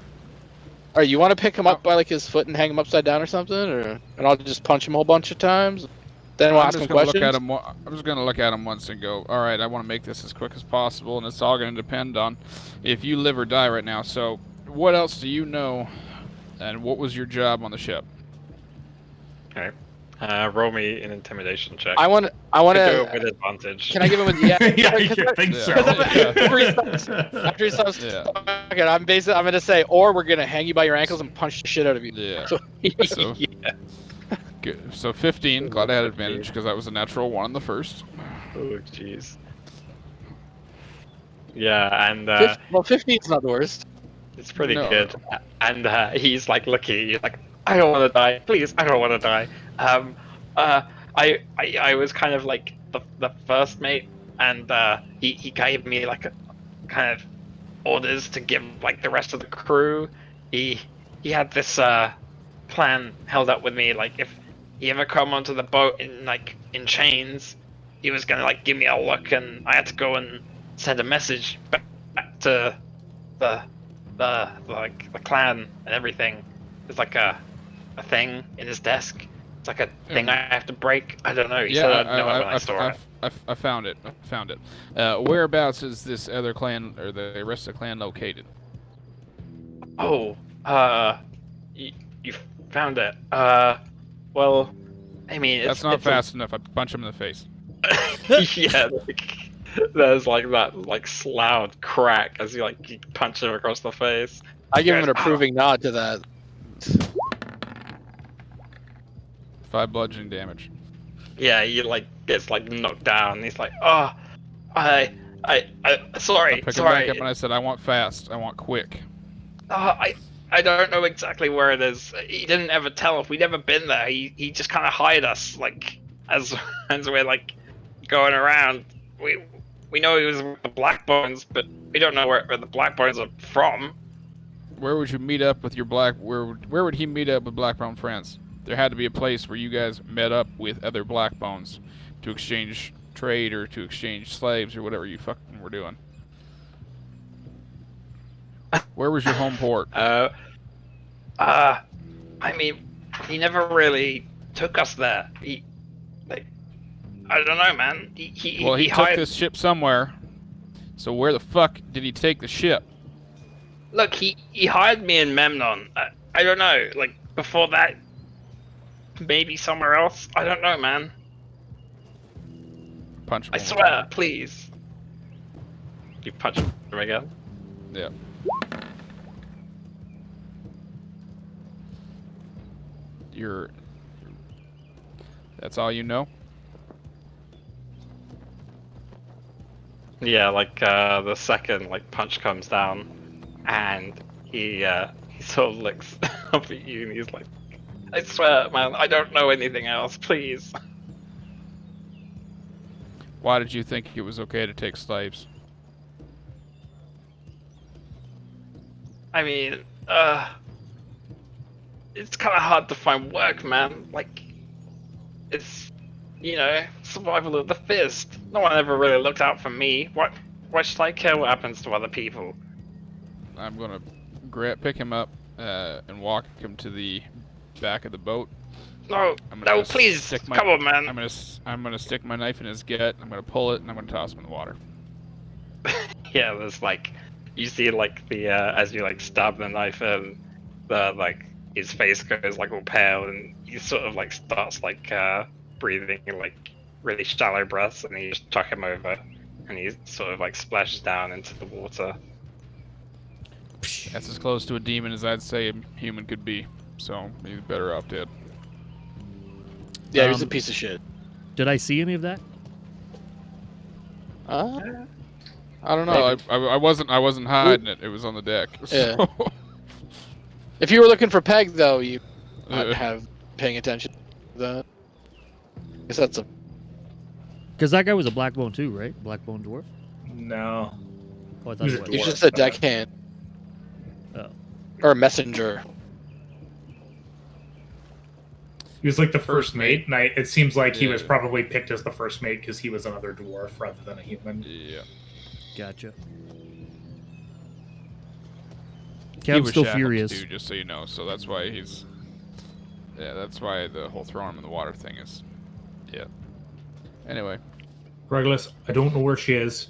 Or you want to pick him up by like his foot and hang him upside down or something, or and I'll just punch him a whole bunch of times. Then we'll ask him questions. I'm just gonna look at him once and go, all right, I want to make this as quick as possible, and it's all gonna depend on if you live or die right now. So, what else do you know, and what was your job on the ship? Okay. Roll me an intimidation check. I want Do it to. with advantage. Can I give him a yeah? Yeah, you think so. After he stops talking, I'm gonna say, or we're gonna hang you by your ankles and punch the shit out of you. Yeah. So, So, Yeah. good. So 15. Glad I had advantage because that was a natural 1 on the first. Oh, jeez. Yeah, and well, 15's not the worst. it's pretty No. good. And he's like looking at you, like, I don't want to die. Please, I don't want to die. I was kind of like the first mate, and he gave me like a kind of orders to give like the rest of the crew. He had this plan held up with me, like if he ever come onto the boat in chains, he was gonna like give me a look, and I had to go and send a message back to the clan and everything. There's like a thing in his desk. It's like a thing I have to break. I don't know. He said I'd know it when I saw it. I found it. Whereabouts is this other clan or the rest of the clan located? Oh, you found it. Well, I mean, That's not fast enough. I punch him in the face. Yeah, like, there's like that like loud crack as you punch him across the face. I give him an approving nod to that. 5 bludgeoning damage. Yeah, he gets knocked down. He's like, oh, I sorry, I pick him sorry. back up and I said, I want fast. I want quick. I don't know exactly where it is. He didn't ever tell us. We'd never been there. He just kind of hired us, as we're going around. We know he was with the Black Bones, but we don't know where the Black Bones are from. Where would you meet up with your where would he meet up with Blackbone friends? There had to be a place where you guys met up with other Black Bones to exchange trade or to exchange slaves or whatever you fucking were doing. Where was your home port? I mean, he never really took us there. I don't know, man. He took hired... this ship somewhere. So where the fuck did he take the ship? Look, he hired me in Memnon. I don't know. Before that, maybe somewhere else. I don't know, man. Punch him. I swear, please. You punch him again? Yeah. That's all you know? Yeah, the second punch comes down, and he sort of looks up at you, and he's like, "I swear, man, I don't know anything else. Please." Why did you think it was okay to take slaves? I mean, it's kind of hard to find work, man. It's, survival of the fittest. No one ever really looked out for me. Why should I care what happens to other people? I'm gonna pick him up and walk him to the back of the boat. No, please, come on, man. I'm gonna stick my knife in his gut. I'm gonna pull it and I'm gonna toss him in the water. Yeah, there's you see the as you stab the knife in, his face goes all pale, and he sort of starts breathing really shallow breaths, and you just chuck him over, and he sort of splashes down into the water. That's as close to a demon as I'd say a human could be, so he's better off dead. Yeah, he's a piece of shit. Did I see any of that? I don't know. No, I wasn't hiding it. It was on the deck. Yeah. So. If you were looking for Peg, though, you might have paying attention to that. I guess that's a... Because that guy was a Blackbone too, right? Blackbone dwarf. No. Oh, I thought He was he a was. He's dwarf. just a deckhand. Oh. Or a messenger. He was like the first mate. mate, and it seems like he was Yeah. probably picked as the first mate because he was another dwarf rather than a human. Yeah. Gotcha. He I'm was still shackled furious. too, just so you know. So that's why he's. Yeah, that's why the whole throwing him in the water thing is. Yeah. Anyway. Regulus, I don't know where she is.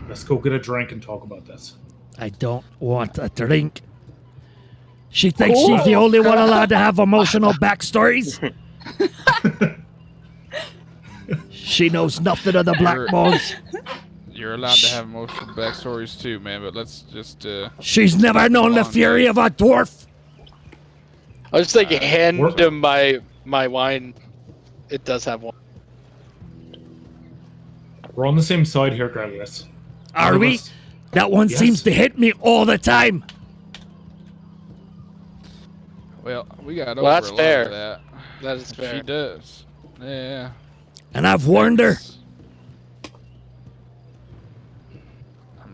Let's go get a drink and talk about this. I don't want a drink. She thinks she's the only one allowed to have emotional backstories. She knows nothing of the Black Bones. You're allowed to have emotional backstories too, man. But let's just. She's never known the fury of a dwarf. I was just like, hand we're- him my wine. It does have one. We're on the same side here, Regulus. Are we? That one Yes. seems to hit me all the time. Well, we got over Well, that's a lot fair. of that. That is fair. She does. Yeah. And I've warned her.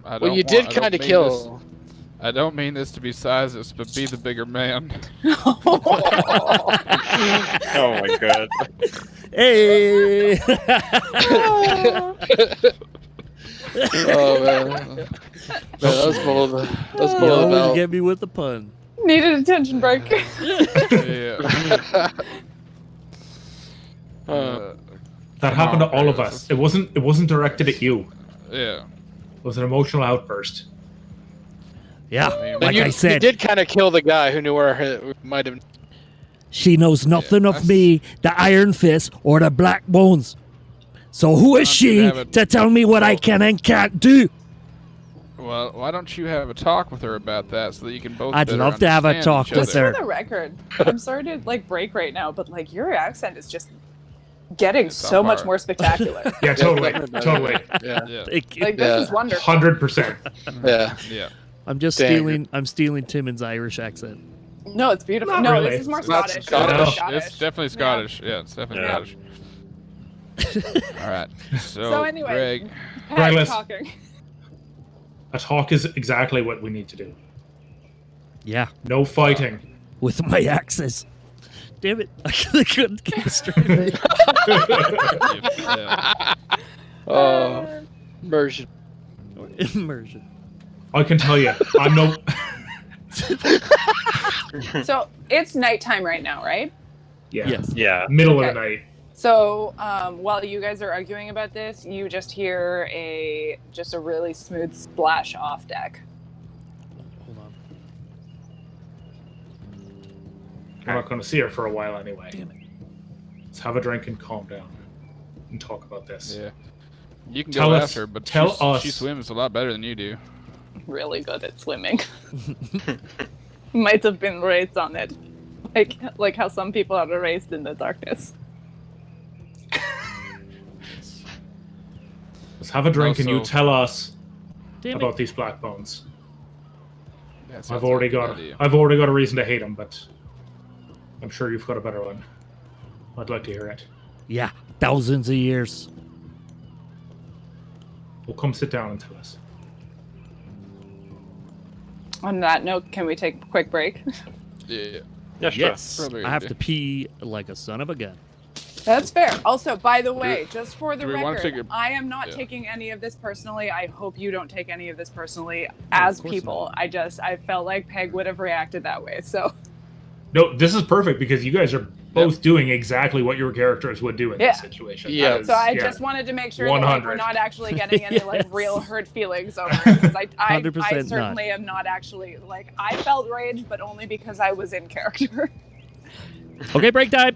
I Well, don't you want- did I don't kind of mean kill. this- I don't mean this to be sizist, but be the bigger man. Oh my god. Hey. Oh man, that was bold. That was You bold. always Val. get me with the pun. Needed attention break. Yeah. That Come happened to on, all of Regulus, us. It wasn't directed at you. Yeah. It was an emotional outburst. Yeah, mean, like you, I you said, did kind of kill the guy who knew where it might have. she knows nothing of me, the Iron Fist, or the Black Bones. So who is Why don't you she have a- to tell me what I can and can't do? Well, why don't you have a talk with her about that so that you can both I'd better love to have a understand talk each with other? her. For the record, I'm sorry to like break right now, but like your accent is just getting It's so on much par. more spectacular. Yeah, totally, definitely. totally, Yeah, Yeah. Thank you. Like this Yeah. is wonderful. 100%. yeah. Yeah. I'm just Dang. stealing. I'm stealing Timon's Irish accent. No, it's beautiful. Not No, really. this is more It's not Scottish. Scottish. It's definitely Scottish. Yeah, it's definitely Yeah. Scottish. All right. So anyway, Greg, Pat Regulus. talking. A talk is exactly what we need to do. Yeah, No fighting. with my axes. Damn it! I couldn't keep a straight face. yeah. Oh, immersion. Immersion. I can tell you, I'm no. So it's nighttime right now, right? Yeah. Yes. Yeah. Middle of Okay. the night. So while you guys are arguing about this, you just hear just a really smooth splash off deck. Hold on. We're not going to see her for a while anyway. Damn it. Let's have a drink and calm down and talk about this. Yeah. You can Tell go us- after her, but tell us- she swims a lot better than you do. Really good at swimming. Might have been raised on it, like how some people are raised in the darkness. Let's have a drink and you Also- tell us Damn about it. these black bones. That sounds I've already like a good got idea. I've already got a reason to hate them, but I'm sure you've got a better one. I'd like to hear it. Yeah, thousands of years. Well, come sit down and tell us. On that note, can we take a quick break? Yeah. Yeah, sure. Yes, Probably I have good. to pee like a son of a gun. That's fair. Also, by the way, just for the do we wanna record, take a- I am not yeah. taking any of this personally. I hope you don't take any of this personally as course people. I felt like Peg would have reacted that way. So No, this is perfect because you guys are both doing exactly what your characters would do in Yeah. this situation. Yeah. That is- So I yeah. just wanted to make sure that like, we're 100. not actually getting any like Yes. real hurt feelings over it. Because I 100% certainly am not actually like I felt rage, but only because I was in character. Okay, break time.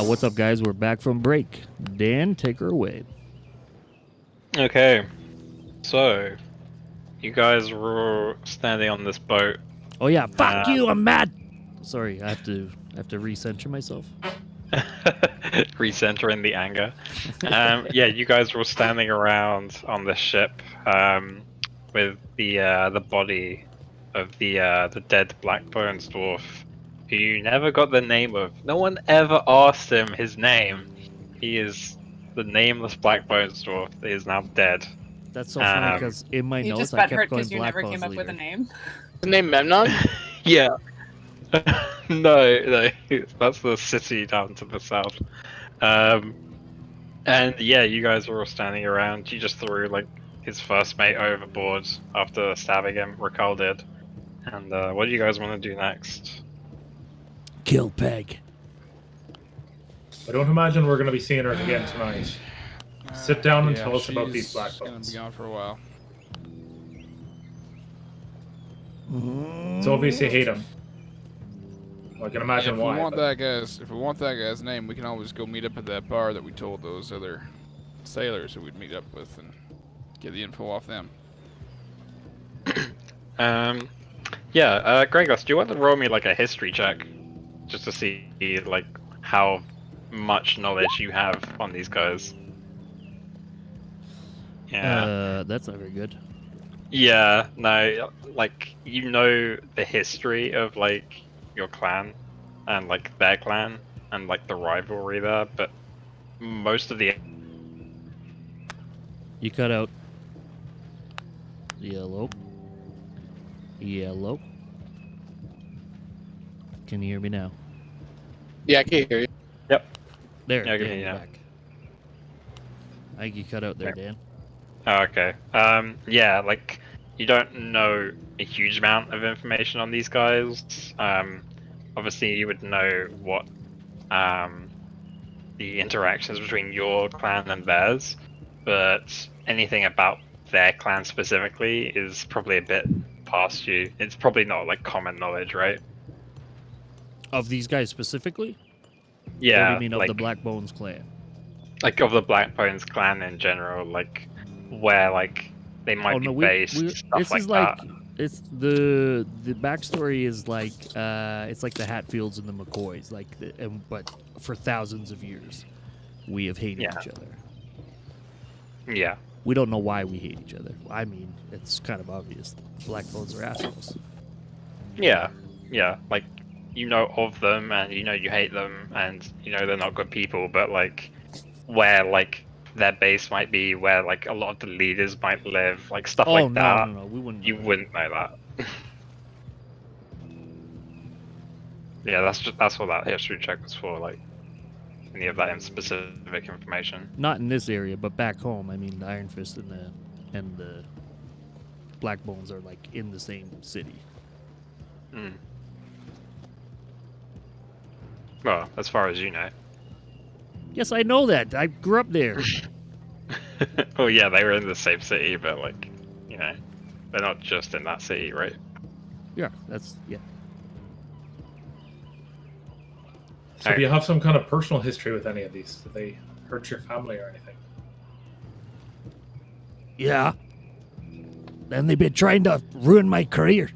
What's up, guys? We're back from break. Dan, take her away. Okay. So, you guys were standing on this boat. Oh yeah, fuck Uh, you! I'm mad. Sorry, I have to recenter myself. Recentering the anger. Yeah, you guys were standing around on the ship with the body of the dead Black Bones dwarf, who you never got the name of. No one ever asked him his name. He is the nameless Black Bones dwarf that is now dead. That's so funny because in my You notes just I butthurt kept going because you Black never Bones came up with a leader. name. The name Memnon? Yeah. No, that's the city down to the south. And yeah, you guys were all standing around. You just threw like his first mate overboard after stabbing him. Raquel did. And what do you guys want to do next? Kill Peg. I don't imagine we're going to be seeing her again tonight. Sit down and Yeah, tell us about these she's Black gonna Bones. be gone for a while. It's obvious you hate him. I can imagine If why. we want but- if we want that guy's name, we can always go meet up at that bar that we told those other sailors who we'd meet up with and get the info off them. Yeah, Gregos, do you want to roll me like a history check? Just to see like how much knowledge you have on these guys. Yeah. That's not very good. Yeah, no, like you know the history of like your clan and like their clan and like the rivalry there, but most of the You cut out. Yellow. Yellow. Can you hear me now? Yeah, I can hear you. There. Yeah, I can Dan, hear you you're now. back. I think you cut out there, Dan. Oh, okay. Yeah, like you don't know a huge amount of information on these guys. Obviously you would know what the interactions between your clan and theirs, but anything about their clan specifically is probably a bit past you. It's probably not like common knowledge, right? Of these guys specifically? Yeah, Or do you mean of like, the Black Bones clan? like of the Black Bones clan in general, like where like they might be based, stuff this like is like that. it's the backstory is like it's like the Hatfields and the McCoys, like but for thousands of years we have hated Yeah. each other. Yeah. We don't know why we hate each other. I mean, it's kind of obvious. Black Bones are assholes. Yeah, yeah, like you know of them and you know you hate them and you know they're not good people, but like where like their base might be, where like a lot of the leaders might live, like stuff Oh like no, that. no, we wouldn't. You know. wouldn't know that. Yeah, that's what that history check was for, like any of that specific information. Not in this area, but back home. I mean, the Iron Fist and the Black Bones are like in the same city. Hmm. Well, as far as you know. Yes, I know that. I grew up there. Well, yeah, they were in the same city, but like, you know, they're not just in that city, right? Yeah, that's yeah. So do you have some kind of personal history with any of these? Did they hurt your family or anything? Yeah. And they've been trying to ruin my career.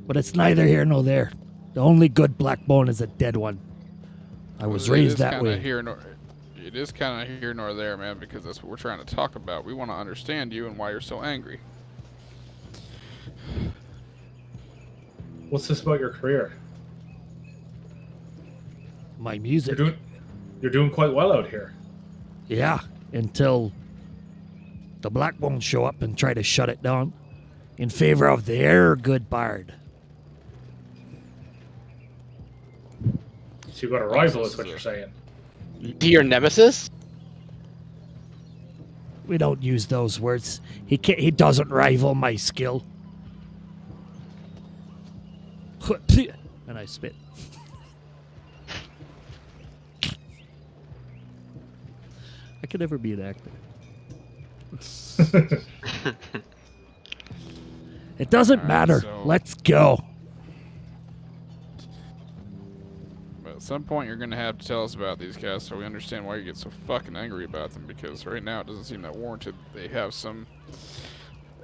But it's neither here nor there. The only good Black Bone is a dead one. I was raised that way. It is kind of here nor there, man, because that's what we're trying to talk about. We want to understand you and why you're so angry. What's this about your career? My music. You're doing quite well out here. Yeah, until the Black Bones show up and try to shut it down in favor of their good bard. So you got a rival, is what you're saying. To your nemesis? We don't use those words. He doesn't rival my skill. And I spit. I could never be an actor. It doesn't matter. so- Let's go. But at some point, you're going to have to tell us about these guys so we understand why you get so fucking angry about them, because right now it doesn't seem that warranted. They have some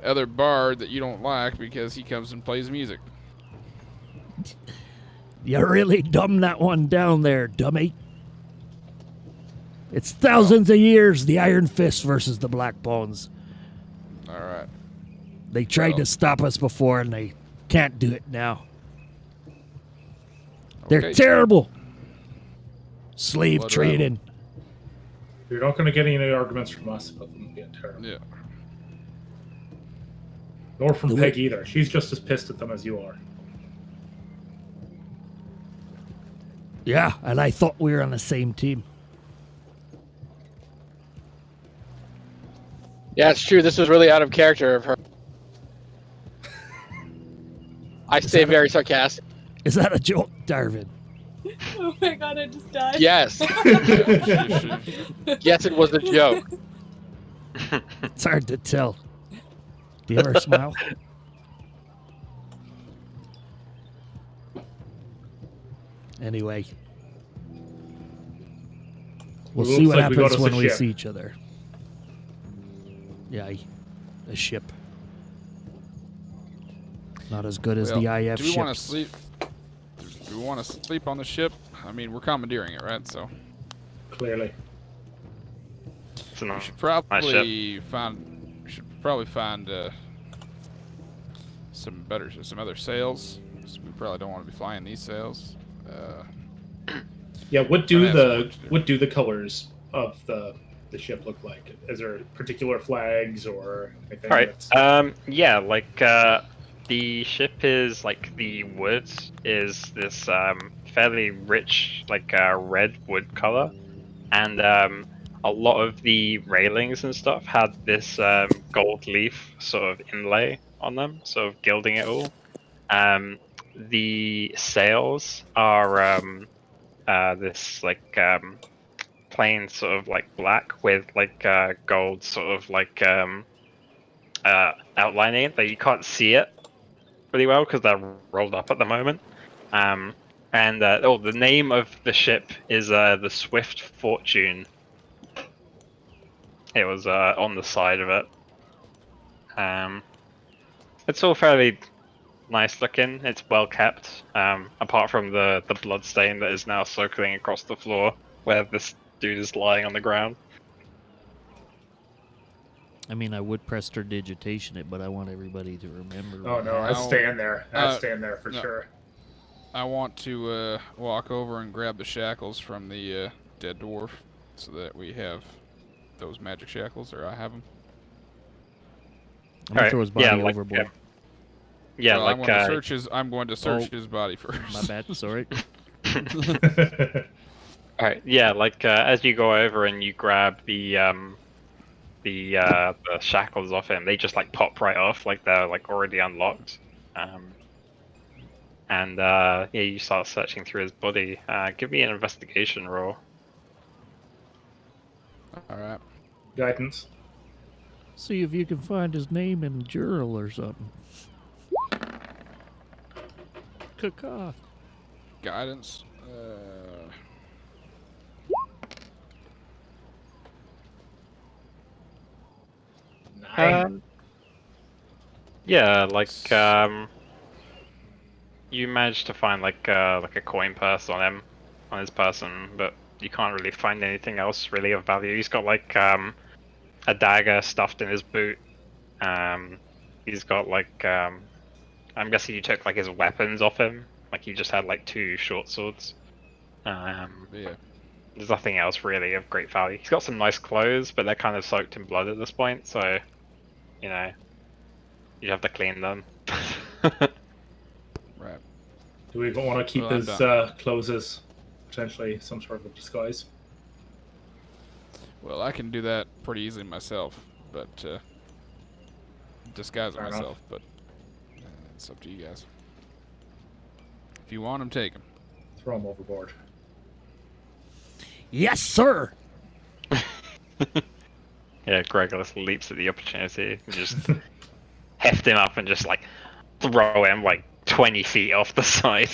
other bard that you don't like because he comes and plays music. You really dumbed that one down there, dummy. It's thousands of years, the Iron Fist versus the Black Bones. All right. They tried to stop us before, and they can't do it now. They're Okay. terrible. Slave What, trading. You're not going to get any arguments from us about them being terrible. Yeah. Nor from The Peg way- either. She's just as pissed at them as you are. Yeah, and I thought we were on the same team. Yeah, it's true. This was really out of character of her. I stay very sarcastic. Is that a joke, Darvin? Oh my god, I just died. Yes. Yes, it was a joke. It's hard to tell. Do you ever smile? Anyway. We'll It see looks what like we got happens us a when we ship. see each other. Yeah, a ship. Not as good as Well, the IF do we want to ships. sleep? Do we want to sleep on the ship? I mean, we're commandeering it, right? So Clearly. It's a we nice should ship. probably find some other sails. So we probably don't want to be flying these sails. Yeah, what I do have some the work to do. what do the colors of the ship look like? Is there particular flags or anything? All right. that's- Yeah, like the ship is like the wood is this fairly rich like red wood color, and a lot of the railings and stuff had this gold leaf sort of inlay on them, sort of gilding it all. The sails are this like plain sort of like black with like gold sort of like outlining it, that you can't see it really well because they're rolled up at the moment. The name of the ship is the Swift Fortune. It was on the side of it. It's all fairly nice looking. It's well kept, apart from the blood stain that is now circling across the floor where this dude is lying on the ground. I mean, I would prestidigitation it, but I want everybody to remember. Oh no, I'd stand there. I'd stand there for no. sure. I want to walk over and grab the shackles from the dead dwarf, so that we have those magic shackles, or I have them. I'm gonna Alright, throw his body yeah, like, overboard. Yeah, Well, like I'm going to search his body first. My bad. Sorry. Alright, yeah, like as you go over and you grab the shackles off him, they just like pop right off, like they're like already unlocked. Yeah, you start searching through his body. Give me an investigation roll. All right. Guidance. See if you can find his name in a journal or something. Caca. Guidance. Nine. Yeah, like you managed to find like a coin purse on him, on his person, but you can't really find anything else really of value. He's got like a dagger stuffed in his boot. He's got like I'm guessing you took like his weapons off him. Like he just had like 2 short swords. Yeah. There's nothing else really of great value. He's got some nice clothes, but they're kind of soaked in blood at this point, so you know you have to clean them. Right. Do we want to keep Well, I'm his done. clothes as potentially some sort of a disguise? Well, I can do that pretty easily myself, but disguise it Fair enough. myself. But it's up to you guys. If you want them, take them. Throw him overboard. Yes, sir. Yeah, Gregorus leaps at the opportunity and just heft him up and just like throw him like 20 feet off the side.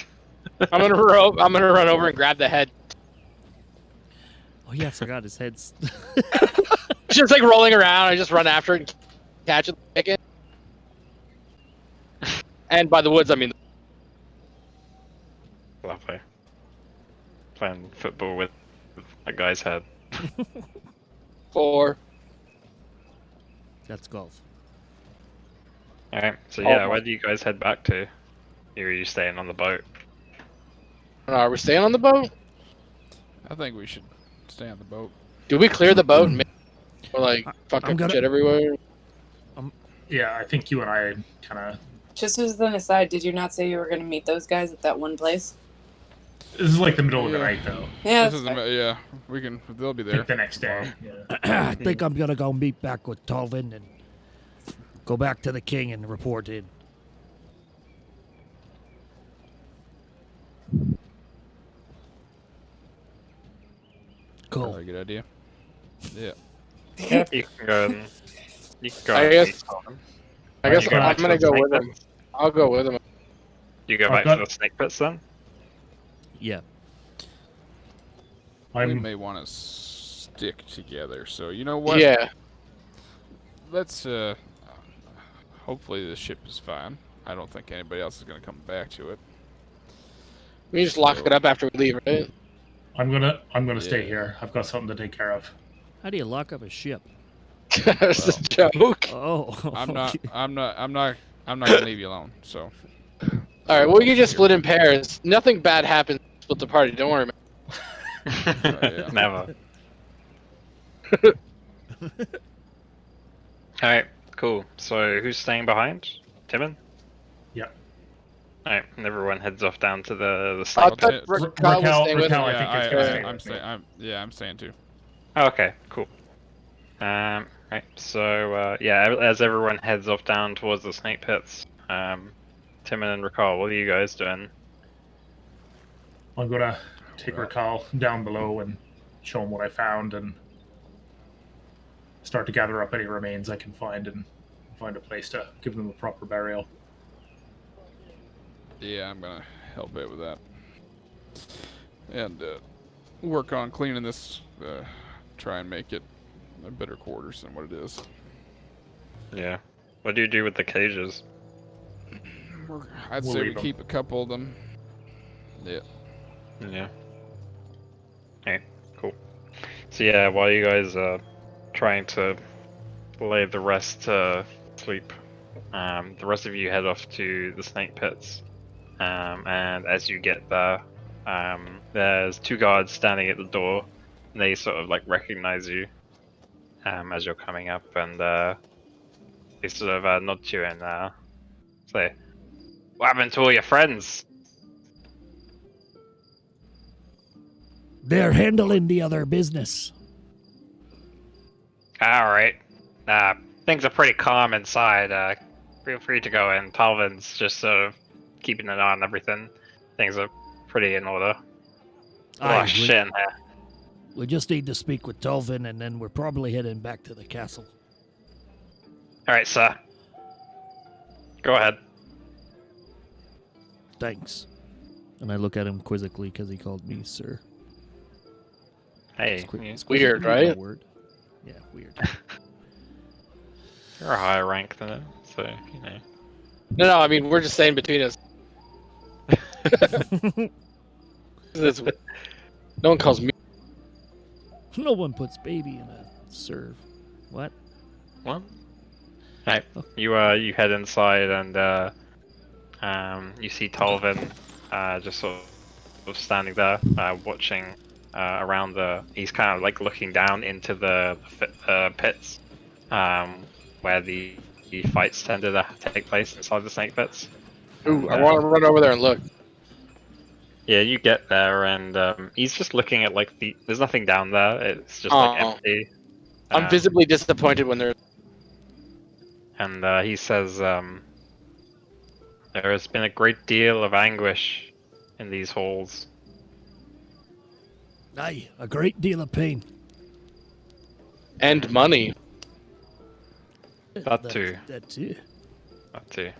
I'm gonna run over and grab the head. Oh yeah, I forgot his head's. It's just like rolling around. I just run after it and catch it, pick it. And by the woods, I mean. lovely. Playing football with a guy's head. 4. That's golf. Alright, so Oh yeah, my- where do you guys head back to? Or are you staying on the boat? Are we staying on the boat? I think we should stay on the boat. Do we clear the boat and make or like fucking gonna- shit everywhere? Yeah, I think you and I kind of. Just as an aside, did you not say you were going to meet those guys at that one place? This is like the middle of the Yeah. night, though. Yeah, This that's is fair. yeah, we can. They'll be I there. think the next day. Yeah. I think I'm gonna go meet back with Talvin and go back to the king and report in. Cool. Probably a good idea. Yeah. You can go and I guess- meet someone. I guess You go I'm back to gonna the go snake with him. pits? I'll go with him. You go I've back got- to the snake pits then? Yeah. We I'm. may want to stick together. So you know what? Yeah. Let's hopefully the ship is fine. I don't think anybody else is gonna come back to it. We can just lock it up after we leave, right? I'm gonna stay Yeah. here. I've got something to take care of. How do you lock up a ship? That's a joke. Oh. I'm not gonna leave you alone. So All right, well, we can just split in pairs. Nothing bad happens. Split the party. Don't worry, man. yeah. Never. Alright, cool. So who's staying behind? Timon? Yeah. Alright, and everyone heads off down to the I snake Okay. thought Raquel was staying with Raquel, him. I think yeah, it's gonna stay I'm with me. staying. I'm staying too. Oh, okay, cool. Right, so yeah, as everyone heads off down towards the snake pits, Timon and Raquel, what are you guys doing? I'm gonna take Raquel down below and show him what I found and start to gather up any remains I can find and find a place to give them a proper burial. Yeah, I'm gonna help out with that. And work on cleaning this. Try and make it a better quarters than what it is. Yeah. What do you do with the cages? I'd We'll say we leave 'em. keep a couple of them. Yeah. Yeah. Okay, cool. So yeah, while you guys are trying to lay the rest to sleep, the rest of you head off to the snake pits. And as you get there, there's 2 guards standing at the door. And they sort of like recognize you as you're coming up, and they sort of nod to you and say, "What happened to all your friends?" They're handling the other business. Alright. Things are pretty calm inside. Feel free to go in. Talvin's just sort of keeping an eye on everything. Things are pretty in order. A lot Aye, of shit in here. we just need to speak with Talvin, and then we're probably heading back to the castle. Alright, sir. Go ahead. Thanks. And I look at him quizzically because he called me sir. Hey, Is qui- is weird, quizzically a right? word? Yeah, weird. you're a higher rank than it, so, you know. No, I mean, we're just saying between us. That's- no one calls me. No one puts baby in a serve. What? What? Alright, you head inside and you see Talvin just sort of standing there, watching around he's kind of like looking down into the pits, where the fights tend to take place inside the snake pits. Ooh, I want to run over there and look. Yeah, you get there and he's just looking at like there's nothing down there. It's just like Oh. empty. I'm visibly disappointed when they're. And he says, there has been a great deal of anguish in these halls. Aye, a great deal of pain. And money. That too. That too. That too.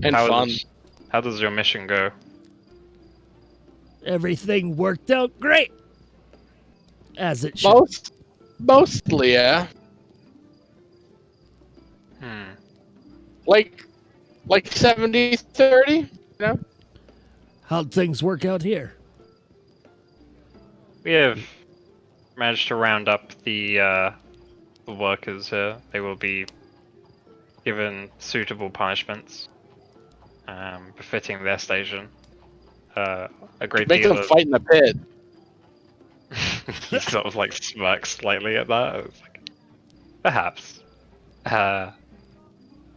And fun. How does your mission go? Everything worked out great. As it should. Mostly, yeah. Like 70-30, you know? How'd things work out here? We have managed to round up the workers here. They will be given suitable punishments, befitting their station. A great Make deal them of... fight in the pit. He sort of like smirks slightly at that. It's like, perhaps.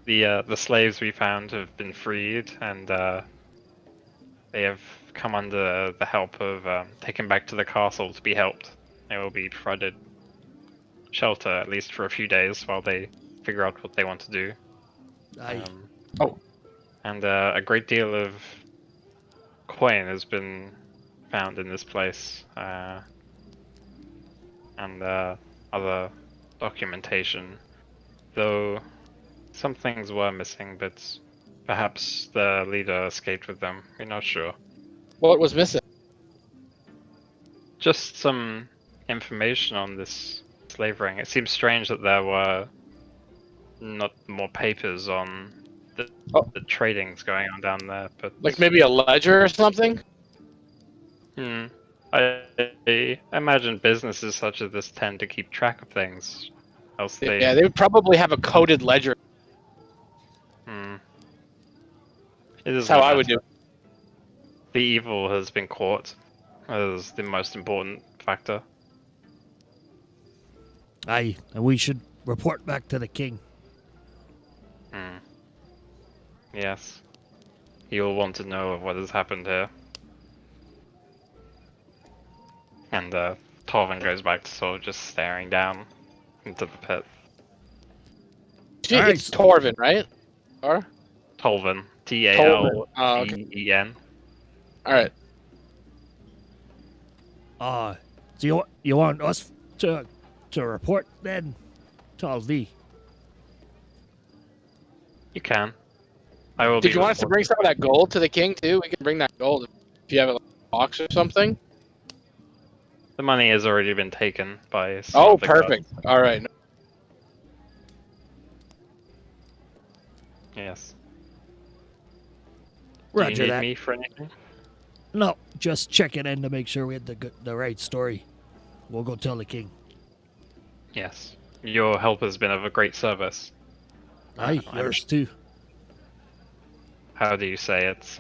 The slaves we found have been freed, and they have come under the help of taken back to the castle to be helped. They will be provided shelter at least for a few days while they figure out what they want to do. And a great deal of coin has been found in this place, and other documentation, though some things were missing, but perhaps the leader escaped with them. We're not sure. What was missing? Just some information on this slave ring. It seems strange that there were not more papers on the tradings going on down there, but Like maybe a ledger or something? I imagine businesses such as this tend to keep track of things. Else they... Yeah, they would probably have a coded ledger. That's how I would do. The evil has been caught as the most important factor. Aye, and we should report back to the king. Yes. He will want to know of what has happened here. And Torvin goes back to sort of just staring down into the pit. Gee, it's Torvin, right? Or? Tolvin. Talven. Alright. So you want us to report then, Talvi? You can. I will. Did you want us to bring some of that gold to the king too? We can bring that gold if you have it like a box or something. The money has already been taken by. Oh, perfect. All right. Yes. Roger Do you need that. me for anything? No, just checking in to make sure we had the right story. We'll go tell the king. Yes. Your help has been of a great service. Aye, yours too. How do you say it's?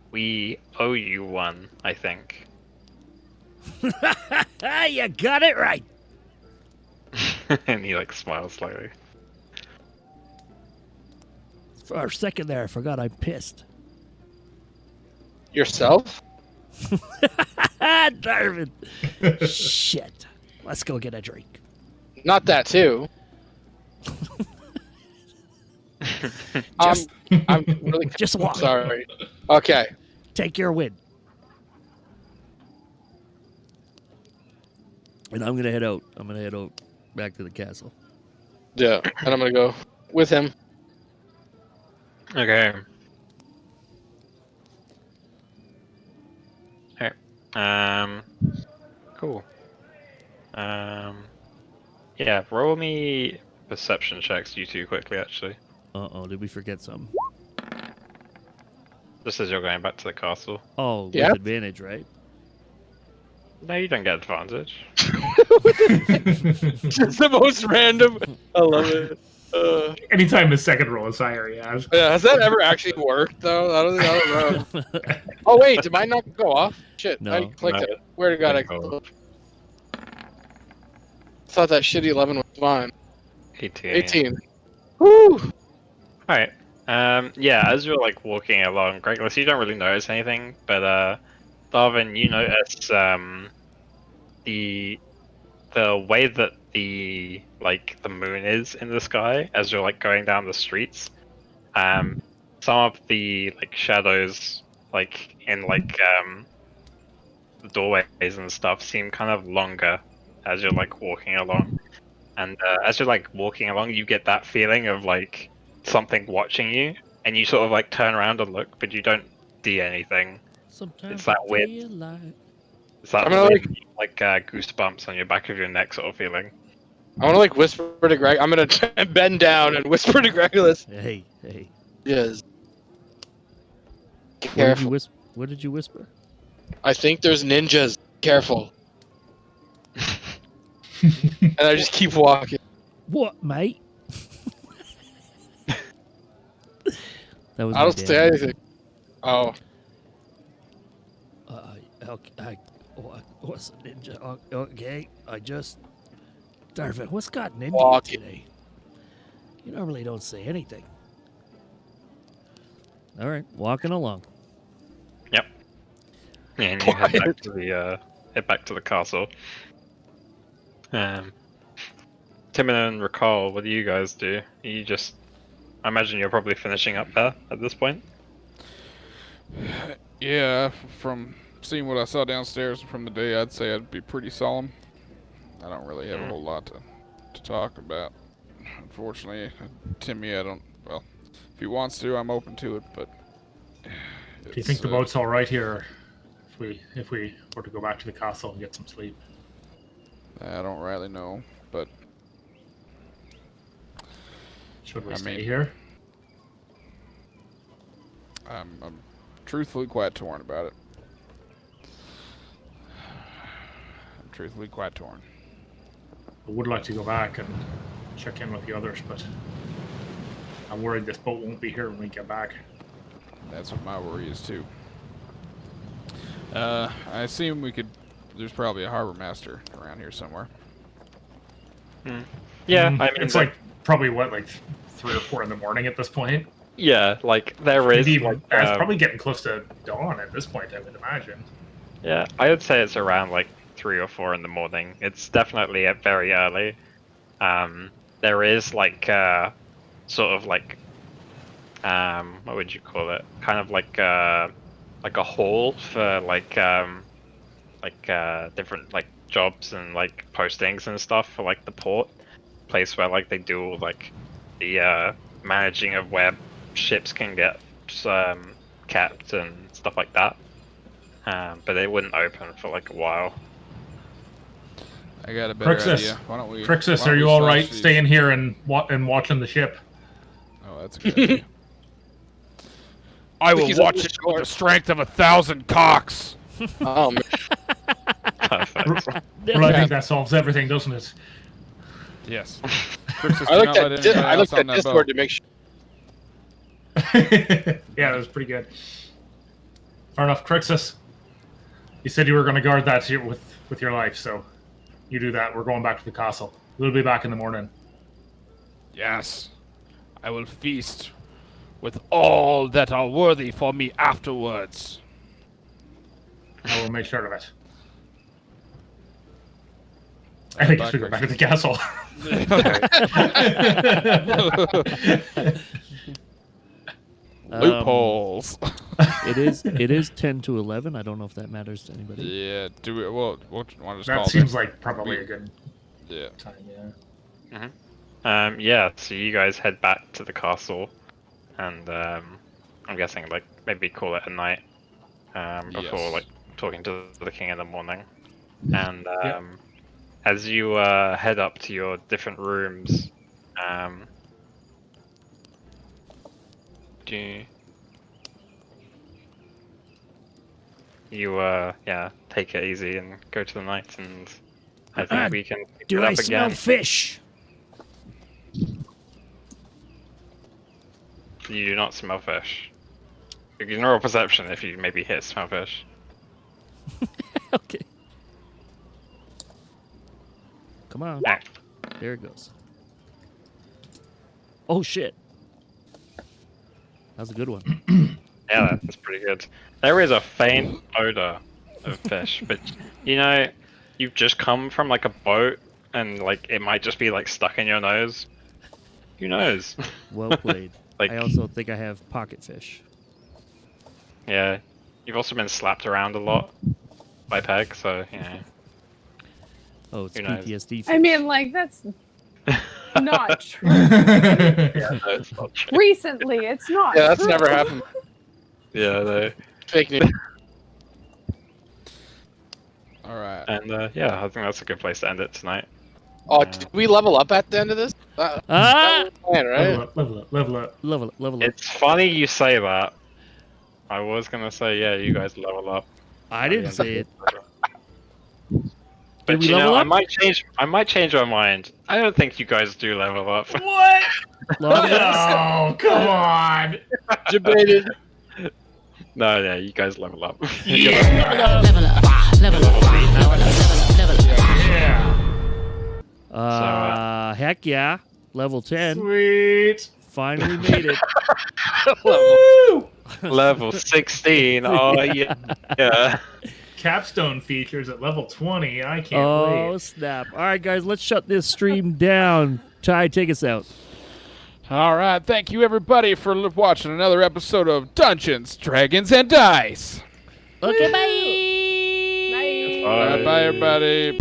We owe you one, I think. You got it right. And he like smiles slightly. For a second there, I forgot I'm pissed. Yourself? Darvin. Shit. Let's go get a drink. Not that too. I'm really just walk. Sorry. Okay. Take your win. And I'm gonna head out. Back to the castle. Yeah, and I'm gonna go with him. Okay. Cool. Yeah, roll me perception checks, you two, quickly, actually. Uh-oh, did we forget something? Just as you're going back to the castle. Oh, yeah? With advantage, right? No, you don't get advantage. It's the most random. I love it. Anytime the second roll is higher, yeah. Yeah, has that ever actually worked though? I don't know. Oh wait, did mine not go off? Shit, No. I clicked No. it. Where to God? I thought that shitty 11 was fine. 18. 18. Woo! Alright. Yeah, as you're like walking along, Gregless, you don't really notice anything, but Darwin, you notice the way that the moon is in the sky as you're like going down the streets. Some of the shadows in the doorways and stuff seem kind of longer as you're walking along. And as you're walking along, you get that feeling of something watching you, and you sort of turn around and look, but you don't see anything. Sometimes It's that I weird. feel like... It's that I'm gonna, weird, goosebumps on your back of your neck sort of feeling. I want to whisper to Greg. I'm gonna bend down and whisper to Gregulus. Hey. Yes. Careful. What did you whisper? I think there's ninjas. Careful. And I just keep walking. What, mate? That was I my don't dad. say anything. Oh. Okay, what's a ninja? Okay, I just... Darvin, what's gotten into you Walking. today? You normally don't say anything. All right, walking along. Yep. And you head back to the castle. Timon and Recall, what do you guys do? You just... I imagine you're probably finishing up there at this point. Yeah, from seeing what I saw downstairs from the day, I'd say I'd be pretty solemn. I don't really have a whole lot to talk about. Unfortunately, Timmy, I don't... Well, if he wants to, I'm open to it, but... Do you think the boat's all right here if we were to go back to the castle and get some sleep? I don't really know, but... Should we stay here? I'm truthfully quite torn about it. I'm truthfully quite torn. I would like to go back and check in with the others, but I'm worried this boat won't be here when we get back. That's what my worry is too. I assume we could... There's probably a harbor master around here somewhere. Yeah, I mean... It's like, probably what, like 3 or 4 in the morning at this point? Yeah, like, there is... Maybe like, it's probably getting close to dawn at this point, I would imagine. Yeah, I would say it's around, like, 3 or 4 in the morning. It's definitely very early. There is, like, sort of, like... what would you call it? Kind of like a hall for, like, different, like, jobs and, like, postings and stuff for, like, the port. Place where, like, they do all, like, the managing of where ships can get kept and stuff like that. But it wouldn't open for, like, a while. I got a better Crixus, idea. Why don't we... Crixus, are you all right staying here and watching the ship? Oh, that's a good idea. I will watch it with the strength of 1,000 cocks. Oh, man. Well, I think that solves everything, doesn't it? Yes. Crixus, I looked at Discord to make sure. Yeah, that was pretty good. Fair enough, Crixus. You said you were going to guard that with your life, so you do that. We're going back to the castle. We'll be back in the morning. Yes. I will feast with all that are worthy for me afterwards. I will make sure of it. I think we should go back to the castle. Loopholes. It is 10 to 11. I don't know if that matters to anybody. Yeah. Do we? Well, we'll just call that it. Seems like probably a good time. Yeah. Yeah. So you guys head back to the castle, and I'm guessing like maybe call it a night before like talking to the king in the morning, and as you head up to your different rooms, you take it easy and go to the night, and I think we can pick Do it up I smell again. fish? You do not smell fish. Ignore perception if you maybe hit smell fish. Okay. Come on. Yeah. There it goes. Oh shit. That was a good one. Yeah, that's pretty good. There is a faint odor of fish, but you know, you've just come from like a boat, and like it might just be like stuck in your nose. Who knows? Well played. Like, I also think I have pocket fish. yeah, you've also been slapped around a lot by Peg, so you know. Oh, it's Who knows? PTSD fish. I mean, like, that's not true. Yeah, no, it's not true. Recently, it's not Yeah, that's true. never happened. Yeah, no. Fake news. All right. And yeah, I think that's a good place to end it tonight. Oh, did we level up at the end of this? That was the plan, right? Level up. Level up. It's funny you say that, I was gonna say, yeah, you guys level up. I didn't say it. But we you level know, up? I might change my mind. I don't think you guys do level up. What? Long Oh, come on. Debated. No, yeah, you guys level up. Yeah. Yeah. Heck yeah. Level 10. Sweet. Finally made it. Woo! Level 16. Oh yeah. Yeah. Capstone features at level 20. I can't Oh, wait. snap. All right, guys, let's shut this stream down. Ty, take us out. All right, thank you everybody for watching another episode of Dungeons, Dragons, and Dice. Okay, bye. Bye. Bye, everybody.